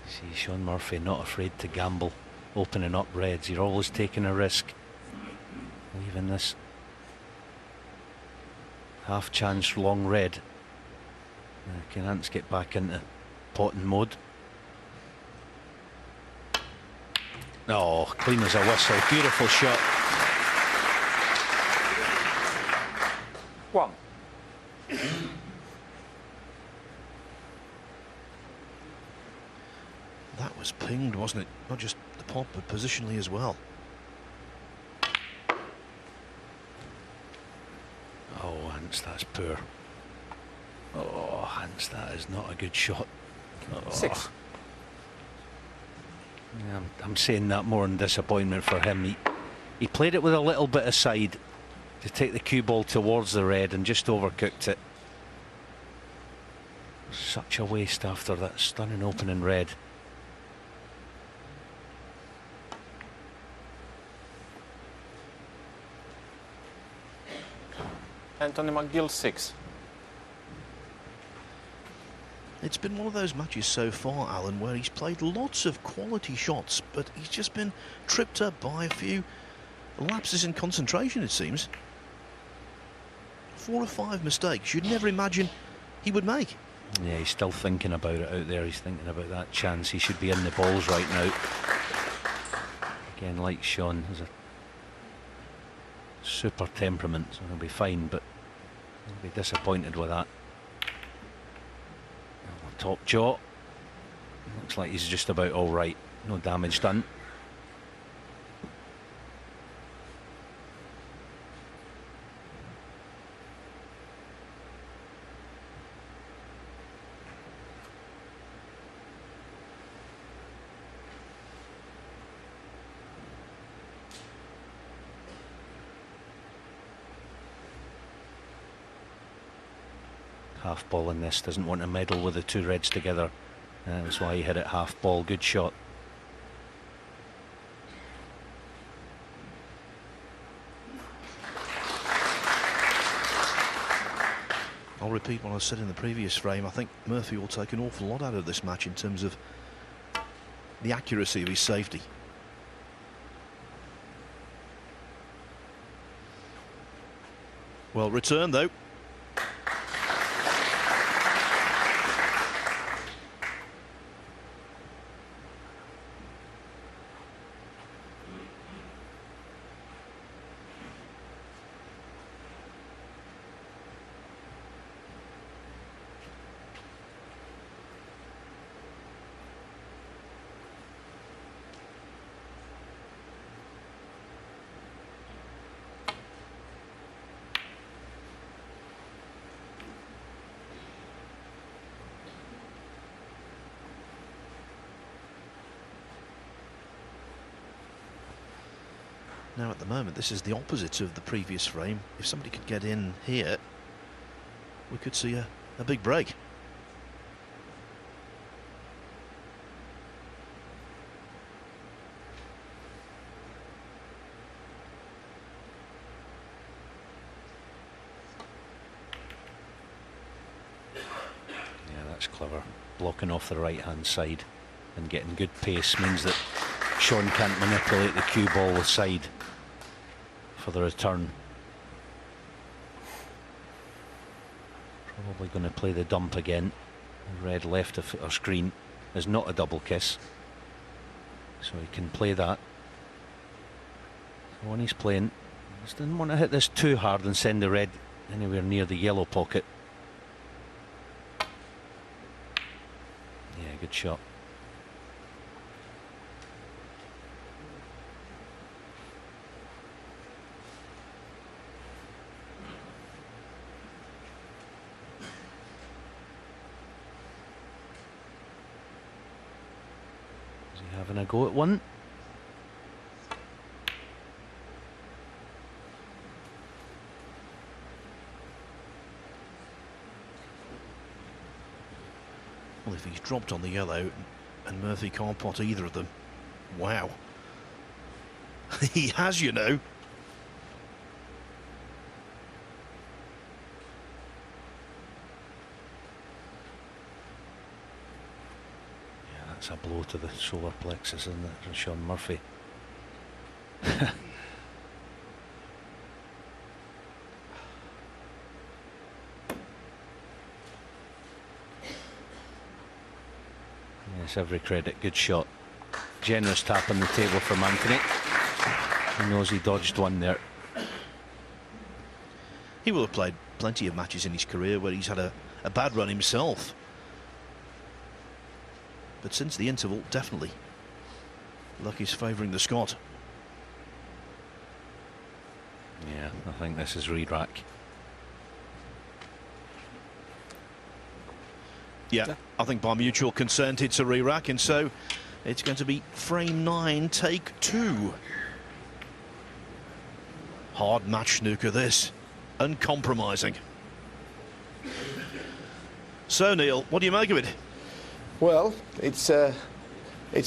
Speaker 6: See, Sean Murphy not afraid to gamble, opening up reds. You're always taking a risk, leaving this half chance long red. Can Ants get back into potting mode? Oh, clean as a whistle. Beautiful shot.
Speaker 5: 1.
Speaker 7: That was pinged, wasn't it? Not just the pot, but positionally as well.
Speaker 6: Oh, Ants, that's poor. Oh, Ants, that is not a good shot. Oh.
Speaker 5: 6.
Speaker 6: Yeah, I'm saying that more in disappointment for him. He played it with a little bit aside to take the cue ball towards the red and just overcooked it. Such a waste after that stunning opening red.
Speaker 5: Anthony McGill 6.
Speaker 7: It's been one of those matches so far, Alan, where he's played lots of quality shots, but he's just been tripped up by a few lapses in concentration, it seems. 4 or 5 mistakes you'd never imagine he would make.
Speaker 6: Yeah, he's still thinking about it out there. He's thinking about that chance. He should be in the balls right now. Again, like Sean, has a super temperament, so he'll be fine, but he'll be disappointed with that. Top jaw. Looks like he's just about all right. No damage done. Half ball in this, doesn't want to meddle with the two reds together. That's why he hit it half ball. Good shot.
Speaker 7: I'll repeat what I said in the previous frame. I think Murphy will take an awful lot out of this match in terms of the accuracy of his safety. Well returned though. Now at the moment this is the opposite of the previous frame. If somebody could get in here, we could see a big break.
Speaker 6: Clever. Blocking off the right hand side and getting good pace means that Shaun can't manipulate the cue ball side for the return. Probably going to play the dump again. Red left of our screen is not a double kiss, so he can play that. So when he's playing, just didn't want to hit this too hard and send the red anywhere near the yellow pocket. Yeah, good shot. Is he having a go at one?
Speaker 7: Well, if he's dropped on the yellow and Murphy can't pot either of them, wow. He has, you know.
Speaker 6: Yeah, that's a blow to the solar plexus, isn't it, for Shaun Murphy? Yes, every credit, good shot. Generous tap on the table from Anthony. He knows he dodged one there.
Speaker 7: He will have played plenty of matches in his career where he's had a bad run himself. But since the interval, definitely luck is favouring the Scot.
Speaker 6: Yeah, I think this is re-rack.
Speaker 7: Yeah, I think by mutual consent it's a re-rack, and so it's going to be frame 9, take 2. Hard match snooker this, uncompromising. So Neil, what do you make of it?
Speaker 4: Well, it's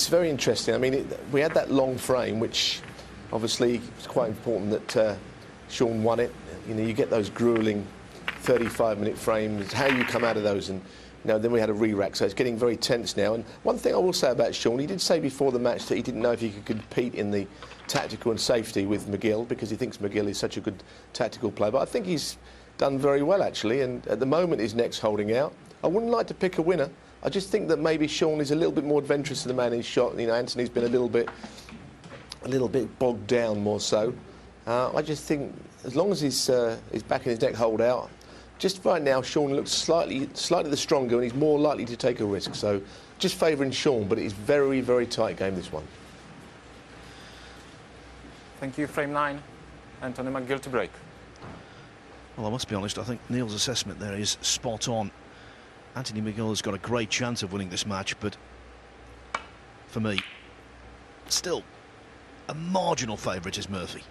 Speaker 4: very interesting. I mean, we had that long frame, which obviously it's quite important that Shaun won it. You know, you get those grueling 35-minute frames, how you come out of those, and then we had a re-rack, so it's getting very tense now. And one thing I will say about Shaun, he did say before the match that he didn't know if he could compete in the tactical and safety with McGill, because he thinks McGill is such a good tactical player. But I think he's done very well, actually, and at the moment his neck's holding out. I wouldn't like to pick a winner. I just think that maybe Shaun is a little bit more adventurous than the man he's shot. You know, Anthony's been a little bit bogged down more so. I just think as long as his back and his neck hold out, just right now, Shaun looks slightly the stronger, and he's more likely to take a risk. So, just favouring Shaun, but it's very, very tight game, this one.
Speaker 5: Thank you, frame 9. Anthony McGill to break.
Speaker 7: Well, I must be honest, I think Neil's assessment there is spot on. Anthony McGill has got a great chance of winning this match, but for me, still, a marginal favourite is Murphy.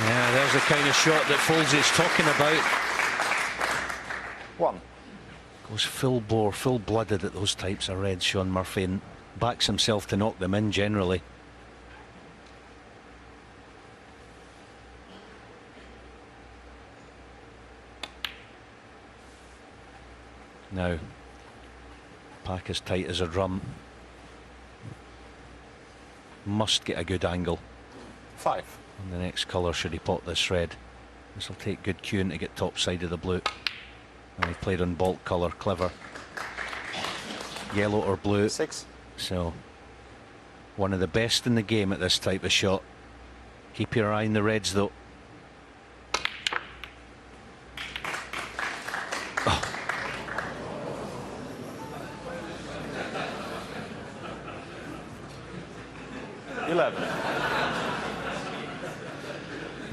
Speaker 6: Yeah, there's the kind of shot that Folds is talking about.
Speaker 5: 1.
Speaker 6: Goes full bore, full-blooded at those types of reds, Shaun Murphy, and backs himself to knock them in generally. Now, pack as tight as a drum. Must get a good angle.
Speaker 5: 5.
Speaker 6: On the next colour should he pot this red. This will take good cueing to get top side of the blue. And he played on bulk colour, clever. Yellow or blue.
Speaker 5: 6.
Speaker 6: So, one of the best in the game at this type of shot. Keep your eye on the reds though. Oh.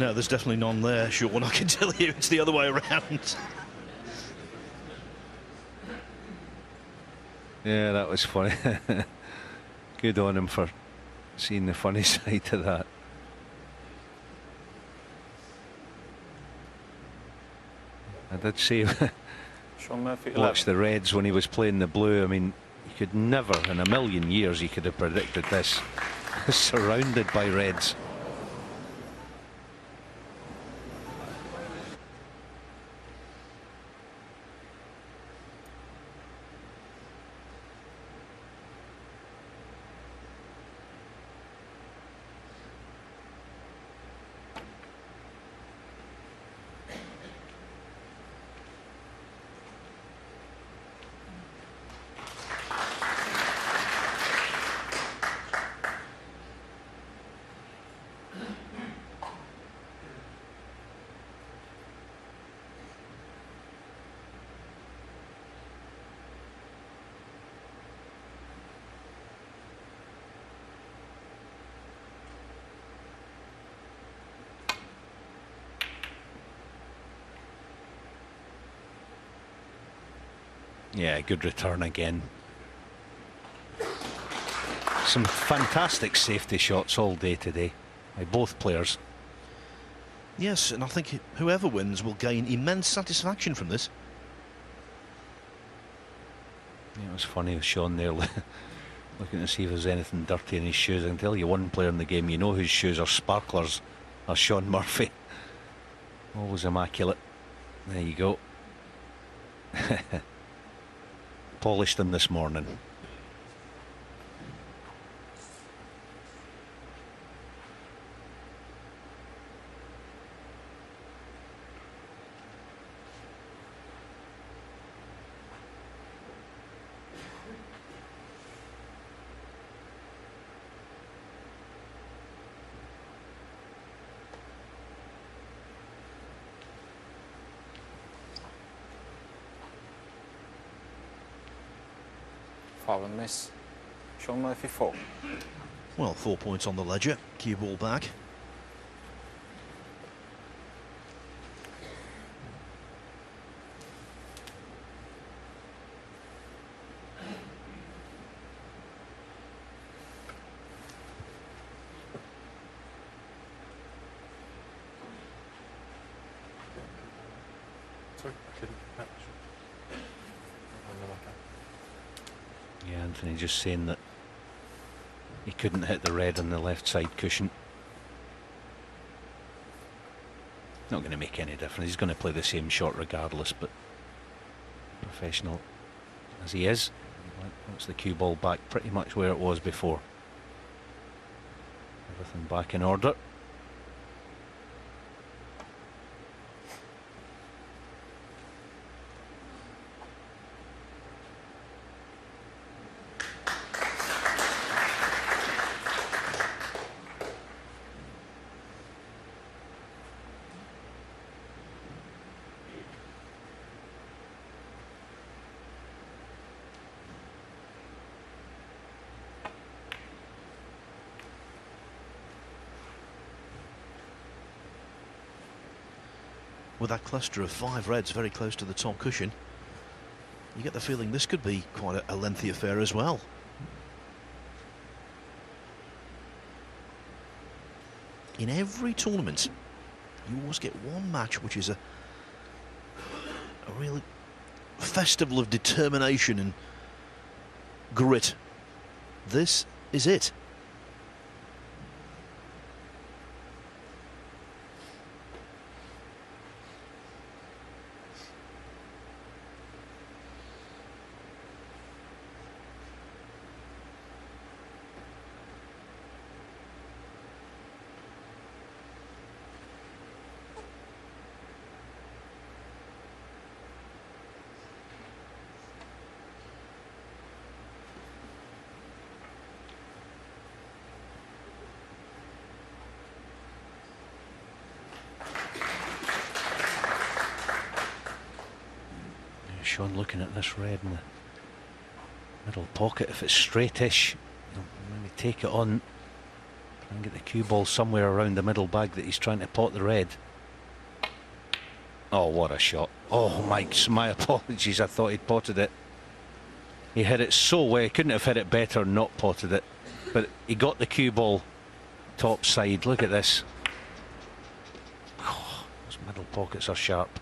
Speaker 7: No, there's definitely none there, Sean. I can tell you it's the other way around.
Speaker 6: Yeah, that was funny. Good on him for seeing the funny side to that. I did say
Speaker 5: Sean Murphy,
Speaker 6: watch
Speaker 5: 11.
Speaker 6: the Reds when he was playing the blue. I mean, you could never in a million years you could have predicted this. Surrounded by Reds. Yeah, good return again. Some fantastic safety shots all day today by both players.
Speaker 7: Yes, and I think whoever wins will gain immense satisfaction from this.
Speaker 6: Yeah, it was funny with Sean there looking to see if there's anything dirty in his shoes. I can tell you one player in the game you know whose shoes are sparklers are Sean Murphy. Always immaculate. There you go. Polished them this morning.
Speaker 5: Foul and miss. Sean Murphy 4.
Speaker 7: Well, 4 points on the ledger. Cue ball back.
Speaker 5: Sorry, I couldn't catch.
Speaker 6: Yeah, Anthony just saying that he couldn't hit the red on the left side cushion. Not going to make any difference. He's going to play the same shot regardless, but professional as he is, wants the cue ball back pretty much where it was before. Everything back in order.
Speaker 7: With that cluster of 5 reds very close to the top cushion, you get the feeling this could be quite a lengthy affair as well. In every tournament, you always get one match which is a real festival of determination and grit. This is it.
Speaker 6: Sean looking at this red in the middle pocket. If it's straightish, he'll maybe take it on. Try and get the cue ball somewhere around the middle bag that he's trying to pot the red. Oh, what a shot. Oh, Mike, my apologies. I thought he'd potted it. He hit it so well. He couldn't have hit it better and not potted it. But he got the cue ball top side. Look at this. Oh, those middle pockets are sharp.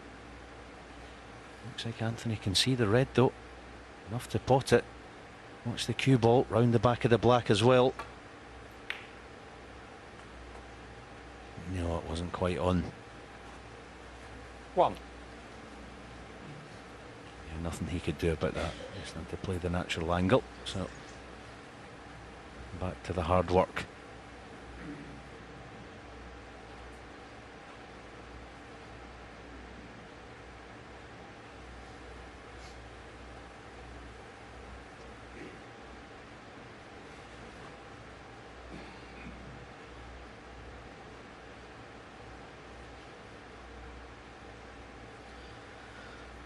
Speaker 6: Looks like Anthony can see the red though. Enough to pot it. Watch the cue ball round the back of the black as well. No, it wasn't quite on.
Speaker 5: 1.
Speaker 6: Yeah, nothing he could do about that. Just had to play the natural angle. So back to the hard work.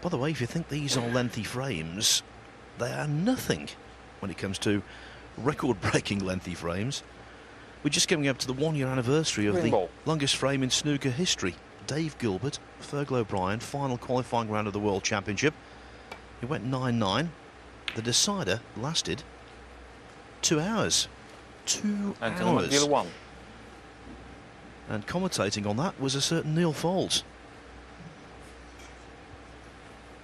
Speaker 7: By the way, if you think these are lengthy frames, they are nothing when it comes to record-breaking lengthy frames. We're just coming up to the 1 year anniversary of the longest frame in snooker history. Dave Gilbert, Fergal O'Brien, final qualifying round of the World Championship. It went 9-9. The decider lasted 2 hours. 2 hours.
Speaker 5: McGill 1.
Speaker 7: And commentating on that was a certain Neil Foulds.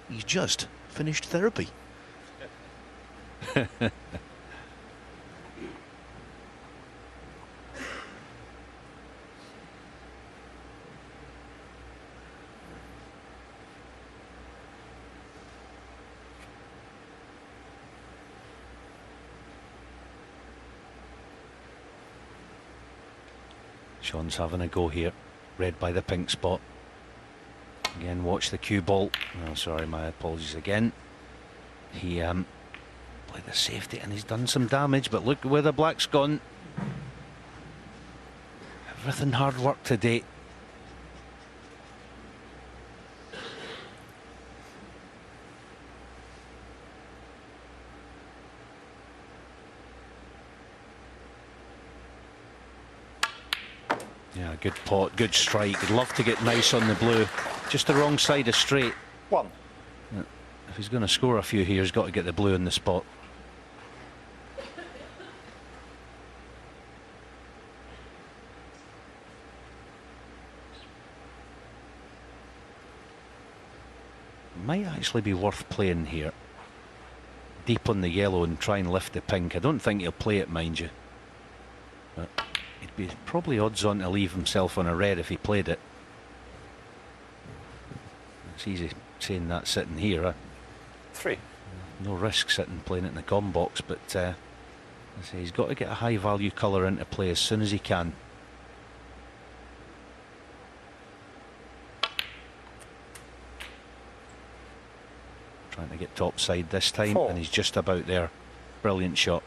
Speaker 7: He's just finished therapy.
Speaker 6: Sean's having a go here. Red by the pink spot. Again, watch the cue ball. Oh, sorry, my apologies again. He played the safety and he's done some damage, but look where the black's gone. Everything hard work today. Yeah, good pot, good strike. He'd love to get nice on the blue. Just the wrong side of straight.
Speaker 5: 1.
Speaker 6: Yeah. If he's going to score a few here, he's got to get the blue in the spot. Might actually be worth playing here. Deep on the yellow and try and lift the pink. I don't think he'll play it, mind you. But he'd be probably odds on to leave himself on a red if he played it. It's easy saying that sitting here. Huh?
Speaker 5: 3.
Speaker 6: No risk sitting playing it in the com box, but I say he's got to get a high value colour into play as soon as he can. Trying to get top side this time,
Speaker 5: 4.
Speaker 6: and he's just about there. Brilliant shot.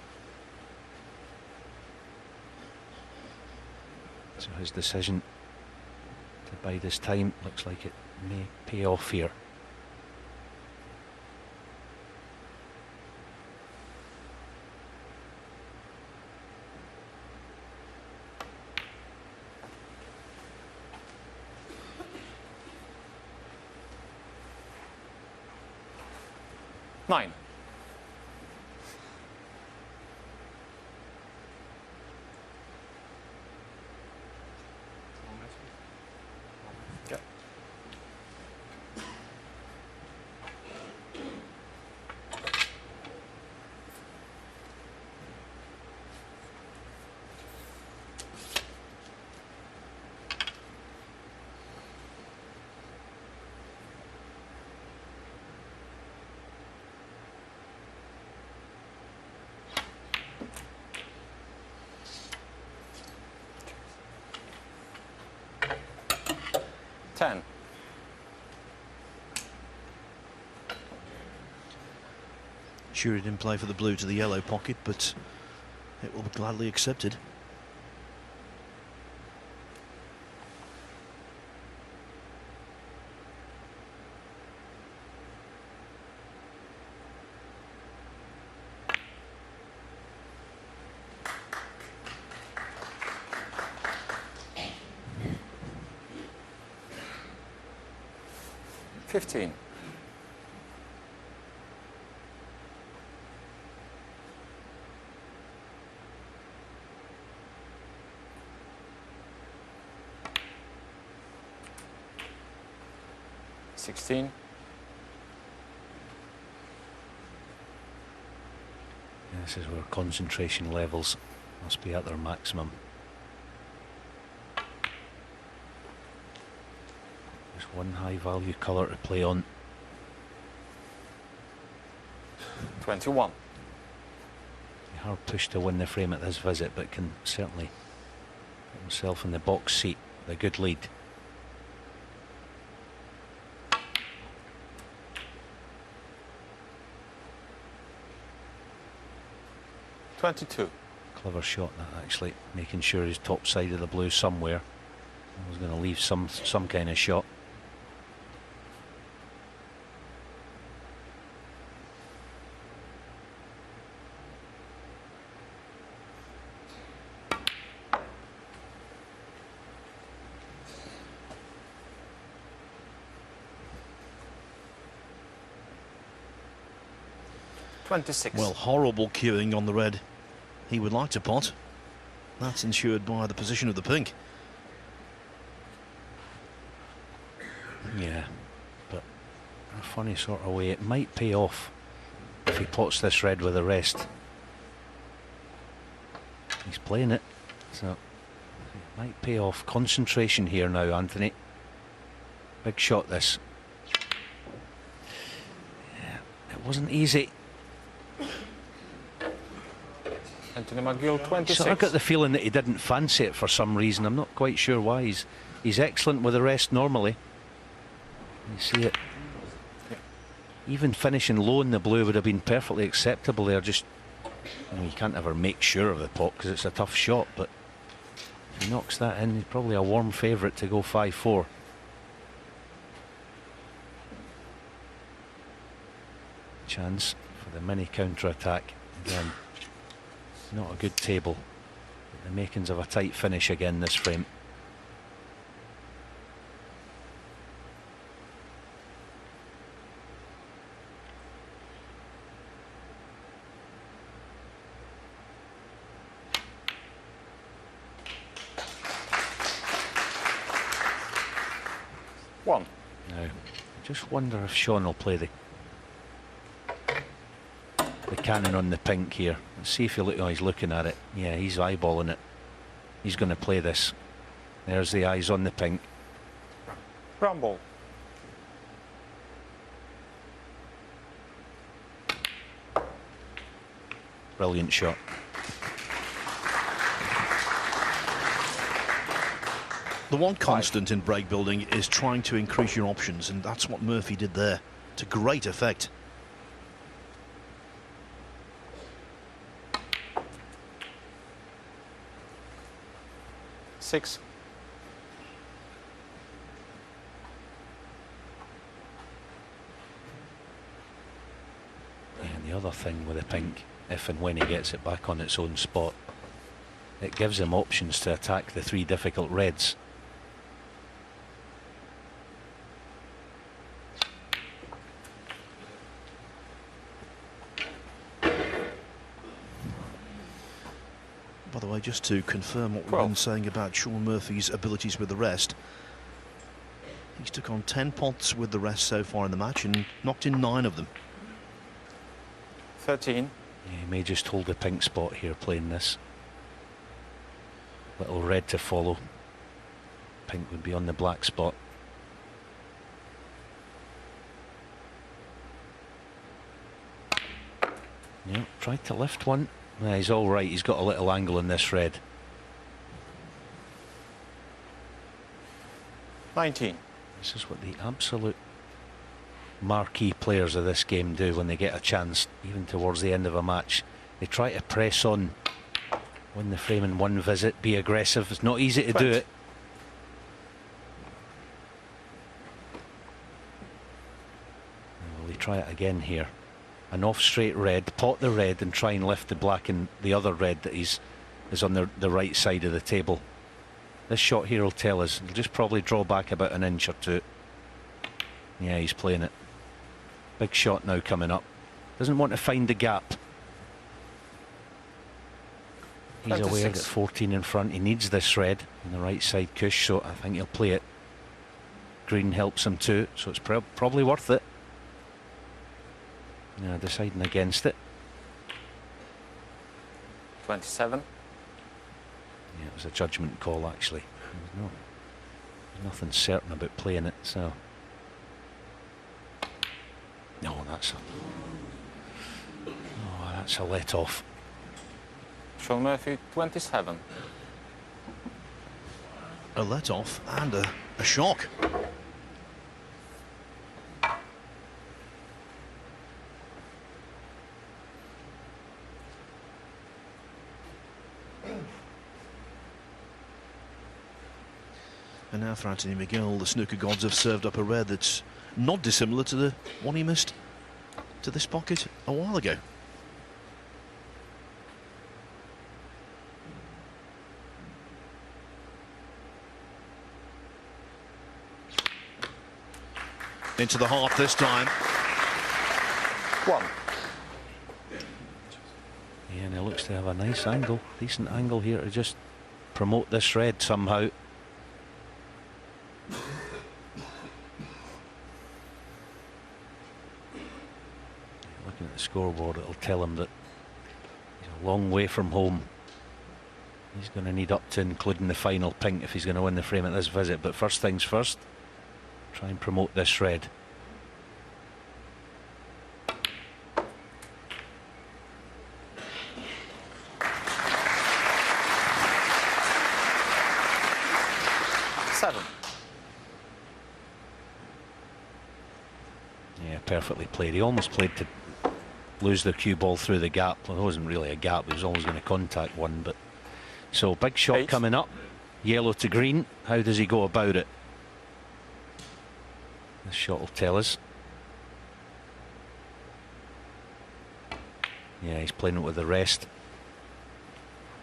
Speaker 6: So his decision to bide his time looks like it may pay off here.
Speaker 5: Nine. Okay. Ten.
Speaker 7: Sure, he didn't play for the blue to the yellow pocket, but it will be gladly accepted.
Speaker 5: 15. $16.
Speaker 6: This is where concentration levels must be at their maximum. There's one high value colour to play on.
Speaker 5: 21.
Speaker 6: Hard push to win the frame at this visit, but can certainly put himself in the box seat with a good lead.
Speaker 5: $22.
Speaker 6: Clever shot that, actually, making sure he's top side of the blue somewhere. I was going to leave some kind of shot.
Speaker 5: $26.
Speaker 7: Well, horrible cueing on the red. He would like to pot. That's ensured by the position of the pink.
Speaker 6: Yeah, but in a funny sort of way, it might pay off if he pots this red with the rest. He's playing it, so it might pay off. Concentration here now, Anthony. Big shot, this. Yeah, it wasn't easy.
Speaker 5: Anthony McGill, 26.
Speaker 6: So I got the feeling that he didn't fancy it for some reason. I'm not quite sure why. He's excellent with the rest normally. You see it. Even finishing low in the blue would have been perfectly acceptable there. Just, you can't ever make sure of the pot because it's a tough shot, but if he knocks that in, he's probably a warm favourite to go 5-4. Chance for the mini counter-attack again. Not a good table, but the makings of a tight finish again this frame.
Speaker 5: One.
Speaker 6: Now, I just wonder if Sean will play the cannon on the pink here. Let's see if you look. Oh, he's looking at it. Yeah, he's eyeballing it. He's going to play this. There's the eyes on the pink.
Speaker 5: Rumble.
Speaker 6: Brilliant shot.
Speaker 7: The one constant in break building is trying to increase your options, and that's what Murphy did there to great effect.
Speaker 5: $6.
Speaker 6: And the other thing with the pink, if and when he gets it back on its own spot, it gives him options to attack the three difficult reds.
Speaker 7: By the way, just to confirm what we've been saying about Sean Murphy's abilities with the rest, he's took on 10 pots with the rest so far in the match and knocked in 9 of them.
Speaker 5: 13.
Speaker 6: Yeah, he may just hold the pink spot here playing this. Little red to follow. Pink would be on the black spot. Yeah, tried to lift one. Yeah, he's all right. He's got a little angle in this red.
Speaker 5: 19.
Speaker 6: This is what the absolute marquee players of this game do when they get a chance, even towards the end of a match. They try to press on, win the frame in one visit, be aggressive. It's not easy to do it. Well, they try it again here. An off straight red, pot the red and try and lift the black and the other red that is on the right side of the table. This shot here will tell us. He'll just probably draw back about an inch or two. Yeah, he's playing it. Big shot now coming up. Doesn't want to find the gap. He's
Speaker 5: 26.
Speaker 6: aware that 14 in front. He needs this red on the right side cush, so I think he'll play it. Green helps him too, so it's probably worth it. Yeah, deciding against it.
Speaker 5: 27.
Speaker 6: Yeah, it was a judgment call actually. There's nothing certain about playing it, so. No, that's a let off.
Speaker 5: Sean Murphy, 27.
Speaker 7: A let off and a shock. And now for Anthony McGill, the snooker gods have served up a red that's not dissimilar to the one he missed to this pocket a while ago. Into the heart this time.
Speaker 5: 1.
Speaker 6: Yeah, and he looks to have a nice angle, decent angle here to just promote this red somehow. Looking at the scoreboard, it'll tell him that he's a long way from home. He's going to need up to including the final pink if he's going to win the frame at this visit. But first things first, try and promote this red. Yeah, perfectly played. He almost played to lose the cue ball through the gap. Well, it wasn't really a gap, he was always going to contact one. But so big shot
Speaker 5: 8.
Speaker 6: coming up, yellow to green. How does he go about it? This shot will tell us. Yeah, he's playing it with the rest.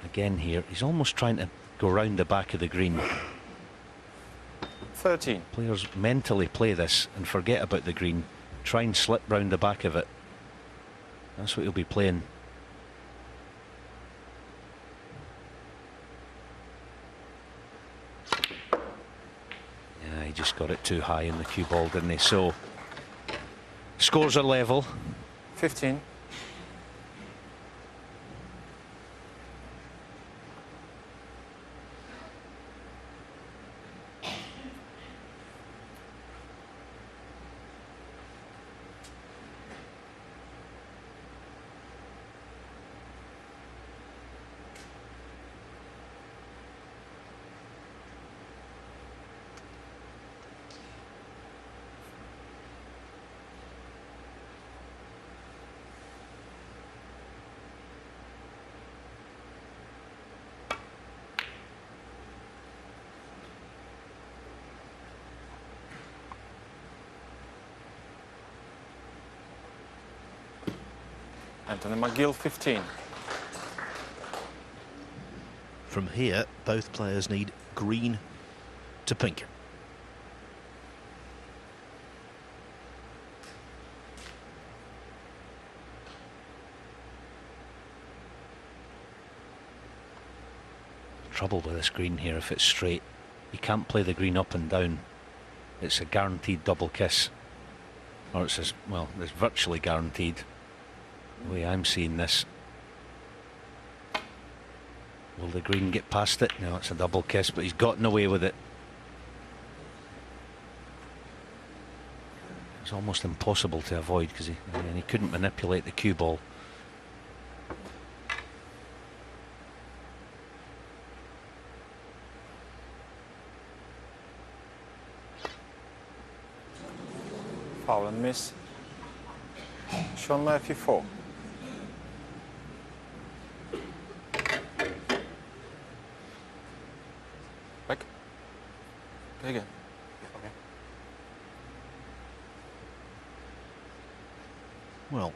Speaker 6: Again here, he's almost trying to go round the back of the green.
Speaker 5: 13.
Speaker 6: Players mentally play this and forget about the green. Try and slip round the back of it. That's what he'll be playing. Yeah, he just got it too high in the cue ball, didn't he? So, scores are level.
Speaker 5: 15. Anthony McGill, 15.
Speaker 7: From here, both players need green to pink.
Speaker 6: Trouble with this green here, if it's straight, you can't play the green up and down. It's a guaranteed double kiss. Or it's as, well, it's virtually guaranteed. The way I'm seeing this. Will the green get past it? No, it's a double kiss, but he's gotten away with it. It's almost impossible to avoid because he couldn't manipulate the cue ball.
Speaker 5: Foul and miss. Sean Murphy, 4. Back. Okay, again. Okay.
Speaker 7: Well,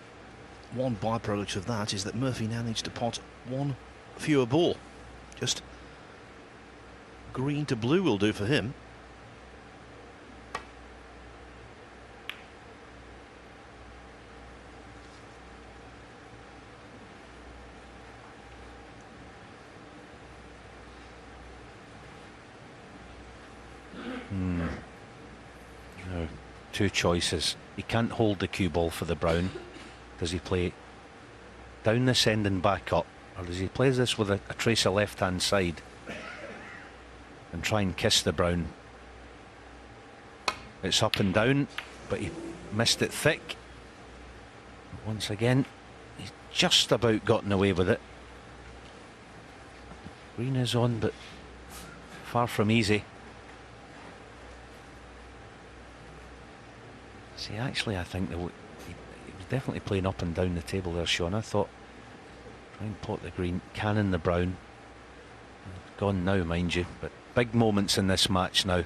Speaker 7: one byproduct of that is that Murphy now needs to pot one fewer ball. Just green to blue will do for him.
Speaker 6: Now, two choices. He can't hold the cue ball for the brown. Does he play down this end and back up, or does he play this with a trace of left hand side and try and kiss the brown? It's up and down, but he missed it thick. Once again, he's just about gotten away with it. Green is on, but far from easy. See, actually, I think he was definitely playing up and down the table there, Sean. I thought, try and pot the green, cannon the brown. Gone now, mind you, but big moments in this match now.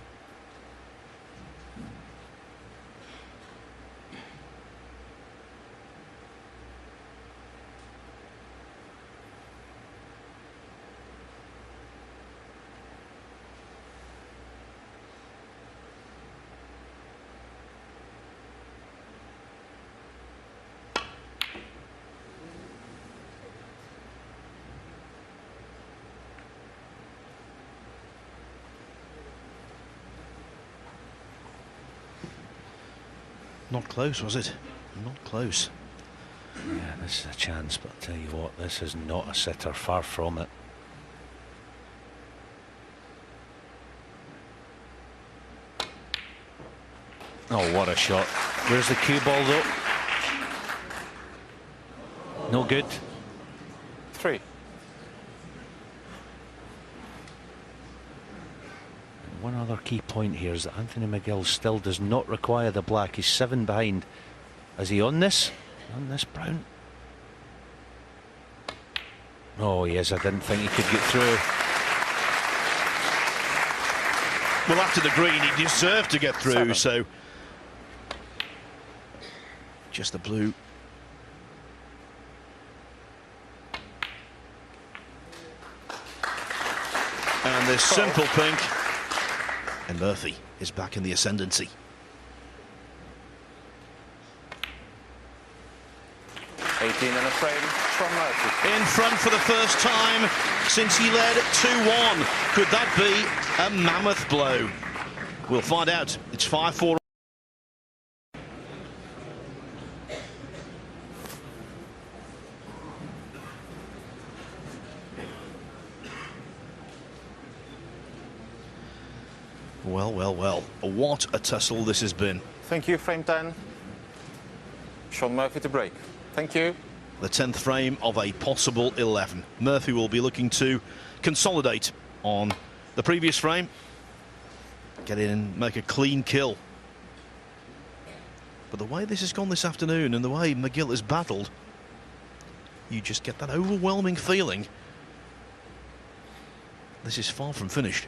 Speaker 7: Not close, was it? Not close.
Speaker 6: Yeah, this is a chance, but I'll tell you what, this is not a sitter, far from it. Oh, what a shot. Where's the cue ball, though? No good.
Speaker 5: 3.
Speaker 6: One other key point here is that Anthony McGill still does not require the black. He's 7 behind. Is he on this? On this brown? Oh, yes, I didn't think he could get through.
Speaker 7: Well, after the green, he deserved to get through,
Speaker 5: 7.
Speaker 7: so just the blue. And this simple pink. And Murphy is back in the ascendancy.
Speaker 5: 18 and a frame from Murphy.
Speaker 7: In front for the first time since he led 2-1. Could that be a mammoth blow? We'll find out. It's 5-4. Well, well, well. What a tussle this has been.
Speaker 5: Thank you, frame 10. Sean Murphy to break. Thank you.
Speaker 7: The 10th frame of a possible 11. Murphy will be looking to consolidate on the previous frame. Get in and make a clean kill. But the way this has gone this afternoon and the way McGill has battled, you just get that overwhelming feeling this is far from finished.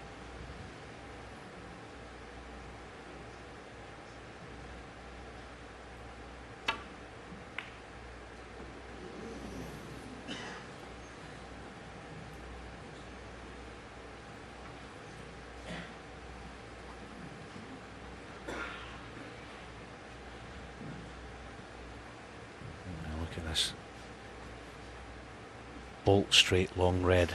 Speaker 6: Look at this. Bolt straight, long red.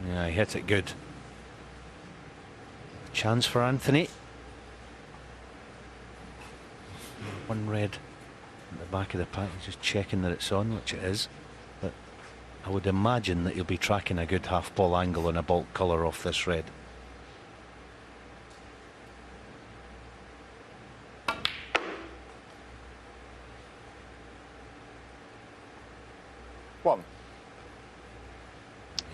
Speaker 6: Yeah, he hit it good. Chance for Anthony. One red at the back of the pack. He's just checking that it's on, which it is. But I would imagine that he'll be tracking a good half ball angle and a bulk colour off this red.
Speaker 5: One.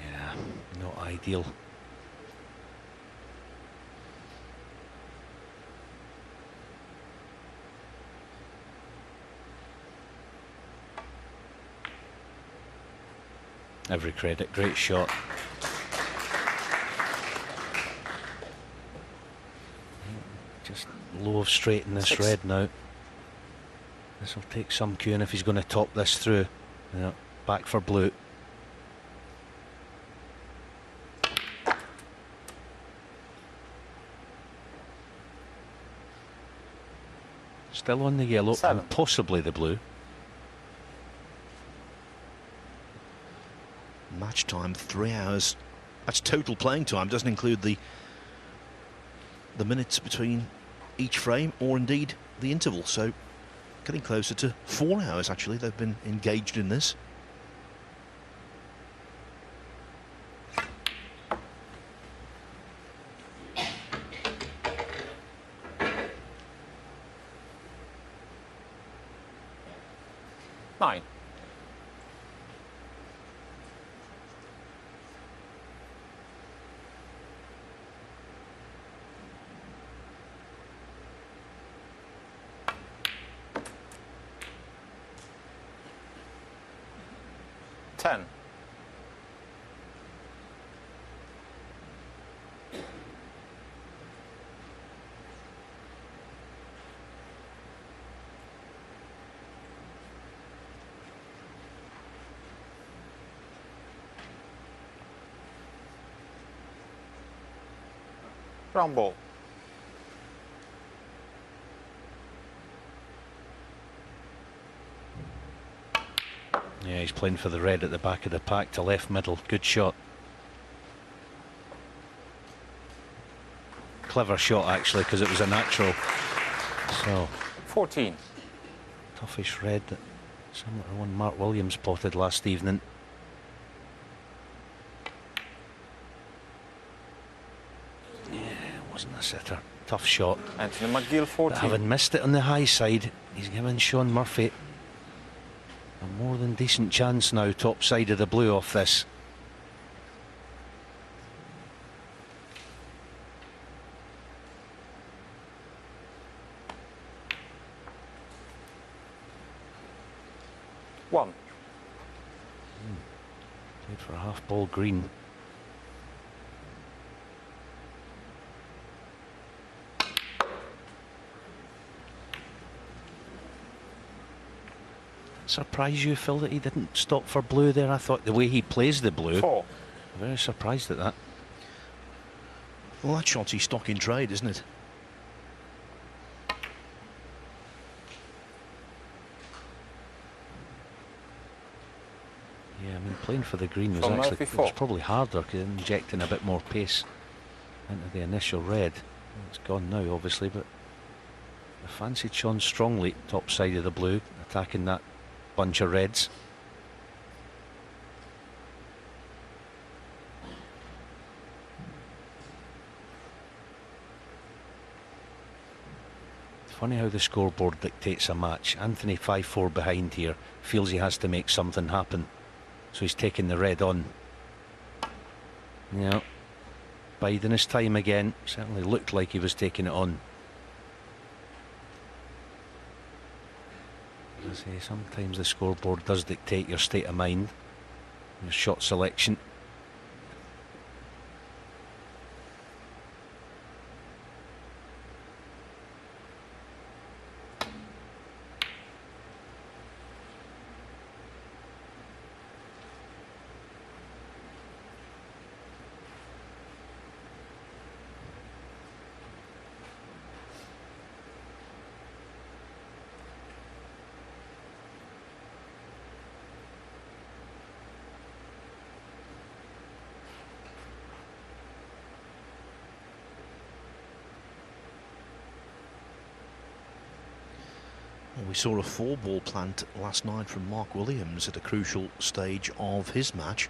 Speaker 6: Yeah, not ideal. Every credit, great shot. Just low of straight in this
Speaker 5: 6.
Speaker 6: red now. This will take some cueing if he's going to top this through. Yeah, back for blue. Still on the yellow
Speaker 5: 7.
Speaker 6: and possibly the blue.
Speaker 7: Match time 3 hours That's total playing time, doesn't include the minutes between each frame or indeed the interval. So getting closer to 4 hours actually they've been engaged in this.
Speaker 5: Nine. Ten. Round ball.
Speaker 6: Yeah, he's playing for the red at the back of the pack to left middle. Good shot. Clever shot actually, because it was a natural. So
Speaker 5: 14.
Speaker 6: toughish red, similar to one Mark Williams spotted last evening. Yeah, wasn't a sitter. Tough shot.
Speaker 5: Anthony McGill, 14.
Speaker 6: But having missed it on the high side, he's given Sean Murphy a more than decent chance now, top side of the blue off this.
Speaker 5: One.
Speaker 6: Played for a half ball green. Surprise you, Phil, that he didn't stop for blue there? I thought the way he plays the blue,
Speaker 5: 4.
Speaker 6: very surprised at that.
Speaker 7: Well, that shot's his stock in trade, isn't it?
Speaker 6: Yeah, I mean, playing for the green was
Speaker 5: From
Speaker 6: actually
Speaker 5: Murphy,
Speaker 6: it
Speaker 5: 4.
Speaker 6: was probably harder, because injecting a bit more pace into the initial red. It's gone now, obviously, but I fancied Sean strongly top side of the blue, attacking that bunch of reds. Funny how the scoreboard dictates a match. Anthony 5-4 behind here, feels he has to make something happen, so he's taking the red on. Yeah, biding his time again. Certainly looked like he was taking it on. As I say, sometimes the scoreboard does dictate your state of mind, your shot selection.
Speaker 7: We saw a 4-ball plant last night from Mark Williams at a crucial stage of his match.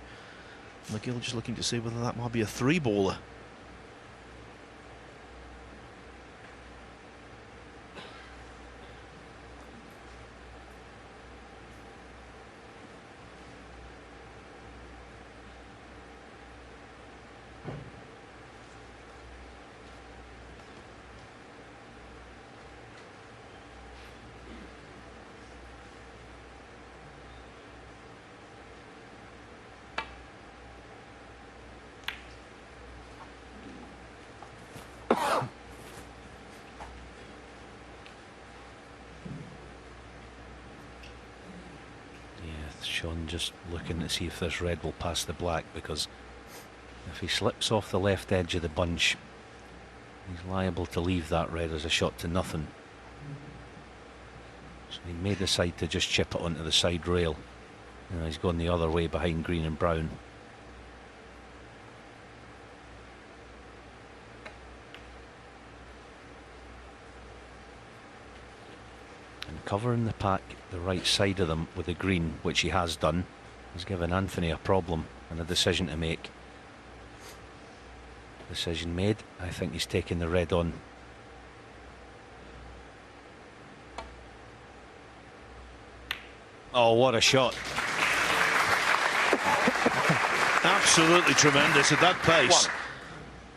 Speaker 7: McGill just looking to see whether that might be a 3-baller.
Speaker 6: Sean just looking to see if this red will pass the black, because if he slips off the left edge of the bunch, he's liable to leave that red as a shot to nothing. So he may decide to just chip it onto the side rail. He's gone the other way behind green and brown. covering the pack the right side of them with the green, which he has done, has given Anthony a problem and a decision to make. Decision made. I think he's taking the red on. Oh, what a shot.
Speaker 7: Absolutely tremendous at that pace.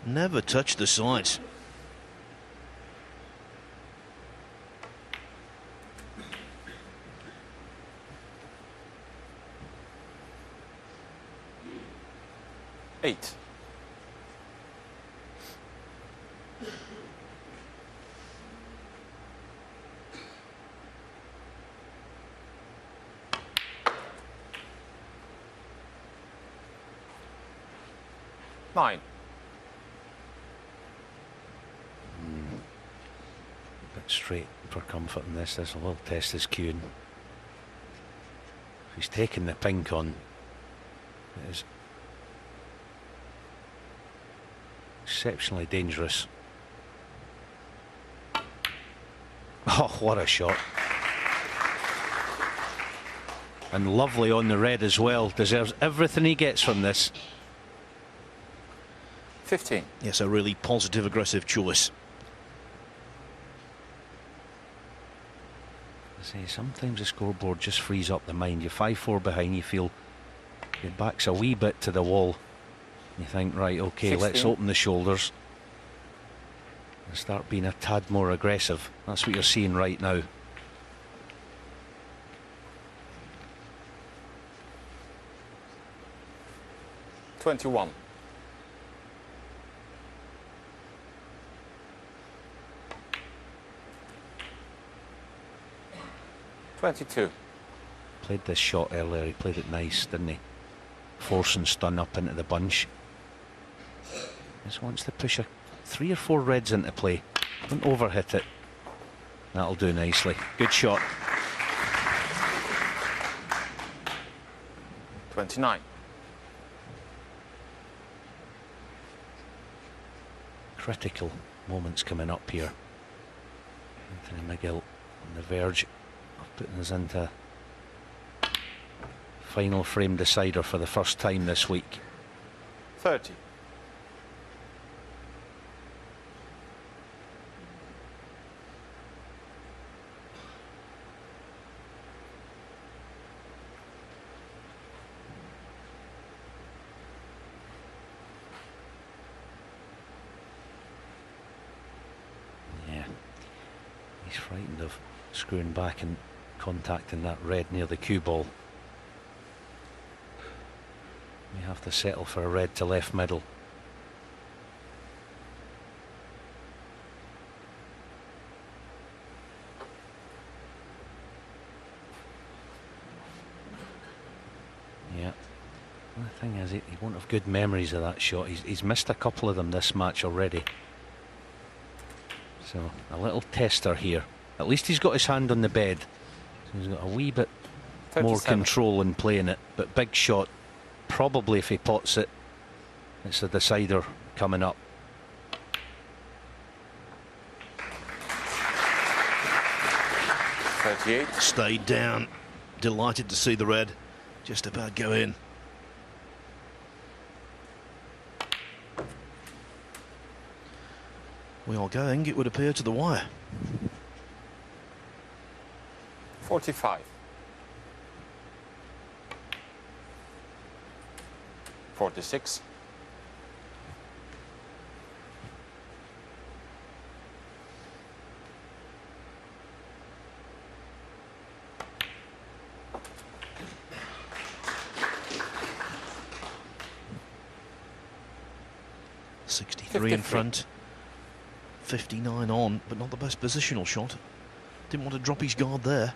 Speaker 7: Never touched the sides.
Speaker 5: Eight. Nine.
Speaker 6: A bit straight for comfort in this. This will test his cueing. If he's taking the pink on, it is exceptionally dangerous. Oh, what a shot. And lovely on the red as well. Deserves everything he gets from this.
Speaker 5: 15.
Speaker 7: Yes, a really positive, aggressive choice.
Speaker 6: I say, sometimes the scoreboard just frees up the mind. You're 5-4 behind, you feel your back's a wee bit to the wall. You think, right, okay,
Speaker 5: 16.
Speaker 6: let's open the shoulders and start being a tad more aggressive. That's what you're seeing right now.
Speaker 5: $21. $22.
Speaker 6: Played this shot earlier, he played it nice, didn't he? Force and stun up into the bunch. Just wants to push 3 or 4 reds into play. Don't overhit it. That'll do nicely. Good shot.
Speaker 5: 29.
Speaker 6: Critical moments coming up here. Anthony McGill on the verge of putting us into final frame decider for the first time this week.
Speaker 5: 30.
Speaker 6: Yeah, he's frightened of screwing back and contacting that red near the cue ball. We have to settle for a red to left middle. Yeah. The thing is, he won't have good memories of that shot. He's missed a couple of them this match already. So a little tester here. At least he's got his hand on the bed. So he's got a wee bit
Speaker 5: 37.
Speaker 6: more control in playing it. But big shot. Probably if he pots it, it's a decider coming up.
Speaker 5: $38.
Speaker 7: Stayed down. Delighted to see the red just about go in. We are going, it would appear, to the wire.
Speaker 5: 45. 46.
Speaker 7: .63 in front. 59 on, but not the best positional shot. Didn't want to drop his guard there.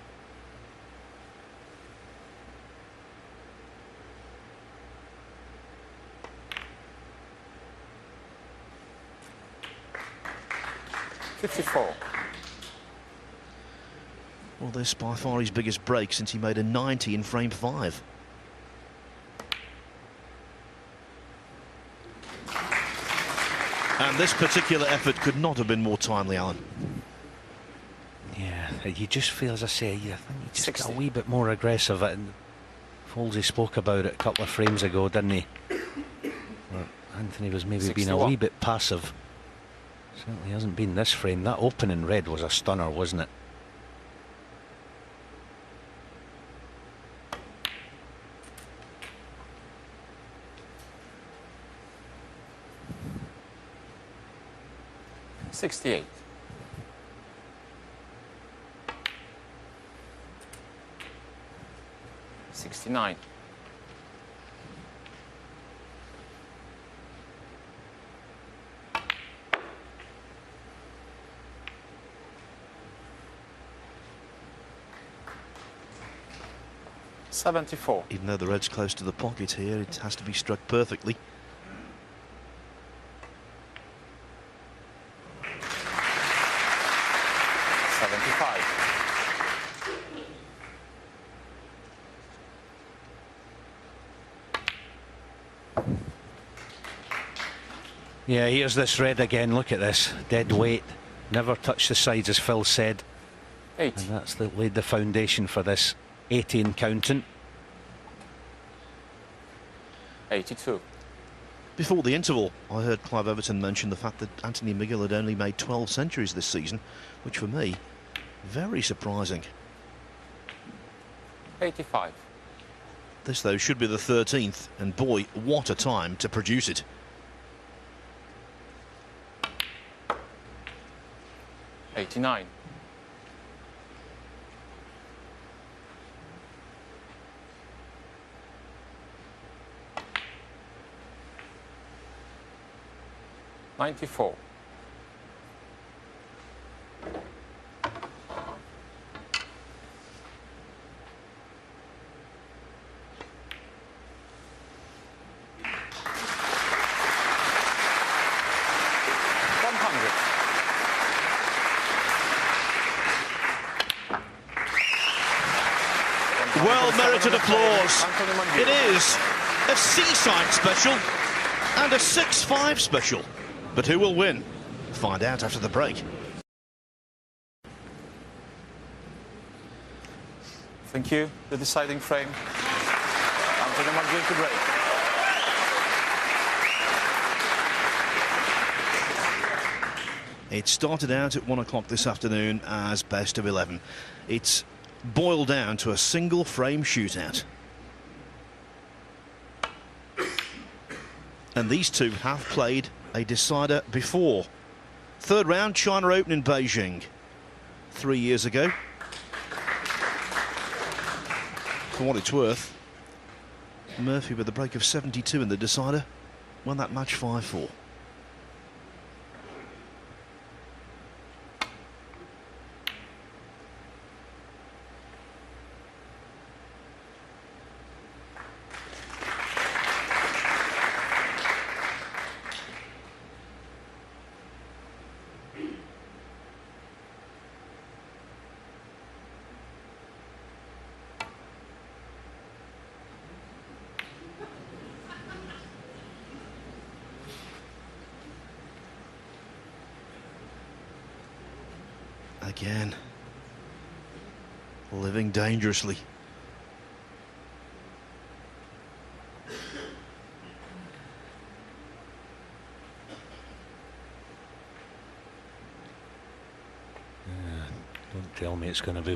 Speaker 7: Well, this by far his biggest break since he made a 90 in frame 5. And this particular effort could not have been more timely, Alan.
Speaker 6: Yeah, you just feel, as I say, I think you just
Speaker 5: 60.
Speaker 6: got a wee bit more aggressive. And Folsey spoke about it a couple of frames ago, didn't he? Where Anthony was maybe being a
Speaker 5: 61.
Speaker 6: wee bit passive. Certainly hasn't been this frame. That opening red was a stunner, wasn't it?
Speaker 5: $68. 69. 74.
Speaker 7: Even though the red's close to the pocket here, it has to be struck perfectly.
Speaker 6: Yeah, here's this red again. Look at this. Dead weight. Never touched the sides, as Phil said.
Speaker 5: 8.
Speaker 6: And that's laid the foundation for this 18 counting.
Speaker 5: 82.
Speaker 7: Before the interval, I heard Clive Everton mention the fact that Anthony McGill had only made 12 centuries this season, which for me, very surprising.
Speaker 5: 85.
Speaker 7: This, though, should be the 13th, and boy, what a time to produce it.
Speaker 5: 89. 94. 100.
Speaker 7: Well-merited applause. It is a seaside special and a 6-5 special. But who will win? Find out after the break.
Speaker 5: Thank you. The deciding frame. Anthony McGill to break.
Speaker 7: It started out at 1 o'clock this afternoon as best of 11. It's boiled down to a single frame shootout. And these two have played a decider before. Third round, China Open in Beijing 3 years ago. For what it's worth, Murphy with a break of 72 in the decider won that match 5-4. Again, living dangerously.
Speaker 6: Don't tell me it's going to be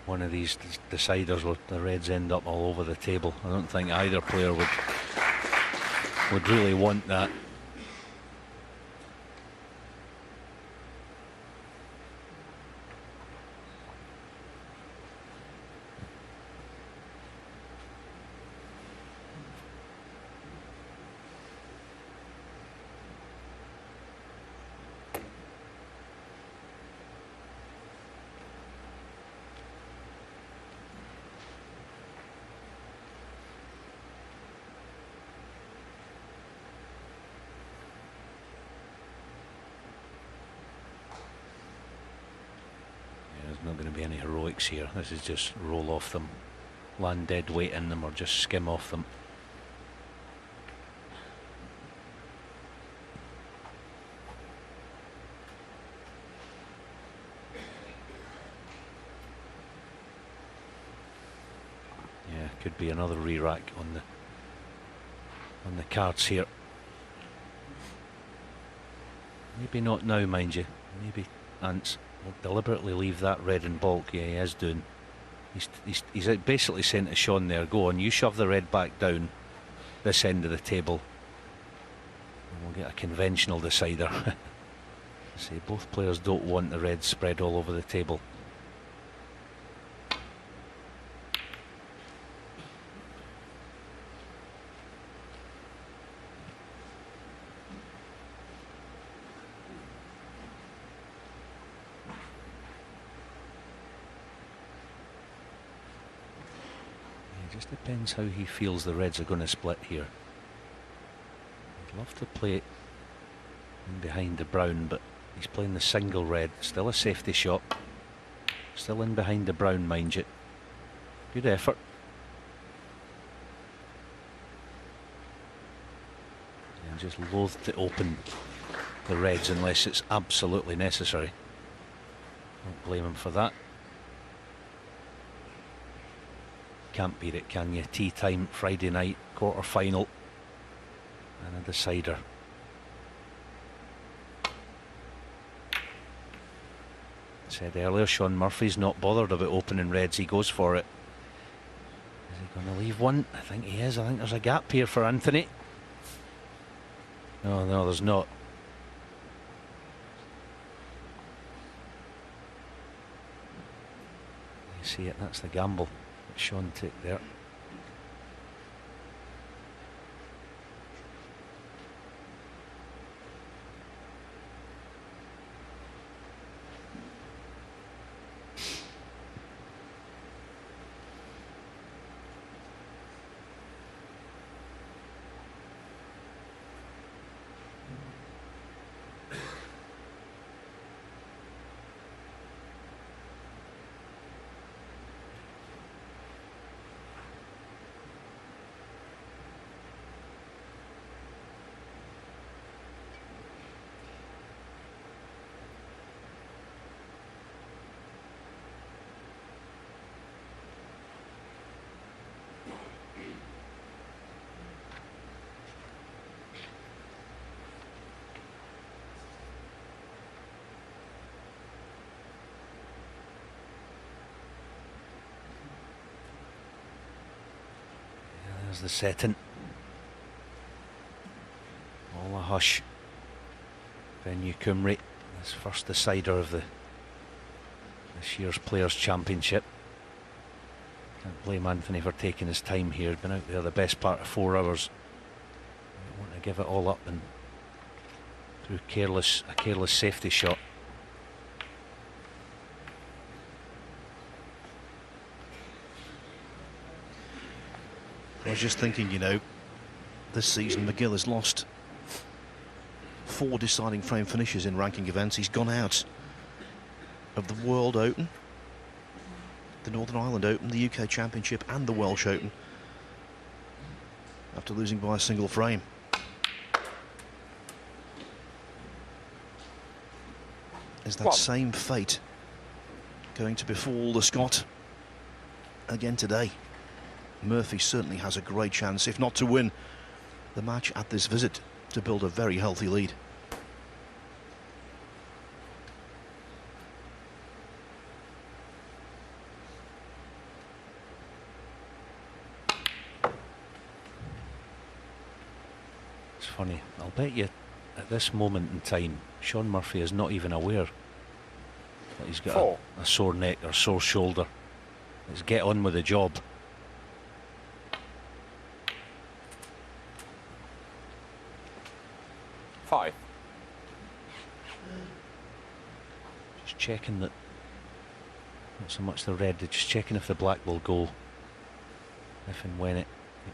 Speaker 6: one of these deciders where the reds end up all over the table. I don't think either player would really want that. There's not going to be any heroics here. This is just roll off them, land dead weight in them, or just skim off them. could be another re-rack on the cards here. Maybe not now, mind you. Maybe Ants will deliberately leave that red in bulk. Yeah, he is doing. He's basically saying to Sean there, go on, you shove the red back down this end of the table and we'll get a conventional decider. See, both players don't want the red spread all over the table. It just depends how he feels the reds are going to split here. I'd love to play it in behind the brown, but he's playing the single red. Still a safety shot. Still in behind the brown, mind you. Good effort. And just loath to open the reds unless it's absolutely necessary. Don't blame him for that. Can't beat it, can you? Tea time, Friday night, quarter final, and a decider. I said earlier, Sean Murphy's not bothered about opening reds, he goes for it. Is he going to leave one? I think he is. I think there's a gap here for Anthony. No, there's not. You see it, that's the gamble that Sean took there. There's the setting. All a hush. Venue Cymru, this first decider of this year's Players' Championship. Can't blame Anthony for taking his time here. Been out there the best part of 4 hours. Don't want to give it all up and through a careless safety shot.
Speaker 7: I was just thinking, you know, this season McGill has lost 4 deciding frame finishes in ranking events. He's gone out of the World Open, the Northern Ireland Open, the UK Championship and the Welsh Open after losing by a single frame. Is that same fate going to befall the Scot again today? Murphy certainly has a great chance, if not to win the match at this visit, to build a very healthy lead.
Speaker 6: It's funny, I'll bet you at this moment in time Sean Murphy is not even aware that he's got a sore neck or sore shoulder. Let's get on with the job. Just checking that, not so much the red, just checking if the black will go if and when he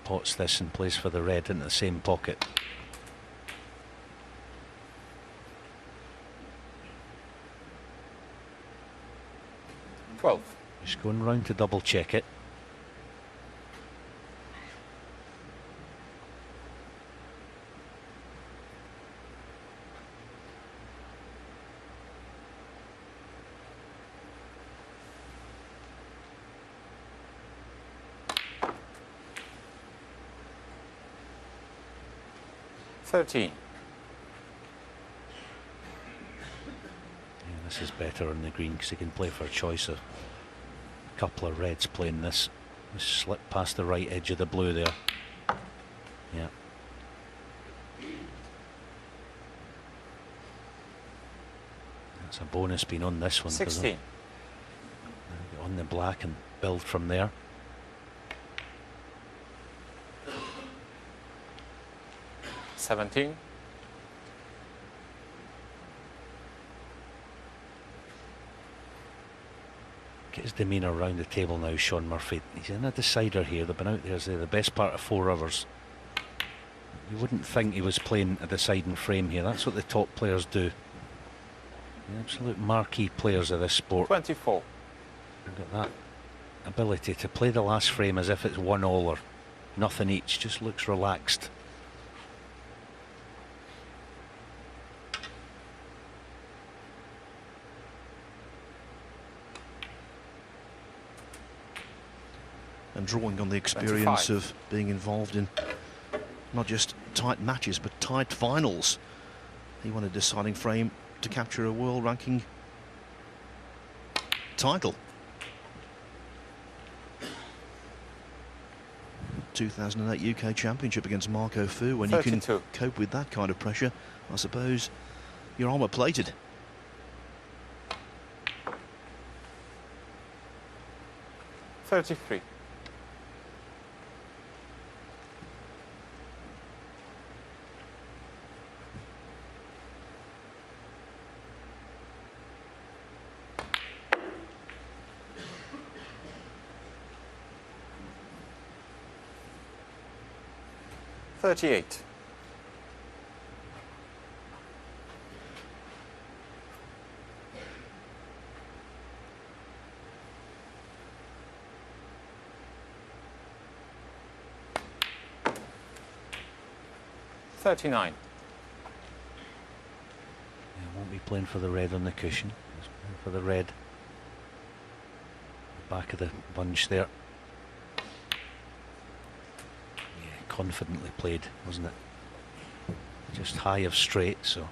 Speaker 6: pots this and plays for the red into the same pocket. Just going round to double check it.
Speaker 5: 13.
Speaker 6: Yeah, this is better on the green because he can play for a choice of a couple of reds playing this. Just slip past the right edge of the blue there. Yeah. That's a bonus being on this one.
Speaker 5: 16.
Speaker 6: Get on the black and build from there.
Speaker 5: $17.
Speaker 6: Get his demeanour around the table now, Sean Murphy. He's in a decider here. They've been out there the best part of 4 hours. You wouldn't think he was playing a deciding frame here. That's what the top players do. The absolute marquee players of this sport.
Speaker 5: 24.
Speaker 6: Look at that ability to play the last frame as if it's 1-all or nothing each. Just looks relaxed.
Speaker 7: And drawing on the experience
Speaker 5: 25.
Speaker 7: of being involved in not just tight matches but tight finals. He won a deciding frame to capture a world ranking title. 2008 UK Championship against Marco Fu. When
Speaker 5: 32.
Speaker 7: you can cope with that kind of pressure, I suppose you're armour plated.
Speaker 5: $33. $38. $39.
Speaker 6: Yeah, won't be playing for the red on the cushion. He's playing for the red. Back of the bunch there. Yeah, confidently played, wasn't it? Just high of straight, so.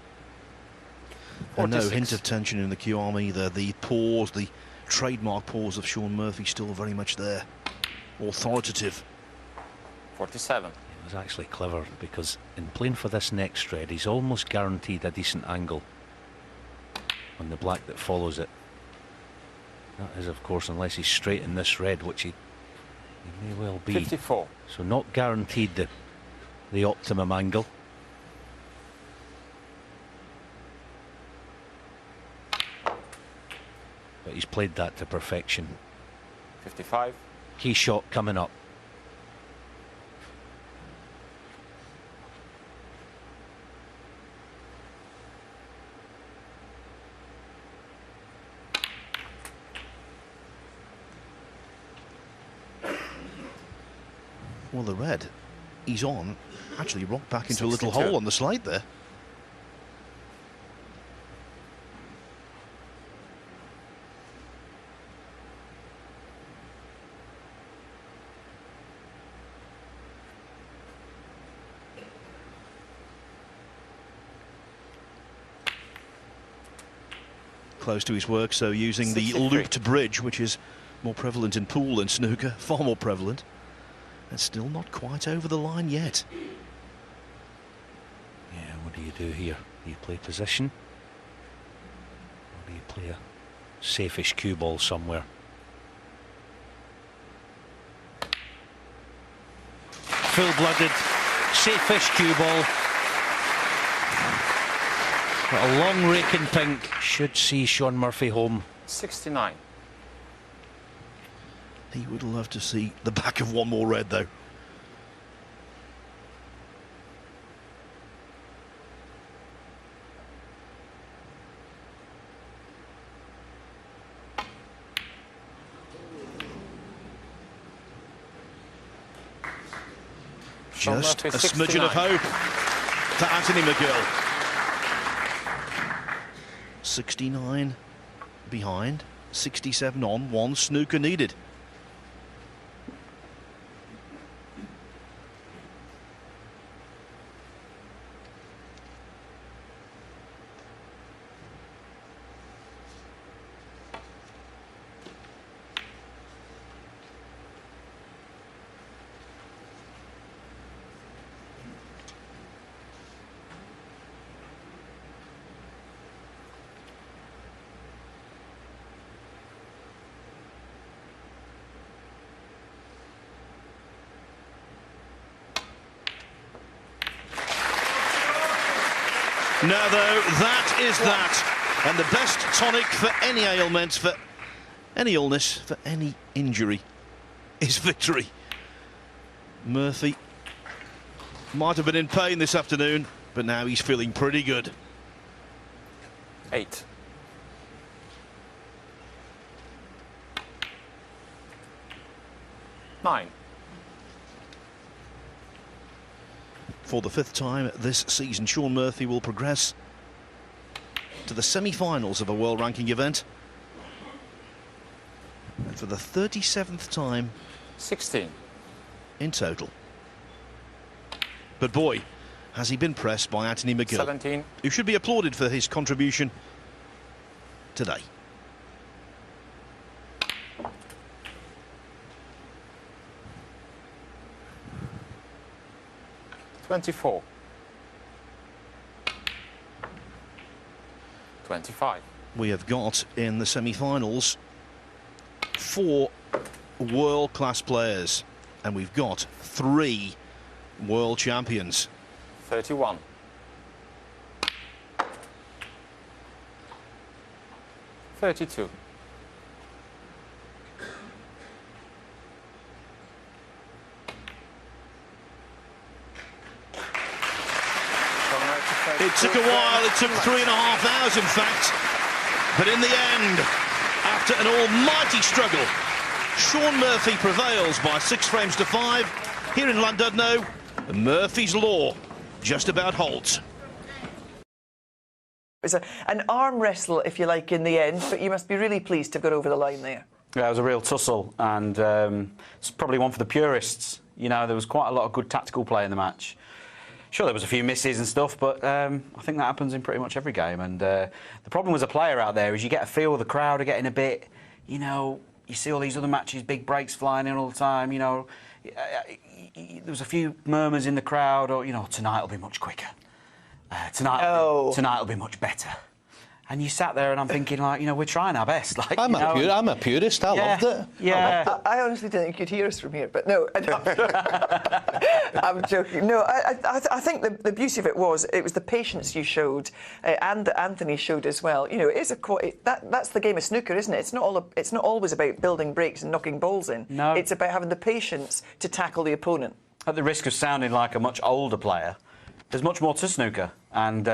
Speaker 7: And no
Speaker 5: 46.
Speaker 7: hint of tension in the queue arm either. The pause, the trademark pause of Sean Murphy still very much there. Authoritative.
Speaker 5: 47.
Speaker 6: It was actually clever because in playing for this next red, he's almost guaranteed a decent angle on the black that follows it. That is, of course, unless he's straight in this red, which he may well be.
Speaker 5: 54.
Speaker 6: So not guaranteed the optimum angle. But he's played that to perfection.
Speaker 5: 55.
Speaker 6: Key shot coming up.
Speaker 7: Well, the red, he's on, actually rocked back into a little
Speaker 5: 62.
Speaker 7: hole on the slide there. Close to his work, so using the
Speaker 5: 63.
Speaker 7: looped bridge, which is more prevalent in pool than snooker, far more prevalent. And still not quite over the line yet.
Speaker 6: Yeah, what do you do here? Do you play position? Or do you play a safe-ish cue ball somewhere? Full-blooded, safe-ish cue ball. But a long raking pink should see Sean Murphy home.
Speaker 5: 69.
Speaker 7: He would love to see the back of one more red, though. Just a smidgen of hope to Anthony McGill. 69 behind, 67 on, 1 snooker needed. Now, though, that is that. And the best tonic for any ailment, for any illness, for any injury, is victory. Murphy might have been in pain this afternoon, but now he's feeling pretty good.
Speaker 5: 8. Nine.
Speaker 7: For the 5th time this season, Shaun Murphy will progress to the semi-finals of a world ranking event. And for the 37th time
Speaker 5: 16.
Speaker 7: in total. But boy, has he been pressed by Anthony McGill,
Speaker 5: 17.
Speaker 7: who should be applauded for his contribution today.
Speaker 5: $24. 25.
Speaker 7: We have got in the semi-finals 4 world-class players, and we've got 3 world champions.
Speaker 5: 31. 32.
Speaker 7: 'It took a while, it took 3.5 hours in fact, but in the end, after an almighty struggle, Shaun Murphy prevails by 6 frames to 5. Here in Llandudno, Murphy's Law just about holds.
Speaker 1: It was an arm wrestle, if you like, in the end, but you must be really pleased to have got over the line there.
Speaker 2: Yeah, it was a real tussle, and it's probably one for the purists. You know, there was quite a lot of good tactical play in the match. Sure, there was a few misses and stuff, but I think that happens in pretty much every game. And the problem as a player out there is you get a feel the crowd are getting a bit, you know, you see all these other matches, big breaks flying in all the time, you know. There was a few murmurs in the crowd, or, you know, tonight will be much quicker. Tonight will be much better. And you sat there and I'm thinking, like, you know, we're trying our best. Like,
Speaker 6: I'm a purist. I loved it.
Speaker 2: Yeah.
Speaker 1: I honestly didn't think you could hear us from here, but no, I'm joking. No, I think the beauty of it was the patience you showed, and that Anthony showed as well. You know, it is that's the game of snooker, isn't it? It's not always about building breaks and knocking balls in.
Speaker 2: No,
Speaker 1: it's about having the patience to tackle the opponent.
Speaker 2: At the risk of sounding like a much older player, there's much more to snooker, and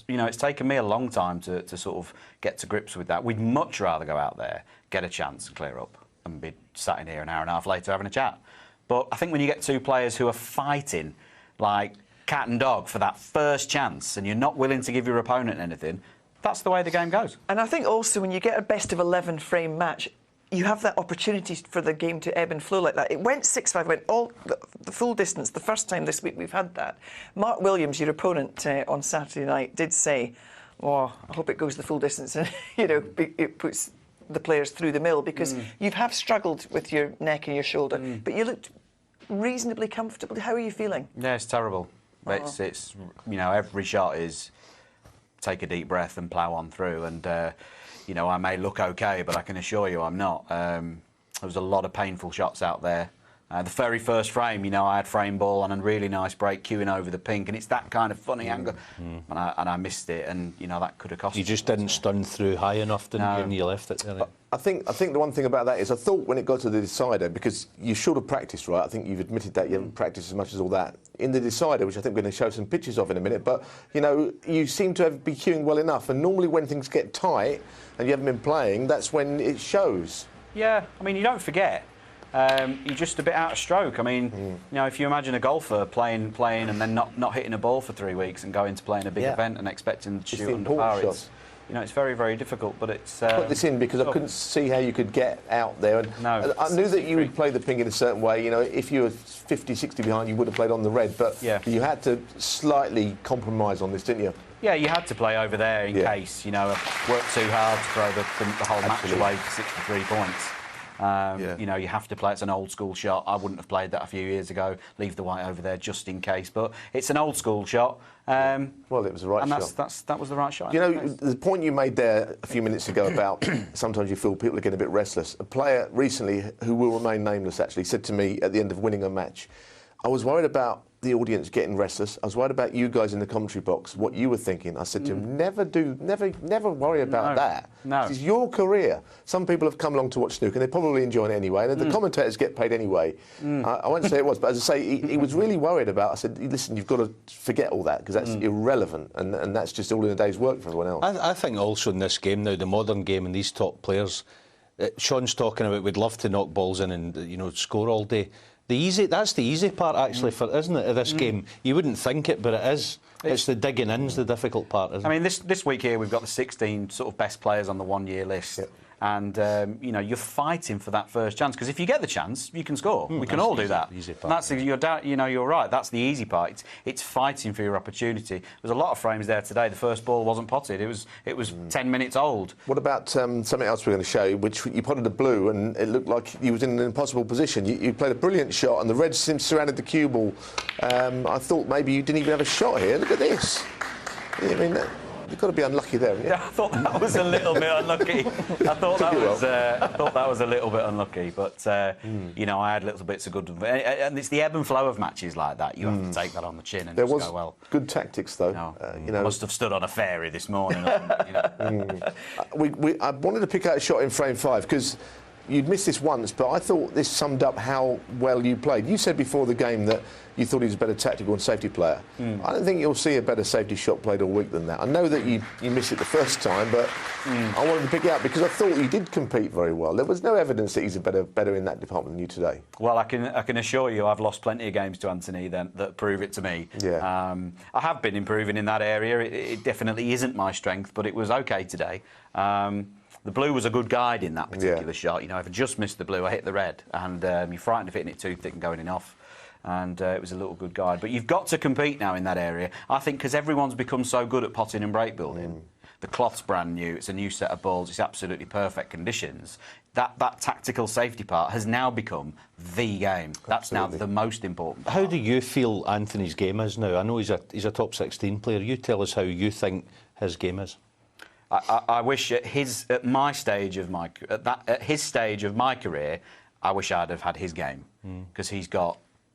Speaker 2: you know, it's taken me a long time to sort of get to grips with that. We'd much rather go out there, get a chance, clear up, and be sat in here an hour and a half later having a chat. But I think when you get 2 players who are fighting like cat and dog for that first chance, and you're not willing to give your opponent anything, that's the way the game goes.
Speaker 1: And I think also when you get a best of 11 frame match, you have that opportunity for the game to ebb and flow like that. It went 6-5, went all the full distance. The first time this week we've had that. Mark Williams, your opponent on Saturday night, did say, "Oh, I hope it goes the full distance," and you know, it puts the players through the mill, because you have struggled with your neck and your shoulder, but you looked reasonably comfortable. How are you feeling?
Speaker 2: Yeah, it's terrible. It's you know, every shot is take a deep breath and plough on through, and you know, I may look okay, but I can assure you I'm not. There was a lot of painful shots out there. The very first frame, you know, I had frame ball and a really nice break queuing over the pink, and it's that kind of funny angle, and I missed it, and you know, that could have cost.
Speaker 6: You just didn't stun through high enough, didn't you? And you left it there.
Speaker 4: I think the one thing about that is I thought when it got to the decider, because you should have practiced, right? I think you've admitted that you haven't practiced as much as all that. In the decider, which I think we're going to show some pictures of in a minute, but, you know, you seem to be queuing well enough, and normally when things get tight and you haven't been playing, that's when it shows.
Speaker 2: Yeah, I mean, you don't forget. You're just a bit out of stroke. I mean, you know, if you imagine a golfer playing and then not hitting a ball for 3 weeks and going to play in a big event and expecting to shoot under par, you know, it's very, very difficult. But it's
Speaker 4: I put this in because I couldn't see how you could get out there. And
Speaker 2: no,
Speaker 4: I knew that you would play the ping in a certain way. You know, if you were 50, 60 behind, you would have played on the red. But you had to slightly compromise on this, didn't you?
Speaker 2: Yeah, you had to play over there in case, you know, work too hard to throw the whole match away for 63 points. You know, you have to play. It's an old school shot. I wouldn't have played that a few years ago. Leave the white over there just in case. But it's an old school shot.
Speaker 4: Well, it was the right shot.
Speaker 2: That was the right shot.
Speaker 4: You know, the point you made there a few minutes ago about sometimes you feel people are getting a bit restless. A player recently, who will remain nameless, actually said to me at the end of winning a match, "I was worried about the audience getting restless. I was worried about you guys in the commentary box, what you were thinking. I said to him, never worry about that.
Speaker 2: No.
Speaker 4: This is your career. Some people have come along to watch snooker, and they're probably enjoying it anyway, and the commentators get paid anyway. I won't say it was, but as I say, he was really worried about. I said, listen, you've got to forget all that, because that's irrelevant, and that's just all in a day's work for everyone else.
Speaker 6: I think also in this game now, the modern game and these top players, Sean's talking about we'd love to knock balls in and score all day. That's the easy part actually, isn't it? Of this game, you wouldn't think it, but it is. It's the digging in's the difficult part, isn't it?
Speaker 2: I mean, this week here we've got the 16 sort of best players on the one-year list. Yep. And, you're fighting for that first chance, because if you get the chance, you can score. We can all do that.
Speaker 6: Easy part.
Speaker 2: You're right, that's the easy part. It's fighting for your opportunity. There's a lot of frames there today. The first ball wasn't potted. It was 10 minutes old.
Speaker 4: What about something else we're going to show you, which you potted a blue, and it looked like you was in an impossible position. You played a brilliant shot, and the red surrounded the cue ball. I thought maybe you didn't even have a shot here. Look at this. I mean... You've got to be unlucky there, haven't you?
Speaker 2: Yeah, I thought that was a little bit unlucky. I thought that was a little bit unlucky, but I had little bits of good. And it's the ebb and flow of matches like that. You have to take that on the chin and
Speaker 4: there
Speaker 2: just
Speaker 4: was
Speaker 2: go well.
Speaker 4: Good tactics, though.
Speaker 2: No, I must have stood on a ferry this morning.
Speaker 4: I wanted to pick out a shot in frame 5 because you'd missed this once, but I thought this summed up how well you played. You said before the game that you thought he was a better tactical and safety player. I don't think you'll see a better safety shot played all week than that. I know that you missed it the first time, but I wanted to pick it out because I thought you did compete very well. There was no evidence that he's a better in that department than you today.
Speaker 2: Well, I can assure you I've lost plenty of games to Anthony that prove it to me.
Speaker 4: Yeah.
Speaker 2: I have been improving in that area. It definitely isn't my strength, but it was okay today. The blue was a good guide in that particular shot. If I just missed the blue, I hit the red, and you're frightened of hitting it too thick and going in off. And it was a little good guide. But you've got to compete now in that area, I think, because everyone's become so good at potting and break building. The cloth's brand new, it's a new set of balls, it's absolutely perfect conditions. That tactical safety part has now become the game. That's now the most important part.
Speaker 6: How do you feel Anthony's game is now? I know he's a top 16 player. You tell us how you think his game is.
Speaker 2: I wish at his stage of my career, I wish I'd have had his game, because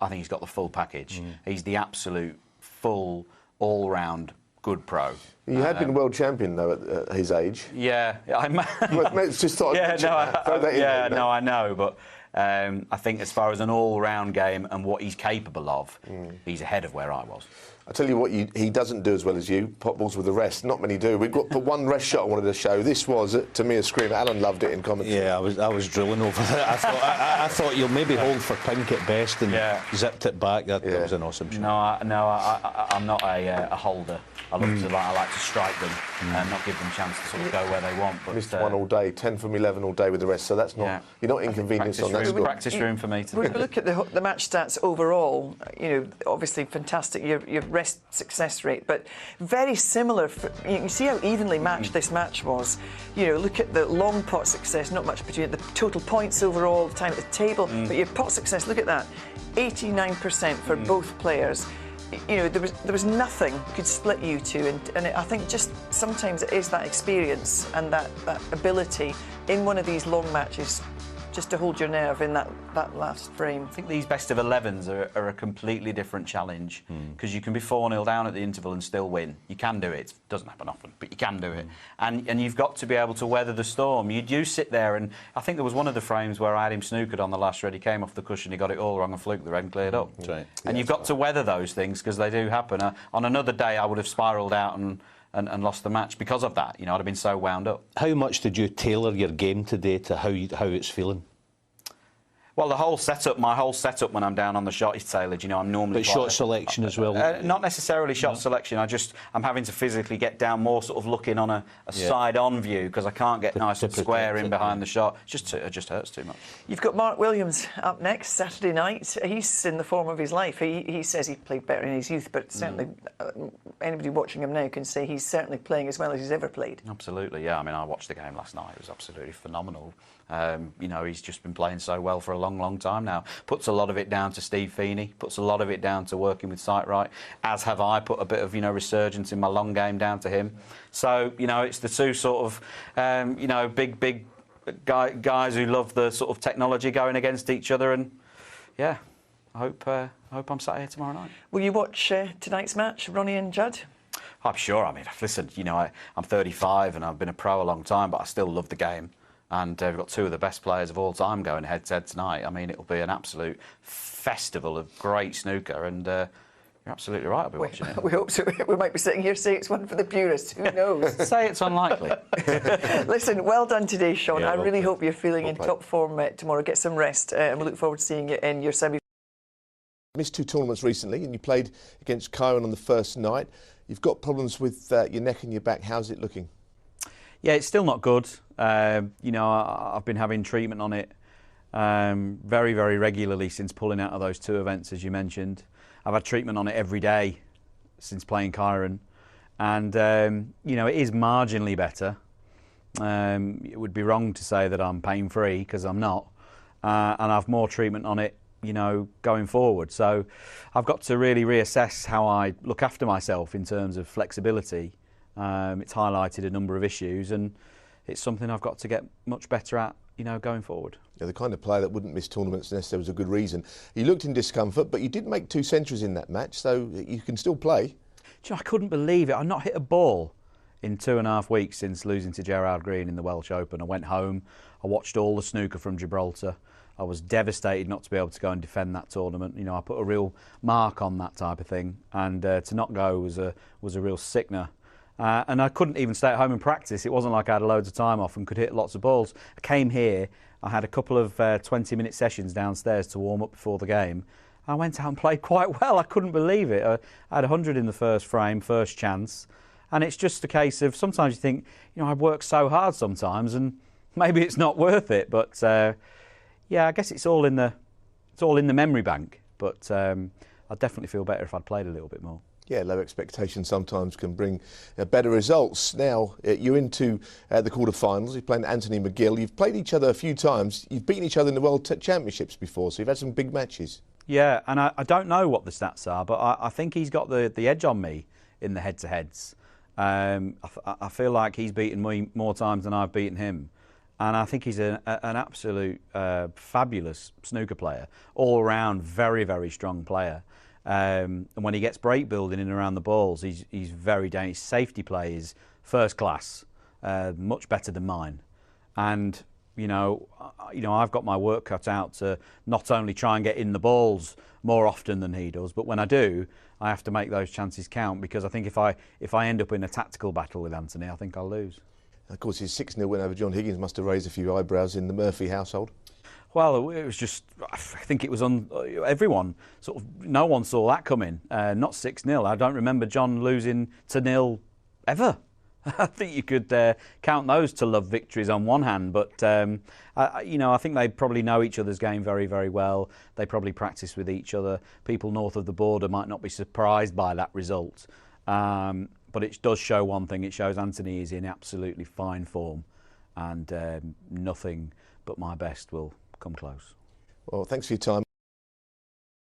Speaker 2: I think he's got the full package. He's the absolute full all-round good pro.
Speaker 4: You had been world champion though at his age.
Speaker 2: Yeah,
Speaker 4: I just thought.
Speaker 2: I know, but I think as far as an all-round game and what he's capable of, he's ahead of where I was.
Speaker 4: I tell you what, he doesn't do as well as you. Pot balls with the rest. Not many do. We've got one rest shot I wanted to show. This was, to me, a screamer. Alan loved it in commentary.
Speaker 6: Yeah, I was drilling over it. I thought you'll maybe hold for pink at best and zipped it back. That was an awesome shot.
Speaker 2: I'm not a holder. I like to strike them and not give them a chance to sort of go where they want. But
Speaker 4: missed one all day, 10 from 11 all day with the rest. So that's not you're not inconvenienced on that score.
Speaker 2: Practice room for me.
Speaker 1: We look at the match stats overall. Obviously fantastic. Your rest success rate, but very similar. You can see how evenly matched this match was. Look at the long pot success. Not much between the total points overall, the time at the table, but your pot success. Look at that, 89% for both players. There was nothing could split you two, and I think just sometimes it is that experience and that ability in one of these long matches just to hold your nerve in that last frame.
Speaker 2: I think these best of 11s are a completely different challenge, because you can be 4-0 down at the interval and still win. You can do it. It doesn't happen often, but you can do it. And you've got to be able to weather the storm. You do sit there, and I think there was one of the frames where I had him snookered on the last red. He came off the cushion, he got it all wrong and fluked the red and cleared up.
Speaker 6: That's right.
Speaker 2: And you've got to weather those things, because they do happen. On another day, I would have spiralled out and lost the match because of that. I'd have been so wound up.
Speaker 6: How much did you tailor your game today to how it's feeling?
Speaker 2: Well, my whole setup when I'm down on the shot is tailored. I'm normally...
Speaker 6: But shot selection as well?
Speaker 2: Not necessarily shot selection. I'm having to physically get down more sort of looking on a side-on view, because I can't get nice and square in behind the shot. It just hurts too much.
Speaker 1: You've got Mark Williams up next, Saturday night. He's in the form of his life. He says he played better in his youth, but certainly anybody watching him now can say he's certainly playing as well as he's ever played.
Speaker 2: Absolutely, yeah. I mean, I watched the game last night. It was absolutely phenomenal. He's just been playing so well for a long time now. Puts a lot of it down to Steve Feeney, puts a lot of it down to working with Sight Right, as have I. Put a bit of resurgence in my long game down to him. So it's the two sort of big guys who love the sort of technology going against each other, and I hope I'm sat here tomorrow night.
Speaker 1: Will you watch tonight's match, Ronnie and Judd?
Speaker 2: I'm sure. I mean, listen, you know, I'm 35 and I've been a pro a long time, but I still love the game. And we've got two of the best players of all time going head-to-head tonight. I mean, it'll be an absolute festival of great snooker, and you're absolutely right, I'll be watching it.
Speaker 1: We hope so. We might be sitting here saying it's one for the purists. Who knows?
Speaker 2: Say it's unlikely.
Speaker 1: Listen, well done today, Sean.
Speaker 2: Yeah,
Speaker 1: I really
Speaker 2: well
Speaker 1: hope you're feeling in top form tomorrow. Get some rest, and we look forward to seeing you in your semi.
Speaker 4: Missed 2 tournaments recently, and you played against Chiron on the first night. You've got problems with your neck and your back. How's it looking?
Speaker 6: Yeah, it's still not good. You know, I've been having treatment on it very, very regularly since pulling out of those 2 events, as you mentioned. I've had treatment on it every day since playing Chiron, and you know, it is marginally better. It would be wrong to say that I'm pain-free, because I'm not, and I've more treatment on it, you know, going forward. So I've got to really reassess how I look after myself in terms of flexibility. It's highlighted a number of issues, and it's something I've got to get much better at, you know, going forward.
Speaker 4: You're the kind of player that wouldn't miss tournaments unless there was a good reason. You looked in discomfort, but you did make 2 centuries in that match, so you can still play.
Speaker 6: Do you know, I couldn't believe it. I've not hit a ball in 2.5 weeks since losing to Gerard Green in the Welsh Open. I went home, I watched all the snooker from Gibraltar. I was devastated not to be able to go and defend that tournament. You know, I put a real mark on that type of thing, and to not go was a real sickener. And I couldn't even stay at home and practice. It wasn't like I had loads of time off and could hit lots of balls. I came here, I had a couple of 20-minute sessions downstairs to warm up before the game. I went out and played quite well. I couldn't believe it. I had 100 in the first frame, first chance. And it's just a case of, sometimes you think, you know, I've worked so hard sometimes and maybe it's not worth it. But yeah, I guess it's all in the memory bank. But I'd definitely feel better if I'd played a little bit more.
Speaker 4: Yeah, low expectations sometimes can bring better results. Now, you're into the quarterfinals. You're playing Anthony McGill. You've played each other a few times. You've beaten each other in the World Championships before, so you've had some big matches.
Speaker 6: Yeah, and I don't know what the stats are, but I think he's got the edge on me in the head-to-heads. I feel like he's beaten me more times than I've beaten him. And I think he's an absolute fabulous snooker player, all-round very, very strong player. And when he gets break building in and around the balls, he's very dangerous. His safety play is first class, much better than mine. And you know, I've got my work cut out to not only try and get in the balls more often than he does, but when I do, I have to make those chances count, because I think if I end up in a tactical battle with Anthony, I think I'll lose.
Speaker 4: Of course, his 6-0 win over John Higgins must have raised a few eyebrows in the Murphy household.
Speaker 6: Well, it was just, I think it was on everyone. Sort of, no one saw that coming. Not 6-0. I don't remember John losing to 0 ever. I think you could count those to love victories on one hand, but you know, I think they probably know each other's game very, very well. They probably practice with each other. People north of the border might not be surprised by that result, but it does show one thing. It shows Anthony is in absolutely fine form, and nothing but my best will come close.
Speaker 4: Well, thanks for your time.